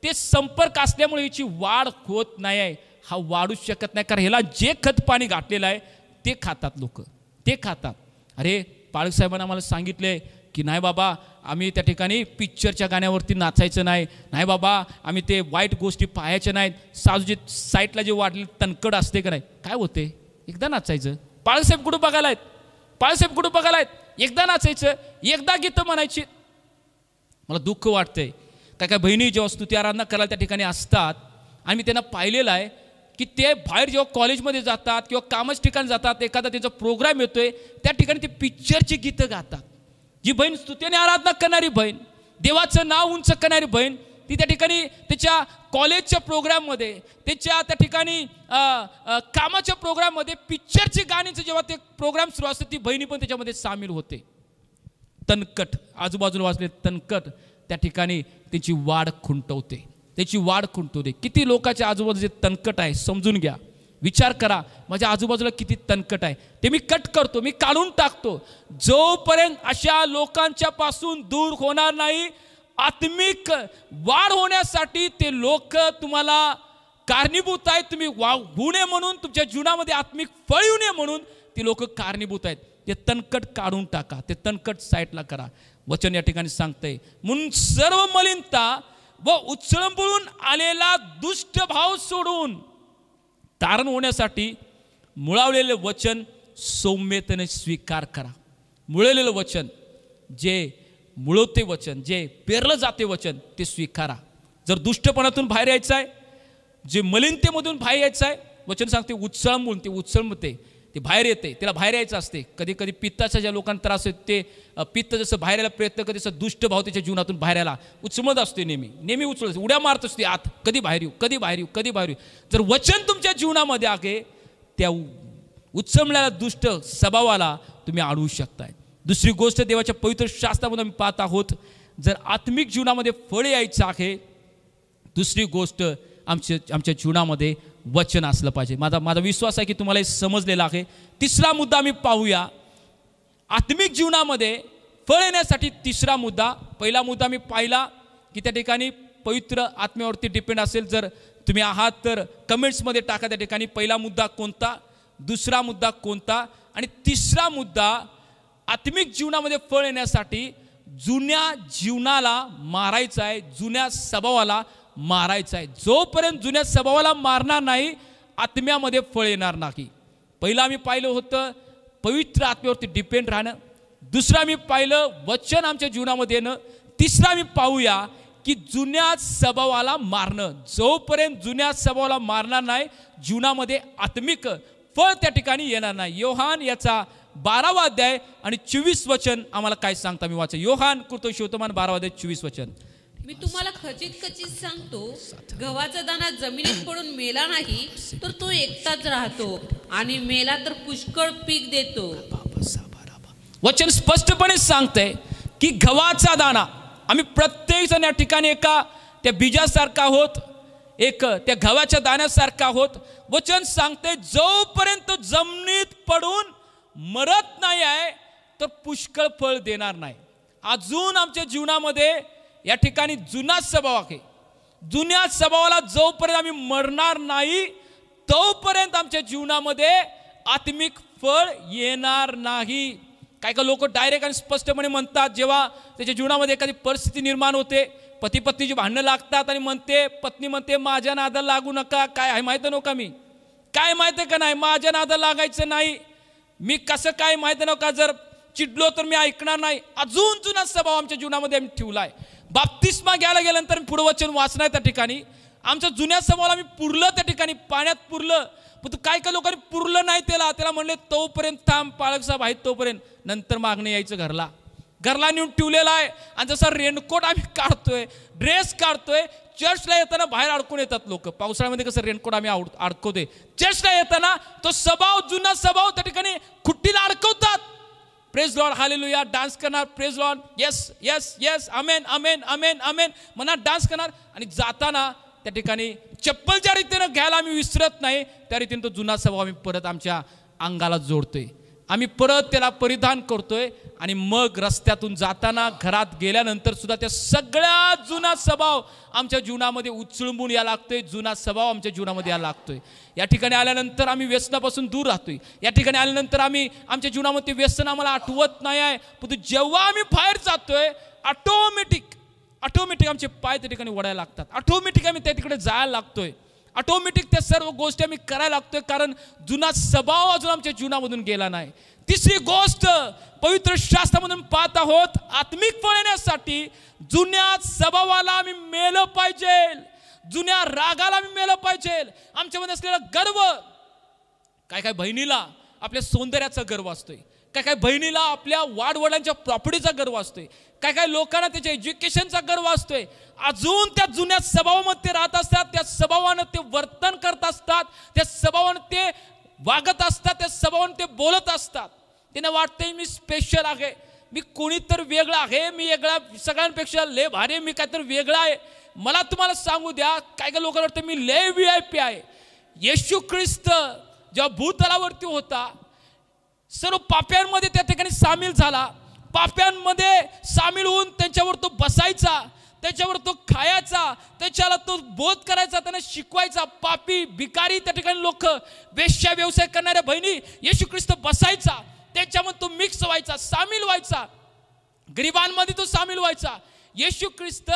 [SPEAKER 1] ते संपर्क असल्यामुळे हिची वाढ होत नाही आहे. हा वाढूच शकत नाही, कारण ह्याला जे खतपाणी घातलेलं आहे ते खातात लोक, ते खातात. अरे पाळक साहेबांना आम्हाला सांगितले की नाही बाबा आम्ही त्या ठिकाणी पिक्चरच्या गाण्यावरती नाचायचं नाही, नाही बाबा आम्ही ते वाईट गोष्टी पाहायच्या नाहीत. साजूचे साईटला जे वाढले तणकड असते का नाही, काय होते, एकदा नाचायचं. पाळकसाहेब कुठं बघायला आहेत, एकदा नाचायचं, एकदा गीतं म्हणायची. मला दुःख वाटतंय काय बहिणी जेव्हा स्तुती आराधना करायला त्या ठिकाणी असतात आणि मी त्यांना पाहिलेलं आहे की ते बाहेर जेव्हा कॉलेजमध्ये जातात किंवा कामाच्या ठिकाणी जातात, एखादा त्यांचा प्रोग्राम येतोय त्या ठिकाणी ते पिक्चरची गीतं गातात. जी बहीण स्तुतीने आराधना करणारी बहीण, देवाचं नाव उंच करणारी बहीण, ती त्या ठिकाणी त्याच्या कॉलेजच्या प्रोग्राममध्ये, त्याच्या त्या ठिकाणी कामाच्या प्रोग्राममध्ये पिक्चरची गाणीचं जेव्हा ते प्रोग्राम सुरू असतं ती बहिणी पण त्याच्यामध्ये सामील होते. तणकट आजूबाजूला वाजले तणकट त्या ठिकाणी त्याची वाढ खुंटवते. किती लोकांच्या आजूबाजूचे तणकट आहे समजून घ्या, विचार करा. माझ्या आजूबाजूला किती तणकट आहे ते मी कट करतो, मी काढून टाकतो. जोपर्यंत अशा लोकांच्या पासून दूर होणार नाही, आत्मिक वाढ होण्यासाठी ते लोक तुम्हाला कारणीभूत आहेत. तुम्ही होऊ नये म्हणून, तुमच्या जीवनामध्ये आत्मिक फळ येऊ नये म्हणून ती लोक कारणीभूत आहेत. ते तणकट काढून टाका, ते तणकट साईडला करा. वचन या ठिकाणी सांगतंय, म्हणून सर्व मलिनता व उचळंबळून आलेला दुष्ट भाव सोडून तारण होण्यासाठी मुळावलेले वचन सौम्यतेने स्वीकार करा. मुळलेलं वचन, जे मुळवते वचन, जे पेरलं जाते वचन, ते स्वीकारा. जर दुष्टपणातून बाहेर यायचं आहे, जे मलिनतेमधून बाहेर यायचं आहे, वचन सांगते उचळंबून, ते उचळमते ते बाहेर येते, त्याला बाहेर यायचं असते. कधी कधी पित्ताचा ज्या लोकांना त्रास होतो ते पित्त जसं बाहेर यायला प्रयत्न करते, तसं दुष्ट भाव त्याच्या जीवनातून बाहेर यायला उचमत असते, नेहमी उचलत उड्या मारत असते आत, कधी बाहेर येऊ. जर वचन तुमच्या जीवनामध्ये आहे, त्या उचमलेल्या दुष्ट स्वभावाला तुम्ही अडवू शकताय. दुसरी गोष्ट देवाच्या पवित्र शास्त्रामध्ये आम्ही पाहत आहोत, जर आत्मिक जीवनामध्ये फळ यायचं आहे, दुसरी गोष्ट आमच्या जीवनामध्ये वचन असलं पाहिजे. माझा विश्वास आहे की तुम्हाला हे समजलेलं आहे. तिसरा मुद्दा आम्ही पाहूया, आत्मिक जीवनामध्ये फळ येण्यासाठी तिसरा मुद्दा. पहिला मुद्दा मी पाहिला की त्या ठिकाणी पवित्र आत्म्यावरती डिपेंड असेल. जर तुम्ही आहात तर कमेंट्समध्ये टाका त्या ठिकाणी पहिला मुद्दा कोणता, दुसरा मुद्दा कोणता, आणि तिसरा मुद्दा आत्मिक जीवनामध्ये फळ येण्यासाठी जुन्या जीवनाला मारायचं आहे, जुन्या स्वभावाला मारायचं आहे. जोपर्यंत जुन्या स्वभावाला मारणार नाही, आत्म्यामध्ये फळ येणार नाही. पहिलं आम्ही पाहिलं होतं पवित्र आत्म्यावरती डिपेंड राहणं, दुसरं आम्ही पाहिलं वचन आमच्या जीवनामध्ये येणं, तिसरं आम्ही पाहूया की जुन्या स्वभावाला मारणं. जोपर्यंत जुन्या स्वभावाला मारणार नाही, जीवनामध्ये आत्मिक फळ त्या ठिकाणी येणार नाही. योहान याचा 12वा अध्याय आणि 24 वचन आम्हाला काय सांगता, मी वाचा. योहान कृतो शिवतमान 12वा अध्याय 24 वचन.
[SPEAKER 2] मी तुम्हाला खचित सांगतो, गव्हाचा दाणा जमिनीत पडून मेला नाही तर तो एकटाच राहतो, आणि मेला तर पुष्कळ पीक देतो.
[SPEAKER 1] वचन स्पष्टपणे सांगते की गव्हाचा दाणा, आम्ही प्रत्येक जण या ठिकाणी एका त्या बीजासारखा आहोत, एक त्या गव्हाच्या दाण्यासारखा आहोत. वचन सांगते जोपर्यंत जमिनीत पडून मरत नाही आहे तर पुष्कळ फळ देणार नाही. अजून आमच्या जीवनामध्ये या ठिकाणी जुना स्वभाव आहे. जुन्या स्वभावाला जोपर्यंत आम्ही मरणार नाही तोपर्यंत आमच्या जीवनामध्ये आत्मिक फळ येणार नाही. काही काही लोक डायरेक्ट आणि स्पष्टपणे म्हणतात, जेव्हा त्याच्या जीवनामध्ये एखादी परिस्थिती निर्माण होते, पती पत्नीची भांडणं लागतात आणि पत्नी म्हणते माझ्या नादाला लागू नका. काय आहे माहिती नव्हता, मी काय माहिती का नाही, माझ्या नादाला लागायचं नाही, मी कसं काय माहिती नव्हता, जर चिडलो तर मी ऐकणार नाही. अजून जुना स्वभाव आमच्या जीवनामध्ये आम्ही ठेवलाय. बाप्तिस्मा घ्यायला गेल्यानंतर पुढं वचन वाचणार त्या ठिकाणी आमच्या जुन्या स्वभावाला आम्ही पुरलं, त्या ठिकाणी पाण्यात पुरलं, पण तू काय काय लोकांनी पुरलं नाही त्याला म्हणले तोपर्यंत थांब, पालक साहेब आहेत तोपर्यंत, नंतर मागणे यायचं घरला नेऊन ठेवलेला आहे. आणि जसा रेनकोट आम्ही काढतोय, ड्रेस काढतोय, चर्चला येताना बाहेर अडकून येतात लोक. पावसाळ्यामध्ये कसं रेनकोट आम्ही अडकवतोय, चर्चला येताना तो स्वभाव, जुना स्वभाव त्या ठिकाणी खुट्टीला अडकवतात. प्रेज लॉर्ड, हालेलुया, डान्स करणार, praise Lord, yes yes yes, amen amen amen amen मनात डान्स करणार. आणि जाताना त्या ठिकाणी चप्पल ज्या रीतीनं घ्यायला आम्ही विसरत नाही, त्या रीतीने तो जुना स्वभाव आम्ही परत आमच्या अंगाला जोडतोय, आम्ही परत त्याला परिधान करतोय. आणि मग रस्त्यातून जाताना, घरात गेल्यानंतर सुद्धा त्या सगळ्या जुना स्वभाव आमच्या जीवनामध्ये उचलून यायला लागतोय, जुना स्वभाव आमच्या जीवनामध्ये यायला लागतोय. या ठिकाणी आल्यानंतर आम्ही व्यसनापासून दूर राहतोय. या ठिकाणी आल्यानंतर आम्ही आमच्या जीवनामध्ये व्यसन आम्हाला आठवत नाही आहे, पण जेव्हा आम्ही बाहेर जातोय ऑटोमॅटिक आमचे पाय त्या ठिकाणी वळायला लागतात, ऑटोमॅटिक आम्ही त्या तिकडे जायला लागतोय, ऑटोमॅटिक त्या सर्व गोष्टी आम्ही करायला लागतोय, कारण जुना स्वभाव अजून आमच्या जीवनामधून गेला नाही. तिसरी गोष्ट पवित्र शास्त्रामधून पाहत आहोत, आत्मिक फळ येण्यासाठी जुन्या स्वभावाला आम्ही मेलं पाहिजे, जुन्या रागाला आम्ही मेलं पाहिजे. आमच्यामध्ये असलेला गर्व, काय काय बहिणीला आपल्या सौंदर्याचा गर्व असतोय, काय काय बहिणीला आपल्या वाडवडिलांच्या प्रॉपर्टीचा गर्व असतोय, काय काय लोकांना त्याच्या एज्युकेशनचा गर्व असतोय. अजून त्या जुन्या स्वभावामध्ये ते राहत असतात, त्या स्वभावानं ते वर्तन करत असतात, त्या स्वभावानं ते वागत असतात, त्या स्वभावानं ते बोलत असतात. त्यांना वाटतंय मी स्पेशल आहे, मी कोणीतर वेगळा आहे, मी वेगळा सगळ्यांपेक्षा लय भारी, मी काहीतरी वेगळा आहे. मला तुम्हाला सांगू द्या, काय काय लोकांना वाटतं मी लय VIP आहे. येशू ख्रिस्त जेव्हा भूतलावरती होता, सर्व पाप्यांमध्ये त्या ठिकाणी सामील झाला, पाप्यांमध्ये सामील होऊन त्यांच्यावर तो बसायचा, त्याच्यावर तो खायचा, त्याच्याला तो बोध करायचा, त्यांना शिकवायचा. पापी भिकारी त्या ठिकाणी लोक, वेश्या व्यवसाय करणाऱ्या बहिणी, येशू ख्रिस्त बसायचा, त्याच्यामध्ये तो मिक्स व्हायचा, सामील व्हायचा, गरिबांमध्ये तो सामील व्हायचा. येशू ख्रिस्त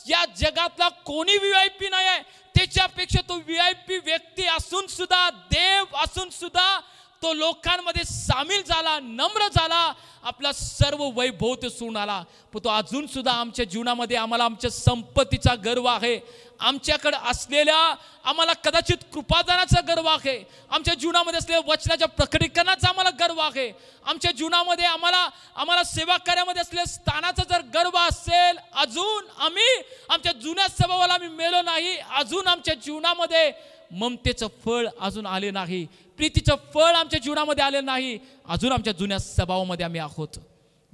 [SPEAKER 1] या जगातला कोणी VIP नाही आहे, त्याच्यापेक्षा तो VIP व्यक्ती असून सुद्धा, देव असून सुद्धा तो लोकांमध्ये सामील झाला, नम्र झाला, आपला सर्व वैभव ते सोडून आला. पण तो अजून सुद्धा आमच्या जीवनामध्ये आम्हाला आमच्या संपत्तीचा गर्व आहे, आमच्याकडे असलेल्या आम्हाला कदाचित कृपादानाचा गर्व आहे, आमच्या जीवनामध्ये असलेल्या वचनाच्या प्रकटीकरणाचा आम्हाला गर्व आहे, आमच्या जीवनामध्ये आम्हाला सेवा कार्यामध्ये असलेल्या स्थानाचा जर गर्व असेल, अजून आम्ही आमच्या जुन्या स्वभावाला आम्ही मेलो नाही, अजून आमच्या जीवनामध्ये ममतेचं फळ अजून आले नाही, प्रीतीचं फळ आमच्या जीवनामध्ये आले नाही, अजून आमच्या जुन्या स्वभावामध्ये आम्ही आहोत.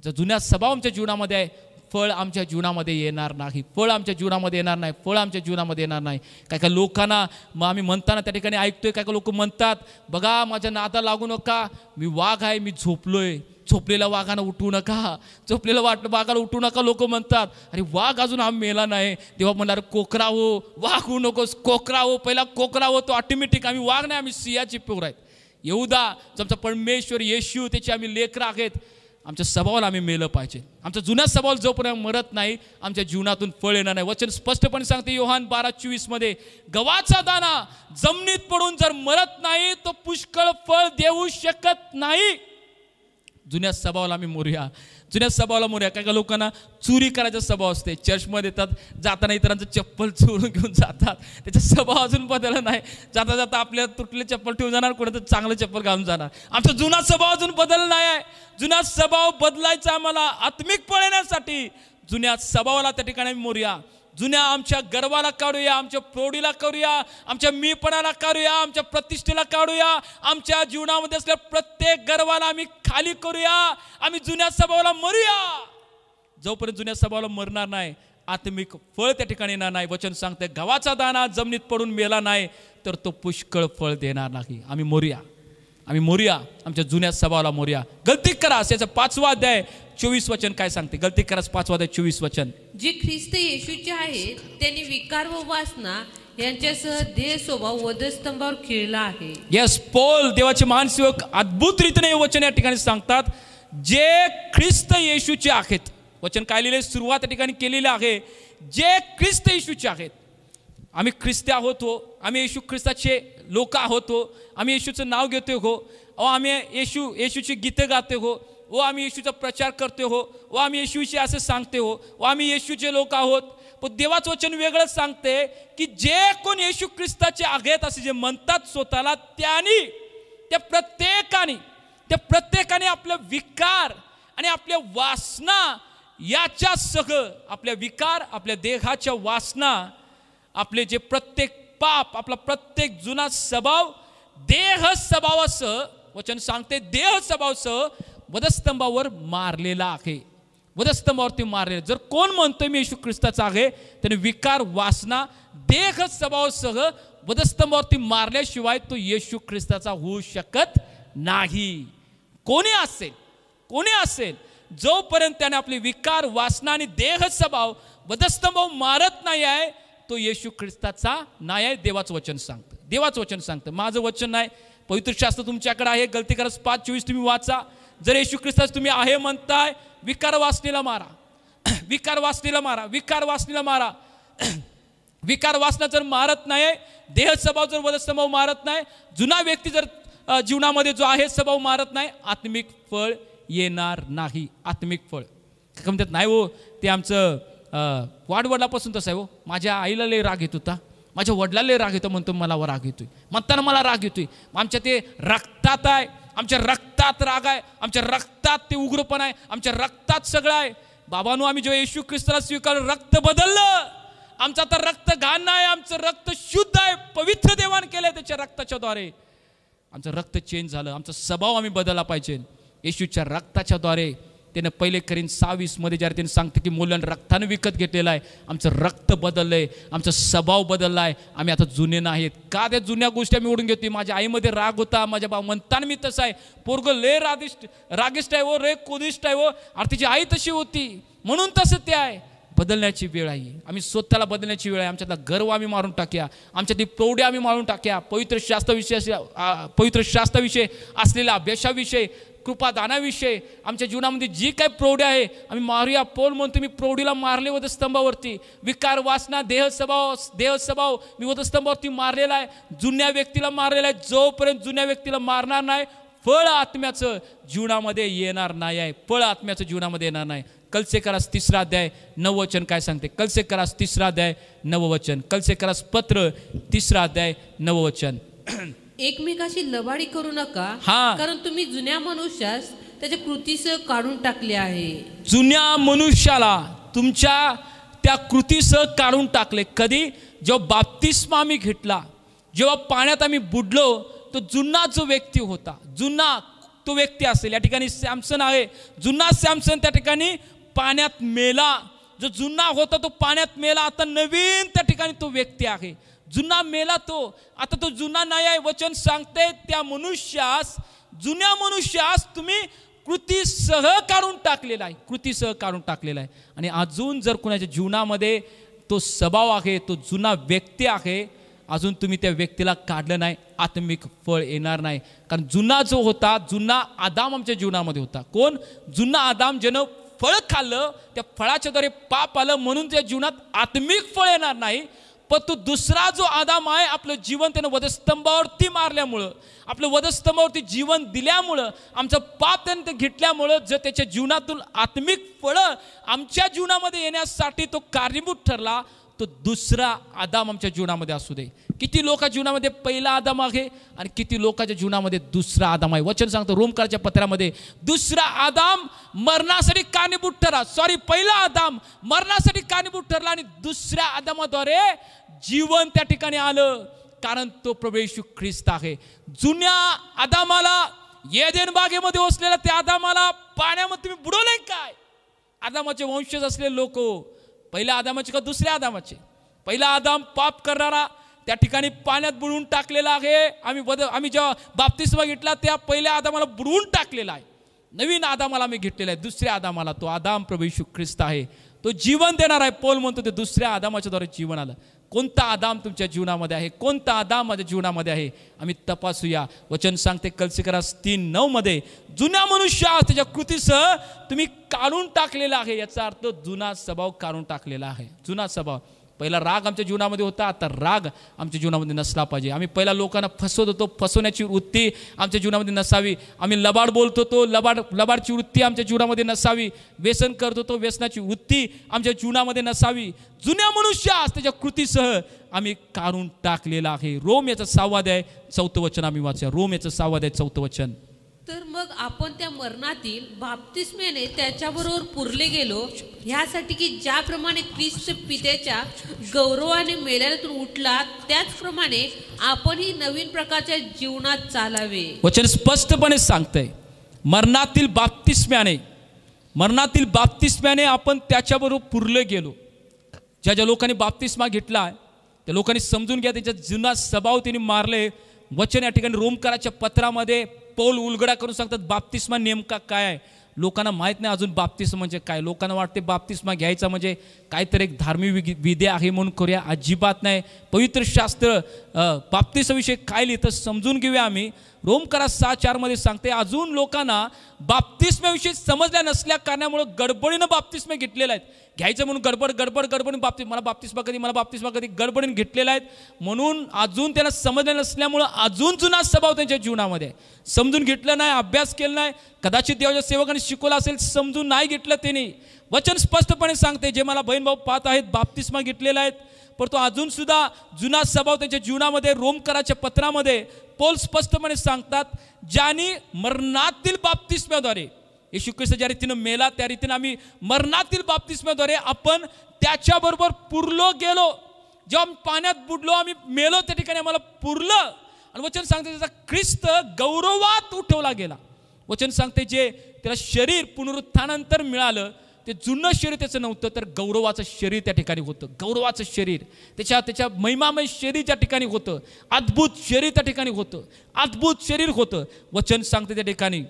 [SPEAKER 1] जर जुन्या स्वभाव आमच्या जीवनामध्ये आहे, फळ आमच्या जीवनामध्ये येणार नाही, फळ आमच्या जीवनामध्ये येणार नाही, फळ आमच्या जीवनामध्ये येणार नाही. काय काय लोकांना मग आम्ही म्हणताना त्या ठिकाणी ऐकतोय, काय काय लोक म्हणतात, बघा माझ्या नादा लागू नका, मी वाघ आहे, मी झोपलोय, झोपलेल्या वाघानं उठू नका, झोपलेल्या वाघाला उठू नका. लोक म्हणतात अरे वाघ अजून हा मेला नाही, तेव्हा म्हणणार कोकरा हो, वाघ होऊ नकोस, कोकरा हो, पहिला कोकरा हो, तो ऑटोमॅटिक. आम्ही वाघ नाही, आम्ही सिंहाची पोर आहेत. येऊदा आमचा परमेश्वर येशू, त्याची आम्ही लेकरं आहेत. आमच्या स्वभावाला आम्ही मेलं पाहिजे, आमच्या जुन्या स्वभावाला जोपर्यंत मरत नाही, आमच्या जीवनातून फळ येणार नाही. वचन स्पष्टपणे सांगते योहान 12:24 मध्ये, गव्हाचा दाना जमिनीत पडून जर मरत नाही तो पुष्कळ फळ देऊ शकत नाही. जुन्या स्वभावाला आम्ही मोरूया, जुन्या स्वभावाला मोरूया. काय काय लोकांना चोरी करायचा स्वभाव असते, चर्चमध्ये येतात, जाताना इतरांचं चप्पल चोरून घेऊन जातात, त्याचा स्वभाव अजून बदलला नाही, जाता जाता आपल्या तुटले चप्पल ठेवून जाणार, कोणाचं चांगलं चप्पल घालून जाणार. आमचा जुना स्वभाव अजून बदलला नाही आहे. जुना स्वभाव बदलायचा आम्हाला, आत्मिक फळ येण्यासाठी जुन्या स्वभावाला त्या ठिकाणी मोरूया. जुन्या आमच्या गर्वाला काढूया, आमच्या प्रौढीला काढूया, आमच्या मीपणाला काढूया, आमच्या प्रतिष्ठेला काढूया, आमच्या जीवनामध्ये असलेल्या प्रत्येक गर्वाला आम्ही खाली करूया. आम्ही जुन्या स्वभावाला मरूया. जोपर्यंत जुन्या स्वभावाला मरणार नाही, आत्मिक फळ त्या ठिकाणी येणार नाही. वचन सांगते गव्हाचा दाना जमिनीत पडून मेला नाही तर तो पुष्कळ फळ देणार नाही. आम्ही मोरूया, आम्ही मोरूया, आमच्या जुन्या स्वभावाला मोरूया. गलती करास याचा 5वा अध्याय 24 वचन काय सांगते? गलती करास 5वा अध्याय 24 वचन,
[SPEAKER 2] जे ख्रिस्त येशूचे आहेत त्यांनी विकार व वासना यांच्यासह देह स्वभाव वधस्तंभावर खिळला आहे.
[SPEAKER 1] यस, पौल देवाचे महान सेवक अद्भुत रीतीने हे वचन या ठिकाणी सांगतात. जे ख्रिस्त येशूचे आहेत, वचन काय लिहिले, सुरुवात या ठिकाणी केलेली आहे, जे ख्रिस्त येशूचे आहेत. आम्ही ख्रिस्ती आहोत हो, आम्ही येशू ख्रिस्ताचे लोक आहोत हो, आम्ही येशूचं नाव घेतोय हो, आम्ही येशूची गीतं गाते हो, आम्ही येशूचा प्रचार करतो हो, आम्ही येशूविषयी असं सांगते हो, आम्ही येशूचे लोक आहोत. पण देवाचं वचन वेगळंच सांगते की जे कोण येशू ख्रिस्ताचे आहेत असे जे म्हणतात स्वतःला, त्या प्रत्येकाने आपलं विकार आणि आपल्या वासना याच्यासह, आपल्या विकार, आपल्या देहाच्या वासना, आपले जे प्रत्येक पाप, आपला प्रत्येक जुना स्वभाव देह स्वभावासह, वचन सांगते देह स्वभावासह वधस्तंभावर मारलेला आहे. वधस्तंभावरती मारलेला. जर कोण म्हणतोय मी येशू ख्रिस्ताचा आहे, त्याने विकार, वासना, देह स्वभावासह वधस्तंभावरती मारल्याशिवाय तो येशू ख्रिस्ताचा होऊ शकत नाही. कोणी असेल जोपर्यंत त्याने आपले विकार, वासना आणि देह स्वभाव वधस्तंभावर मारत नाही आहे, तो येशू ख्रिस्ताचा नाही आहे. देवाचं वचन सांगतं. माझं वचन नाही, पवित्र शास्त्र तुमच्याकडे आहे. गलतीकारस 5:24 तुम्ही वाचा. जर येशू ख्रिस्ताच तुम्ही आहे म्हणताय, विकार वासनेला मारा. विकार वासना जर मारत नाही, देह स्वभाव जर वधस्तंभाव मारत नाही, जुना व्यक्ती जर जीवनामध्ये जो आहे स्वभाव मारत नाही, आत्मिक फळ येणार नाही. आत्मिक फळ म्हणतात नाही हो, ते आमचं वाडवडिलापासून तसं आहे हो. माझ्या आईला लय राग येत होता, माझ्या वडिलाला लय राग येतो, म्हणतो मला राग येतोय, म्हणताना मला राग येतोय. आमच्या ते रक्तात आहे, आमच्या रक्तात राग आहे, आमच्या रक्तात ते उग्रपण आहे, आमच्या रक्तात सगळं आहे. बाबांनो, आम्ही जेव्हा येशू ख्रिस्ताला स्वीकार, रक्त बदललं. आमचं आता रक्त घाण नाही, आमचं रक्त शुद्ध आहे, पवित्र देवान केलंय त्याच्या रक्ताच्या द्वारे. आमचं रक्त चेंज झालं, आमचा स्वभाव आम्ही बदलला पाहिजे येशूच्या रक्ताच्या द्वारे. त्यानं पहिले करीन 26 मध्ये ज्याला त्याने सांगते की मूल्यानं रक्तानं विकत घेतलेलं आहे. आमचं रक्त बदललंय, आमचा स्वभाव बदलला आहे. आम्ही आता जुने नाहीत. का त्या जुन्या गोष्टी आम्ही ओढून घेतोय? माझ्या आईमध्ये राग होता, माझ्या भाऊ म्हणताना मी तसं आहे. पोरगं लय रागिष्ट आहे, रे कोदिष्ट आहे, अरे तिची आई तशी होती म्हणून तसं ते आहे. बदलण्याची वेळ आहे. आम्ही स्वतःला बदलण्याची वेळ आहे. आमच्यातला गर्व आम्ही मारून टाक्या, आमच्यातली प्रौढी आम्ही मारून टाक्या. पवित्र शास्त्राविषयी असलेल्या अभ्यासाविषयी, कृपादानाविषयी, आमच्या जीवनामध्ये जी काय प्रौढी आहे आम्ही मारूया. पौल म्हणतो मी प्रौढीला मारले वधस्तंभावरती. विकार, वासना, देह स्वभाव मी वधस्तंभावरती मारलेला आहे, जुन्या व्यक्तीला मारलेला आहे. जोपर्यंत जुन्या व्यक्तीला मारणार नाही, फळ आत्म्याचं जीवनामध्ये येणार नाही आहे. फळ आत्म्याचं जीवनामध्ये येणार नाही. कलसेकरास 3 अध्याय 9 वचन काय सांगते? कलसेकरास 3 अध्याय 9 वचन. कलसेकरास पत्र 3 अध्याय 9 वचन.
[SPEAKER 2] एकमेकाशी लबाडी करू नका,
[SPEAKER 1] हा,
[SPEAKER 2] कारण तुम्ही जुन्या मनुष्यास त्याच्या कृतीसह काढून टाकले आहे.
[SPEAKER 1] जुन्या मनुष्याला तुमच्या त्या कृतीसह काढून टाकले. कधी? जेव्हा बाप्तिस्मा आम्ही घेतला, जेव्हा पाण्यात आम्ही बुडलो, तो जुना जो व्यक्ती होता, जुना तो व्यक्ती असेल. या ठिकाणी सॅमसन आहे. जुना सॅमसन त्या ठिकाणी पाण्यात मेला. जो जुना होता तो पाण्यात मेला. आता नवीन त्या ठिकाणी तो व्यक्ती आहे. जुना मेला तो, आता तो जुना नाही आहे. वचन सांगते त्या जुन्या मनुष्यास तुम्ही कृतीसह काढून टाकलेला आहे. कृतीसह काढून टाकलेला आहे. आणि अजून जर कुणाच्या जीवनामध्ये तो स्वभाव आहे, तो जुना व्यक्ती आहे, अजून तुम्ही त्या व्यक्तीला काढलं नाही, आत्मिक फळ येणार नाही. कारण जुना जो होता, जुना आदाम आमच्या जीवनामध्ये होता. कोण? जुना आदाम, ज्यानं फळ खाल्लं, त्या फळाच्या द्वारे पाप आलं, म्हणून त्या जीवनात आत्मिक फळ येणार नाही. पण तो दुसरा जो आदाम आहे, आपलं जीवन त्यानं वधस्तंभावरती मारल्यामुळं, आपलं वधस्तंभावरती जीवन दिल्यामुळं, आमचं पाप त्यानं ते घेतल्यामुळं, जर त्याच्या जीवनातून आत्मिक फळं आमच्या जीवनामध्ये येण्यासाठी तो कारणीभूत ठरला, तो दुसरा आदाम आमच्या जीवनामध्ये असू दे. किती लोकांच्या जीवनामध्ये पहिला आदाम आहे आणि किती लोकांच्या जीवनामध्ये दुसरा आदाम आहे. वचन सांगतो रोमकराच्या पत्रामध्ये, दुसरा आदाम मरणासाठी कारणीभूत ठरला. पहिला आदाम मरणासाठी कारणीभूत ठरला आणि दुसऱ्या आदामाद्वारे जीवन त्या ठिकाणी आलं. कारण तो प्रभू येशू ख्रिस्त आहे. जुन्या आदामाला, एदेन बागेमध्ये वसलेला त्या आदामाला पाण्यामध्ये तुम्ही बुडवले काय? आदामाचे वंशज असलेले लोक, पहिल्या आदामाचे का दुसऱ्या आदामाचे? पहिला आदाम पाप करणारा त्या ठिकाणी पाण्यात बुडवून टाकलेला आहे. आम्ही जेव्हा बाप्तिस्मा घेतला त्या पहिल्या आदामाला बुडवून टाकलेला आहे. नवीन आदामाला आम्ही घेतलेला आहे, दुसऱ्या आदामाला. तो आदाम प्रभू येशू ख्रिस्त आहे. तो जीवन देणार आहे. पौल म्हणतो ते दुसऱ्या आदामाच्या द्वारे जीवन आलं. कोणता आदाम तुमच्या जीवनामध्ये आहे? कोणता आदाम माझ्या जीवनामध्ये आहे? आम्ही तपासूया. वचन सांगते कलसीकरास 3:9 मध्ये, जुन्या मनुष्या त्याच्या कृतीसह तुम्ही काढून टाकलेला आहे. याचा अर्थ जुना स्वभाव काढून टाकलेला आहे. जुना स्वभाव. पहिला राग आमच्या जीवनामध्ये होता, आता राग आमच्या जीवनामध्ये नसला पाहिजे. आम्ही पहिला लोकांना फसवत होतो, फसवण्याची वृत्ती आमच्या जीवनामध्ये नसावी. आम्ही लबाड बोलत होतो, लबाडची वृत्ती आमच्या जीवनामध्ये नसावी. व्यसन करत होतो, व्यसनाची वृत्ती आमच्या जीवनामध्ये नसावी. जुन्या मनुष्यास त्याच्या कृतीसह आम्ही काढून टाकलेला आहे. रोम याचा 6 अध्याय 4 वचन आम्ही वाचूया. रोम याचं 6 अध्याय 4 वचन.
[SPEAKER 2] तर मग आपण त्या मरणातील बाप्तिस्म्याने त्याच्याबरोबर पुरले गेलो, ह्यासाठी की ज्याप्रमाणे ख्रिस्त पित्याच्या गौरवाने मेल्यातून उठला, त्याचप्रमाणे आपणही नवीन प्रकारच्या जीवनात चालावे.
[SPEAKER 1] वचन स्पष्टपणे सांगतंय, मरणातील बाप्तिस्म्याने आपण त्याच्याबरोबर पुरले गेलो. ज्या ज्या लोकांनी बाप्तिस्मा घेतला त्या लोकांनी समजून घ्या, त्यांचा जुना स्वभाव त्यांनी मारले. वचन या ठिकाणी रोमकराच्या पत्रामध्ये पौल उलगडा करून सांगतात बाप्तिस्मा नेमका काय आहे. लोकांना माहीत नाही अजून बाप्तिस्मा म्हणजे काय. लोकांना वाटते बाप्तिस्मा घ्यायचा म्हणजे काहीतरी एक धार्मिक विधी आहे म्हणून करूया. अजिबात नाही. पवित्र शास्त्र बाप्तिस्माविषयी काय लिहितं समजून घेऊया आम्ही. रोमकरा 6:4 मध्ये सांगते, अजून लोकांना बाप्तिस्म्याविषयी समजल्या नसल्या कारणामुळे गडबडीनं बाप्तिस्मा घेतलेला आहेत. घ्यायचं म्हणून गडबडीनं मला बाप्तिस्मा कधी गडबडीनं घेतलेला आहेत. म्हणून अजून त्यांना समजलं नसल्यामुळं अजून जुना स्वभाव त्यांच्या जीवनामध्ये. समजून घेतलं नाही, अभ्यास केला नाही, कदाचित देवाच्या सेवकांनी शिकवलं असेल, समजून नाही घेतलं त्यांनी. वचन स्पष्टपणे सांगते, जे मला बहीण भाऊ पाहत आहेत बाप्तिस्मा घेतलेला आहेत, परंतु अजून सुद्धा जुना स्वभाव त्यांच्या जीवनामध्ये. रोमकराच्या पत्रामध्ये पौल स्पष्टपणे सांगतात, ज्यांनी मरणातील बाप्तिस्म्याद्वारे, येशू ख्रिस्त ज्या रीतीनं मेला त्या रीतीनं आम्ही मरणातील बाप्तिस्म्याद्वारे आपण त्याच्याबरोबर पुरलो गेलो. जेव्हा आम्ही पाण्यात बुडलो, आम्ही मेलो, त्या ठिकाणी आम्हाला पुरलं. आणि वचन सांगते त्याचा ख्रिस्त गौरवात उठवला गेला. वचन सांगते जे त्याला शरीर पुनरुत्थानानंतर मिळालं, ते जुनं शरीर त्याचं नव्हतं, तर गौरवाचं शरीर त्या ठिकाणी होतं. गौरवाचं शरीर, त्याच्या महिमामय शरीर त्या ठिकाणी होतं. अद्भुत शरीर त्या ठिकाणी होतं. अद्भुत शरीर होतं. वचन सांगते त्या ठिकाणी,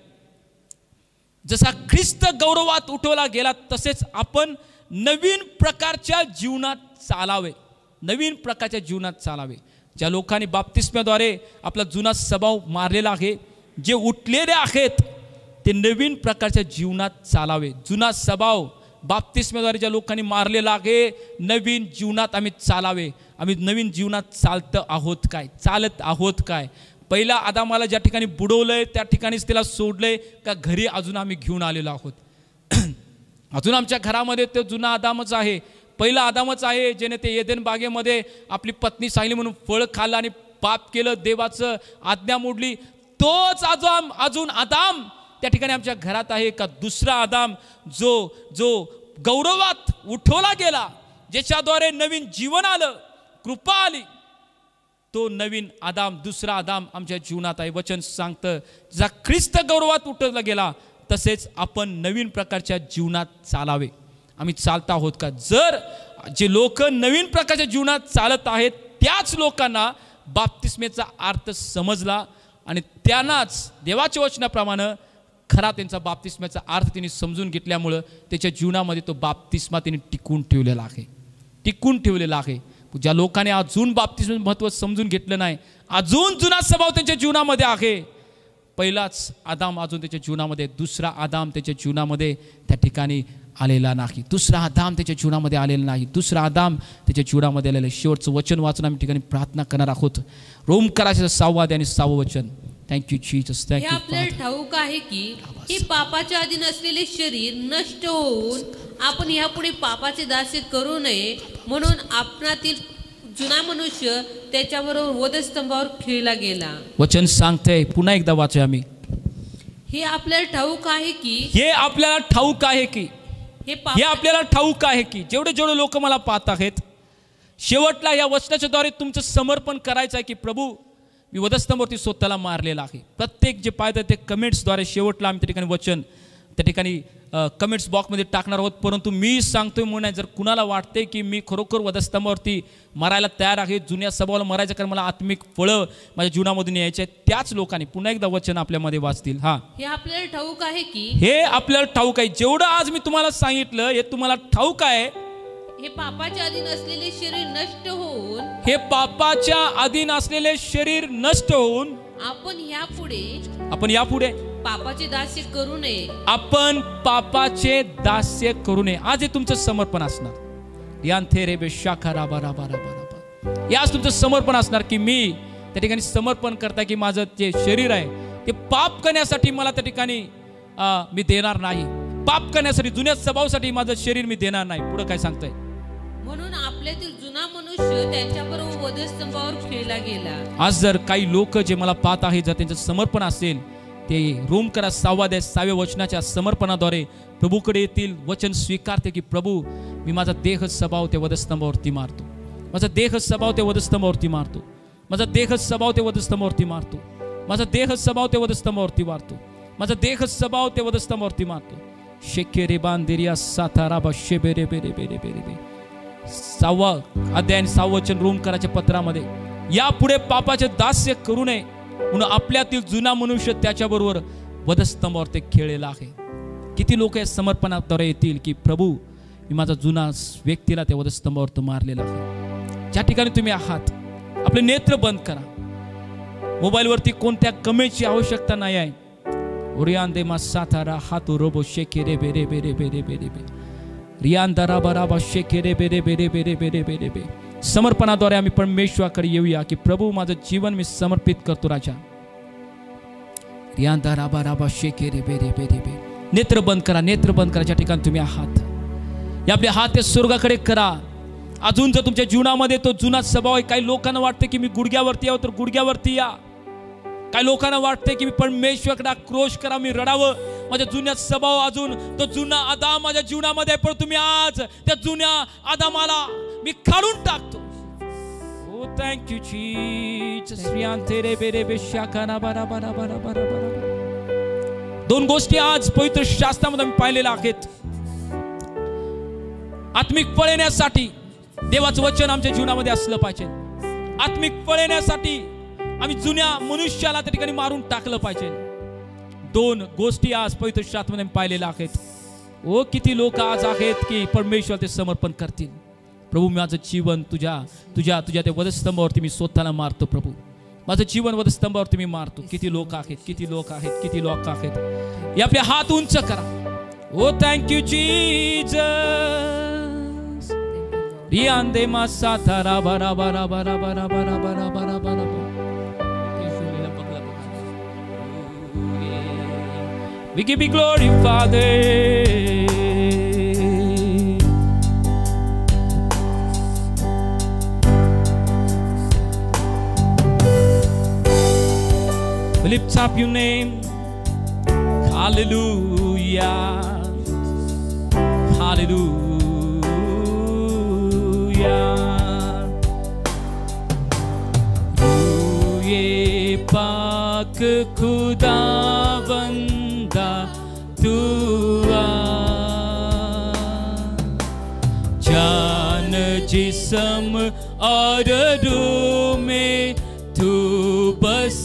[SPEAKER 1] जसा ख्रिस्त गौरवात उठवला गेला तसेच आपण नवीन प्रकारच्या जीवनात चालावे. नवीन प्रकारच्या जीवनात चालावे. ज्या लोकांनी बाप्तिस्म्याद्वारे आपला जुना स्वभाव मारलेला आहे, जे उठलेले आहेत, ते नवीन प्रकारच्या जीवनात चालावे. जुना स्वभाव बाप्तिस्म्याद्वारे ज्या लोकांनी मारलेला आहे, नवीन जीवनात आम्ही चालावे. आम्ही नवीन जीवनात चालत आहोत काय, चालत आहोत काय. पहिला आदामाला ज्या ठिकाणी बुडवलंय त्या ठिकाणीच त्याला सोडलंय का घरी अजून आम्ही घेऊन आलेलो आहोत. अजून आमच्या घरामध्ये तो जुना आदामच आहे, पहिला आदामच आहे, ज्याने ते एदेन बागेमध्ये आपली पत्नी सांगितली म्हणून फळ खाल्लं आणि पाप केलं, देवाचं आज्ञा मोडली. तोच अजून आदाम त्या ठिकाणी आमच्या घरात आहे का दुसरा आदाम जो गौरवात उठवला गेला, ज्याच्याद्वारे नवीन जीवन आलं, कृपा आली, तो नवीन आदाम, दुसरा आदाम आमच्या जीवनात आहे. वचन सांगतं, जसा ख्रिस्त गौरवात उठवला गेला तसेच आपण नवीन प्रकारच्या जीवनात चालावे. आम्ही चालत आहोत का. जर जे लोक नवीन प्रकारच्या जीवनात चालत आहेत त्याच लोकांना बाप्तिस्मेचा अर्थ समजला आणि त्यांनाच देवाच्या वचनाप्रमाणे खरा त्यांचा बाप्तिस्माचा अर्थ त्यांनी समजून घेतल्यामुळं त्याच्या जीवनामध्ये तो बाप्तिस्मा त्यांनी टिकून ठेवलेला आहे. ज्या लोकांनी अजून बाप्तिस्माचं महत्त्व समजून घेतलं नाही, अजून जुना स्वभाव त्यांच्या जीवनामध्ये आहे, पहिलाच आदाम अजून त्याच्या जीवनामध्ये, दुसरा आदाम त्याच्या जीवनामध्ये त्या ठिकाणी आलेला नाही. दुसरा आदाम त्याच्या जीवनामध्ये आलेला नाही. दुसरा आदाम त्याच्या जीवनामध्ये आलेला. शेवटचं वचन वाचून आम्ही ठिकाणी प्रार्थना करणार आहोत. रोमकराचं 6 अध्याय आणि 6 वचन. Thank you Jesus.
[SPEAKER 2] हे आपल्याला ठाऊक आहे की हे पापाच्या अधीन असलेले शरीर नष्ट होऊन आपण यापुढे पापाचे दास्य करू नये म्हणून आपणातील जुना मनुष्य त्याच्याबरोबर वधस्तंभावर खिळला गेला.
[SPEAKER 1] वचन सांगते, पुन्हा एकदा वाचूया आम्ही.
[SPEAKER 2] हे आपल्याला ठाऊक आहे की
[SPEAKER 1] हे आपल्याला ठाऊक आहे की जेवढे लोक मला पाहत आहेत, शेवटला या वचनाच्या द्वारे तुमचं समर्पण करायचं आहे की प्रभू मी वधस्तंभावरती स्वतःला मारलेला आहे. प्रत्येक जे पाहतात ते कमेंट्सद्वारे शेवटला आम्ही त्या ठिकाणी वचन त्या ठिकाणी कमेंट्स बॉक्समध्ये टाकणार आहोत. परंतु मी सांगतोय म्हणून जर कुणाला वाटते की मी खरोखर वधस्तंभावरती मरायला तयार आहे, जुन्या स्वभावाला मरायचं कारण मला आत्मिक फळं माझ्या जीवनामधून यायचे, त्याच लोकांनी पुन्हा एकदा वचन आपल्यामध्ये वाचतील.
[SPEAKER 2] हे आपल्याला ठाऊक आहे की
[SPEAKER 1] हे आपल्याला ठाऊक आहे, जेवढं आज मी तुम्हाला सांगितलं हे तुम्हाला ठाऊक आहे.
[SPEAKER 2] हे पापाच्या अधीन असलेले शरीर नष्ट होऊन
[SPEAKER 1] आपण यापुढे
[SPEAKER 2] पापाचे दास्य करू नये.
[SPEAKER 1] आज हे तुमचं समर्पण असणार. याच तुमचं समर्पण असणार की मी त्या ठिकाणी समर्पण करता की माझं जे शरीर आहे ते पाप करण्यासाठी मला त्या ठिकाणी मी देणार नाही, पाप करण्यासाठी जुन्या स्वभावासाठी माझं शरीर मी देणार नाही. पुढे काय सांगताय?
[SPEAKER 2] म्हणून आपल्यातील जुना मनुष्य त्यांच्याबरोबर वधस्तंभावर खेळला गेला.
[SPEAKER 1] आज जर काही लोक जे मला पाहत आहेत, जर त्यांचं समर्पण असेल, ते रोम करा 6व्या वचनाच्या समर्पणाद्वारे प्रभूकडे येतील, वचन स्वीकारते की प्रभू मी माझा देह स्वभाव ते वधस्तंभावरती मारतो, माझा देह स्वभाव ते वधस्तंभावरती मारतो, माझा देह स्वभाव ते वधस्तंभावरती मारतो, माझा देह स्वभाव ते वधस्तंभावरती मारतो, माझा देह स्वभाव ते वधस्तंभावरती मारतो. शेकेरे बांदिरिया सातारा बशे बेरे बेरे बेरे बेरे बे 6वा अध्याय 6 वचन रोम कराच्या पत्रामध्ये, यापुढे पापाचे दास्य करू नये म्हणून आपल्यातील जुना मनुष्य त्याच्याबरोबर वधस्तंभावर ते खेळलेला आहे. किती लोक या समर्पणाद्वारे येतील की प्रभू मी माझा जुना व्यक्तीला त्या वधस्तंभावर तो मारलेला आहे. ज्या ठिकाणी तुम्ही आहात आपले नेत्र बंद करा. मोबाईलवरती कोणत्या कमेंटची आवश्यकता नाही आहे. ओरियान मा सातारा हातू रोबो शेकेरे बेरे बेरे बेरे बेरे बे रियान दरा बराबा शेकेरे बेरे बेरे बेरे बेरे बेरे बे. समर्पणाद्वारे आम्ही परमेश्वराकडे येऊया की प्रभू माझं जीवन मी समर्पित करतो राजा. रियान दरा बराबा शेकेरे बेरे बेरे बे. नेत्र बंद करा, नेत्र बंद करा. ज्या ठिकाणी तुम्ही आहात या आपले हात ते स्वर्गाकडे करा. अजून जर तुमच्या जीवनामध्ये तो जुना स्वभाव आहे, काही लोकांना वाटते की मी गुडघ्यावरती यावं, तर गुडघ्यावरती या. काही लोकांना वाटते की मी परमेश्वराकडे आक्रोश करा, मी रडावं, माझ्या जुन्या स्वभाव अजून तो जुना आदाम माझ्या जीवनामध्ये, पण तुम्ही आज त्या जुन्या आदामाला मी काढून टाकतो. ओ थँक यू जीसस. तेरे बेरे बेशाकाना बरा बरा बरा बरा बरा. 2 गोष्टी आज पवित्र शास्त्रामध्ये मी पाहिलेल्या आहेत. आत्मिक फळ येण्यासाठी देवाचं वचन आमच्या जीवनामध्ये असलं पाहिजे. आत्मिक फळ येण्यासाठी आम्ही जुन्या मनुष्याला त्या ठिकाणी मारून टाकलं पाहिजे. 2 गोष्टी आज पवित्र शास्त्रामध्ये पाहिलेल्या आहेत. ओ किती लोक आज आहेत की परमेश्वर ते समर्पण करतील. प्रभू माझं जीवन तुझ्या तुझ्या तुझ्या त्या वधस्तंभावरती मी स्वतःला मारतो. प्रभू माझं जीवन वधस्तंभावरती मी मारतो. किती लोक आहेत, किती लोक आहेत, किती लोक आहेत. हे आपले हात उंच करा. ओ थँक यू जीसस. रियान मा सातारा बरा बरा बरा बरा बरा बरा बरा बरा. We give you glory, Father. We lift up your name. Hallelujah. Hallelujah. रूए पाक खुदावंद तू आ, जान जिस्म और रूह में तू बस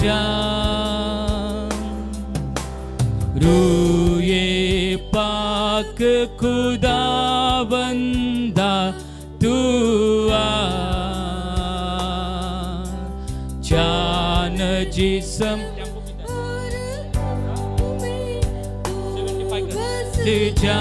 [SPEAKER 1] जा. रूए पाक खुदावंदा तू आ, जान जिस्म जा.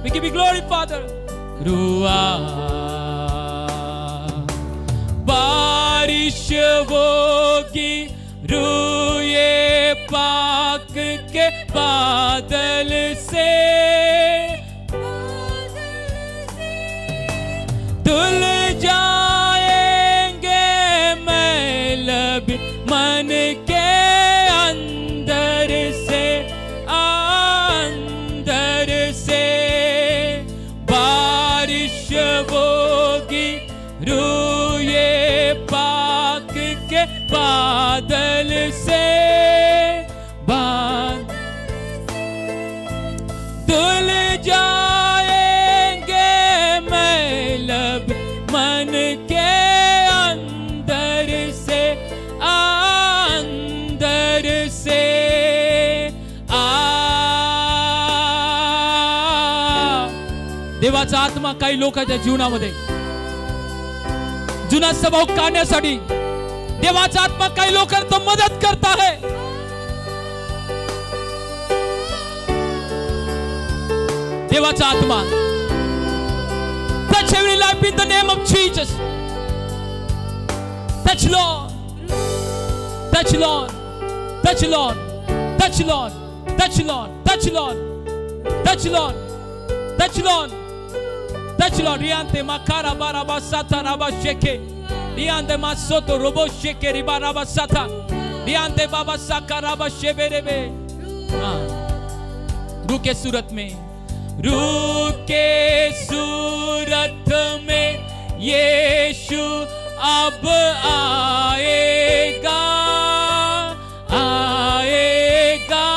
[SPEAKER 1] We give you glory, Father. बारिश होगी रूए पाक के बादल से, धुल जाएंगे मैल भी मन के अंदर से, अंदर से. बारिश होगी रूए बादल से धुल जाएंगे मैलब मन के अंदर से देवाचा आत्मा काही लोकांच्या जीवनामध्ये जुना स्वभाव काढण्यासाठी देवाचा आत्मा काही लोकांना मदत करत आहे. देवाचा आत्मा touch every life in the name of Jesus. Touch Lord, touch Lord, touch Lord, touch Lord, touch Lord, touch Lord, touch Lord, touch Lord, touch Lord. Riante makara baraba sata raba sheke, riante masoto robo sheke riba raba sata, riante baba sakaraba sheberebe. रुके सूरत में, रुके सूरत में यीशु अब आएगा, आएगा.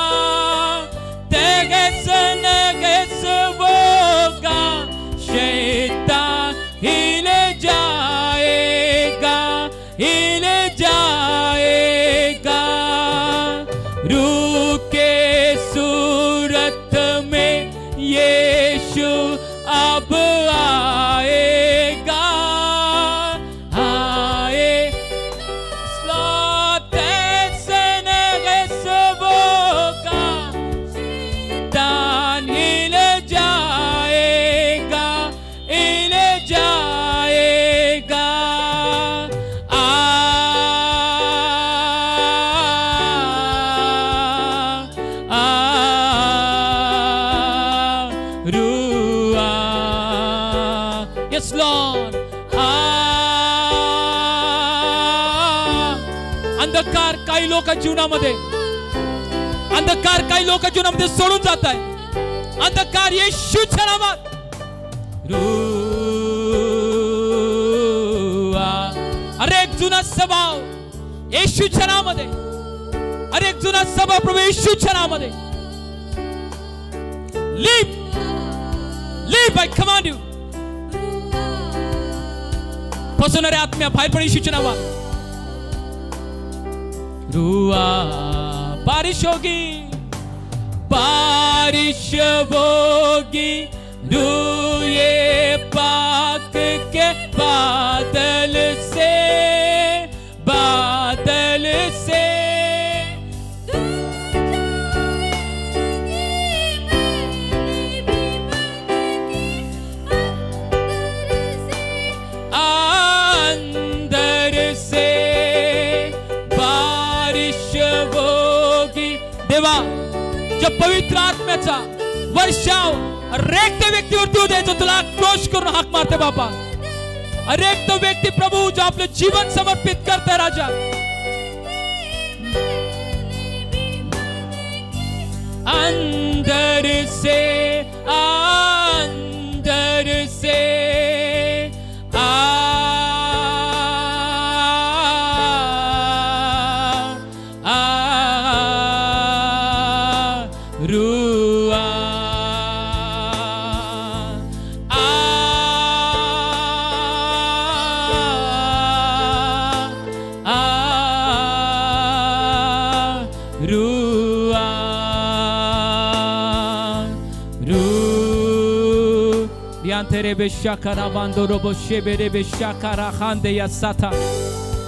[SPEAKER 1] तेगस नगस होगा, शैतान hill जाएगा, हिल जाएगा. रुके सूरत में यीशु अब आएगा, आए होगा, दान हिल जाएगा, हिल जाएगा. Yes, Lord. अंधकार काही लोक जीवनामध्ये, अंधकार काही लोक जीवनामध्ये सोडून जात आहे. अंधकार येशूच्या नावात अरे एक जुना स्वभाव येशूच्या नावामध्ये, अरे एक जुना स्वभाव प्रभू येशूच्या नावामध्ये leave, leave, I command you. फसवणाऱ्या आत्म्या बाहेर पड येशूच्या नावात. रुआ बारिश होगी, बारिश होगी, रुए पाक के बादल से, बादल से. देवा जब पवित्र आत्म्याचा वर्षाव हरेक त्या व्यक्तीवरती होऊ द्यायचं, तुला क्रोश करून हाक मारते बाबा. हरेक तो व्यक्ती प्रभू जो आपलं जीवन समर्पित करते राजा, अंदर से, अंदर से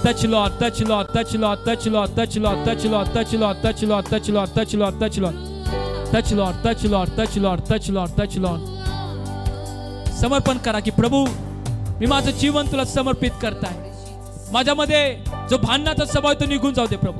[SPEAKER 1] Touch Lord, touch Lord, touch Lord, touch Lord, touch Lord, touch Lord, touch Lord, touch Lord, touch Lord, touch Lord, touch Lord, touch Lord, touch Lord, touch Lord, touch Lord, touch Lord. समर्पण करा की प्रभू मी माझं जीवन तुला समर्पित करताय. माझ्यामध्ये जो भांडणाचा स्वभाव तो निघून जाऊ दे प्रभू.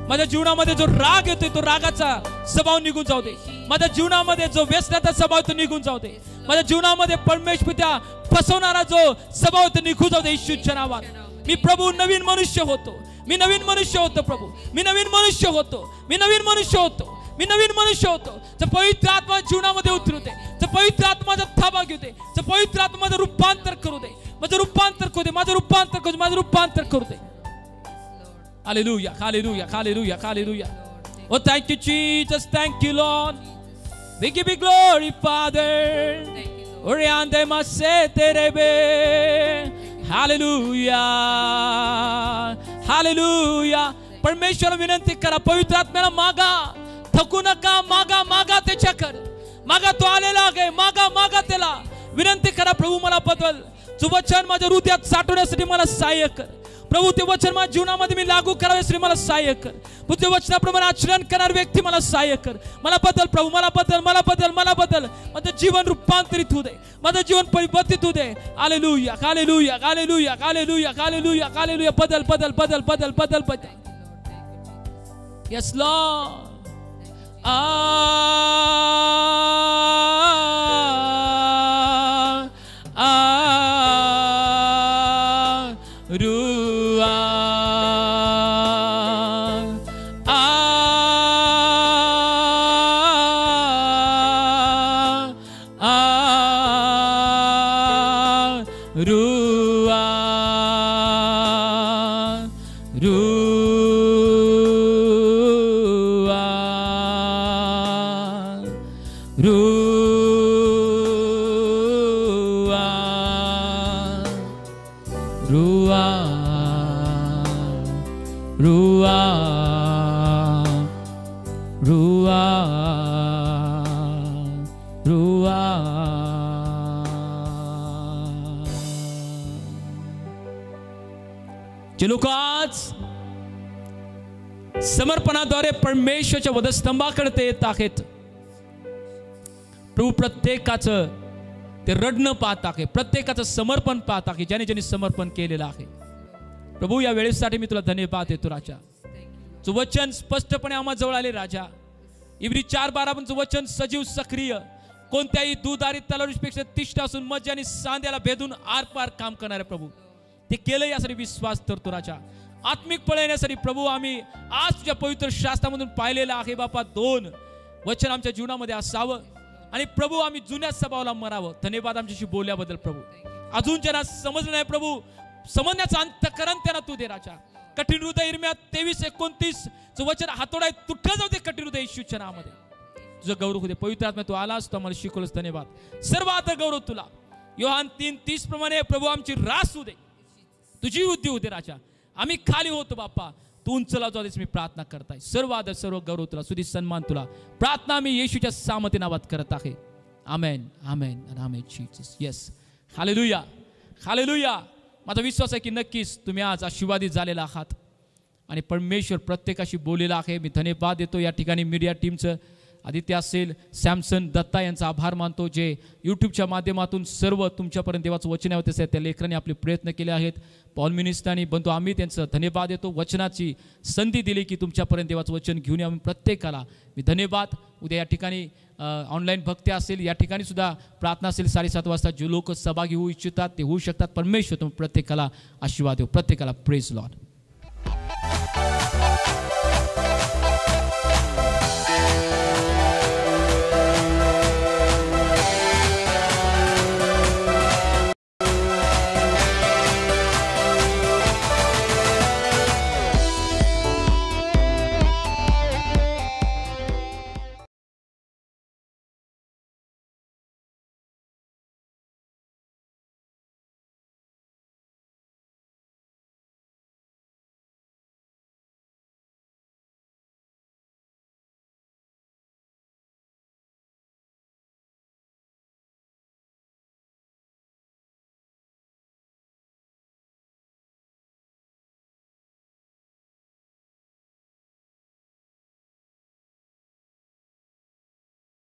[SPEAKER 1] माझ्या जीवनामध्ये जो राग येतोय तो रागाचा स्वभाव निघून जाऊ दे. माझ्या जीवनामध्ये जो व्यसनाचा स्वभाव तो निघून जाऊ दे. माझ्या जीवनामध्ये परमेश्वरा फसवणारा जो स्वभाव तो निघून जाऊ दे येशूच्या नावात. मी प्रभू नवीन मनुष्य होतो, मी नवीन मनुष्य होतो प्रभू, मी नवीन मनुष्य होतो, मी नवीन मनुष्य होतो, मी नवीन मनुष्य होतो. जर पवित्र आत्मा जीवनामध्ये उतरू दे, जर पवित्र आत्माचा थाबा घेऊ दे, जर पवित्र आत्मा माझं रूपांतर करू दे, माझं रूपांतर करू दे, माझं रूपांतर करू दे, माझं रूपांतर करू दे. Hallelujah, hallelujah, hallelujah, hallelujah. Oh, thank you, Jesus. Thank you, Lord. We give you glory, Father. Oriande maseterebe. Hallelujah, hallelujah. परमेश्वर विनंती करा, पवित्र आत्म्याला मागा, थकू नका, मागा मागा त्याच्याकडे, मागा तो आलेला आहे, मागा मागा त्याला. विनंती करा, प्रभू मला बदल, तू वचन माझ्या हृदयात साठवण्यासाठी मला सहाय्य कर. प्रभू ते वचन माझ्या जीवनामध्ये मी लागू करावे, मला सहाय्य कर. तुझ्या वचनाप्रमाणे आचरण करणारी व्यक्ती मला सहाय्य कर. मला बदल प्रभू, मला बदल, मला बदल, मला बदल. माझं जीवन रूपांतरित होऊ दे, माझं जीवन परिवर्तित होऊ दे. हालेलुया, हालेलुया, हालेलुया, हालेलुया, हालेलुया, हालेलुया. बदल बदल बदल बदल बदल बदल. Yes, Lord. जे लोक आज समर्पणाद्वारे परमेश्वराच्या वधस्तंभाकडे ते येत आहेत, प्रभू प्रत्येकाचं ते रडणं पाहत आहे, प्रत्येकाचं समर्पण पाहत आहे, ज्याने ज्याने समर्पण केलेलं आहे. प्रभू या वेळेसाठी मी तुला धन्यवाद देतो राजा. तुझं वचन स्पष्टपणे आम्हा जवळ आले राजा. इब्री 4:12 पण तुझं वचन सजीव सक्रिय, कोणत्याही दुधारी तलवारीपेक्षा तीक्ष्ण असून मज्जा आणि सांध्याला भेदून आरपार काम करणारे प्रभू. ते केलं यासाठी विश्वास करतो राजा. आत्मिक फळ येण्यासाठी प्रभू आम्ही आज तुझ्या पवित्र शास्त्रामधून पाहिलेलं आहे बापा. 2 वचन आमच्या जीवनामध्ये असावं आणि प्रभू आम्ही जुन्या स्वभावाला मरावं. धन्यवाद आमच्याशी बोलल्याबद्दल प्रभू. अजून ज्यांना समजलं नाही प्रभू, समजण्याचं अंतःकरण त्यांना तू दे राजा. कठीण हृदय इर्म्या 23:29 वचन हातोडा तुटलं जाऊ दे कठीण हृदय येशूच्या नावामध्ये. तुझं गौरव होते पवित्र आत्मा, तू आलास, तू आम्हाला शिकवलंस. धन्यवाद. सर्व आता गौरव तुला. योहान 3:30 प्रमाणे प्रभू आमची रास होऊ दे, तुझी वृद्धी होते राजा. आम्ही खाली होतो बाप्पा, तू उंचला जाऊस मी प्रार्थना करताय. सर्व आदर सर्व गौरव तुला, सुधी सन्मान तुला. प्रार्थना मी येशूच्या सामर्थ्य नावात करत आहे. आमेन, आमेन, आमेन. जीसस. Yes, hallelujah, hallelujah. माझा विश्वास आहे की नक्कीच तुम्ही आज आशीर्वादित झालेला आहात आणि परमेश्वर प्रत्येकाशी बोललेला आहे. मी धन्यवाद देतो या ठिकाणी मीडिया टीमचं, आदित्य असेल, सॅमसन, दत्ता यांचा आभार मानतो, जे यूट्यूबच्या माध्यमातून सर्व तुमच्यापर्यंत देवाचं वचन होते त्या लेकरांनी आपले प्रयत्न केले आहेत. पॉल मिनिस्टरांनी बंधू आम्ही त्यांचं धन्यवाद देतो. वचनाची संधी दिली की तुमच्यापर्यंत देवाचं वचन घेऊन या. प्रत्येकाला मी धन्यवाद. उद्या या ठिकाणी ऑनलाईन भक्ती असेल, या ठिकाणी सुद्धा प्रार्थना असेल 7:30 वाजता. जे लोक सहभागी होऊ इच्छितात ते होऊ शकतात. परमेश्वर तुम्ही प्रत्येकाला आशीर्वाद देऊ. प्रत्येकाला प्रेज लॉर्ड.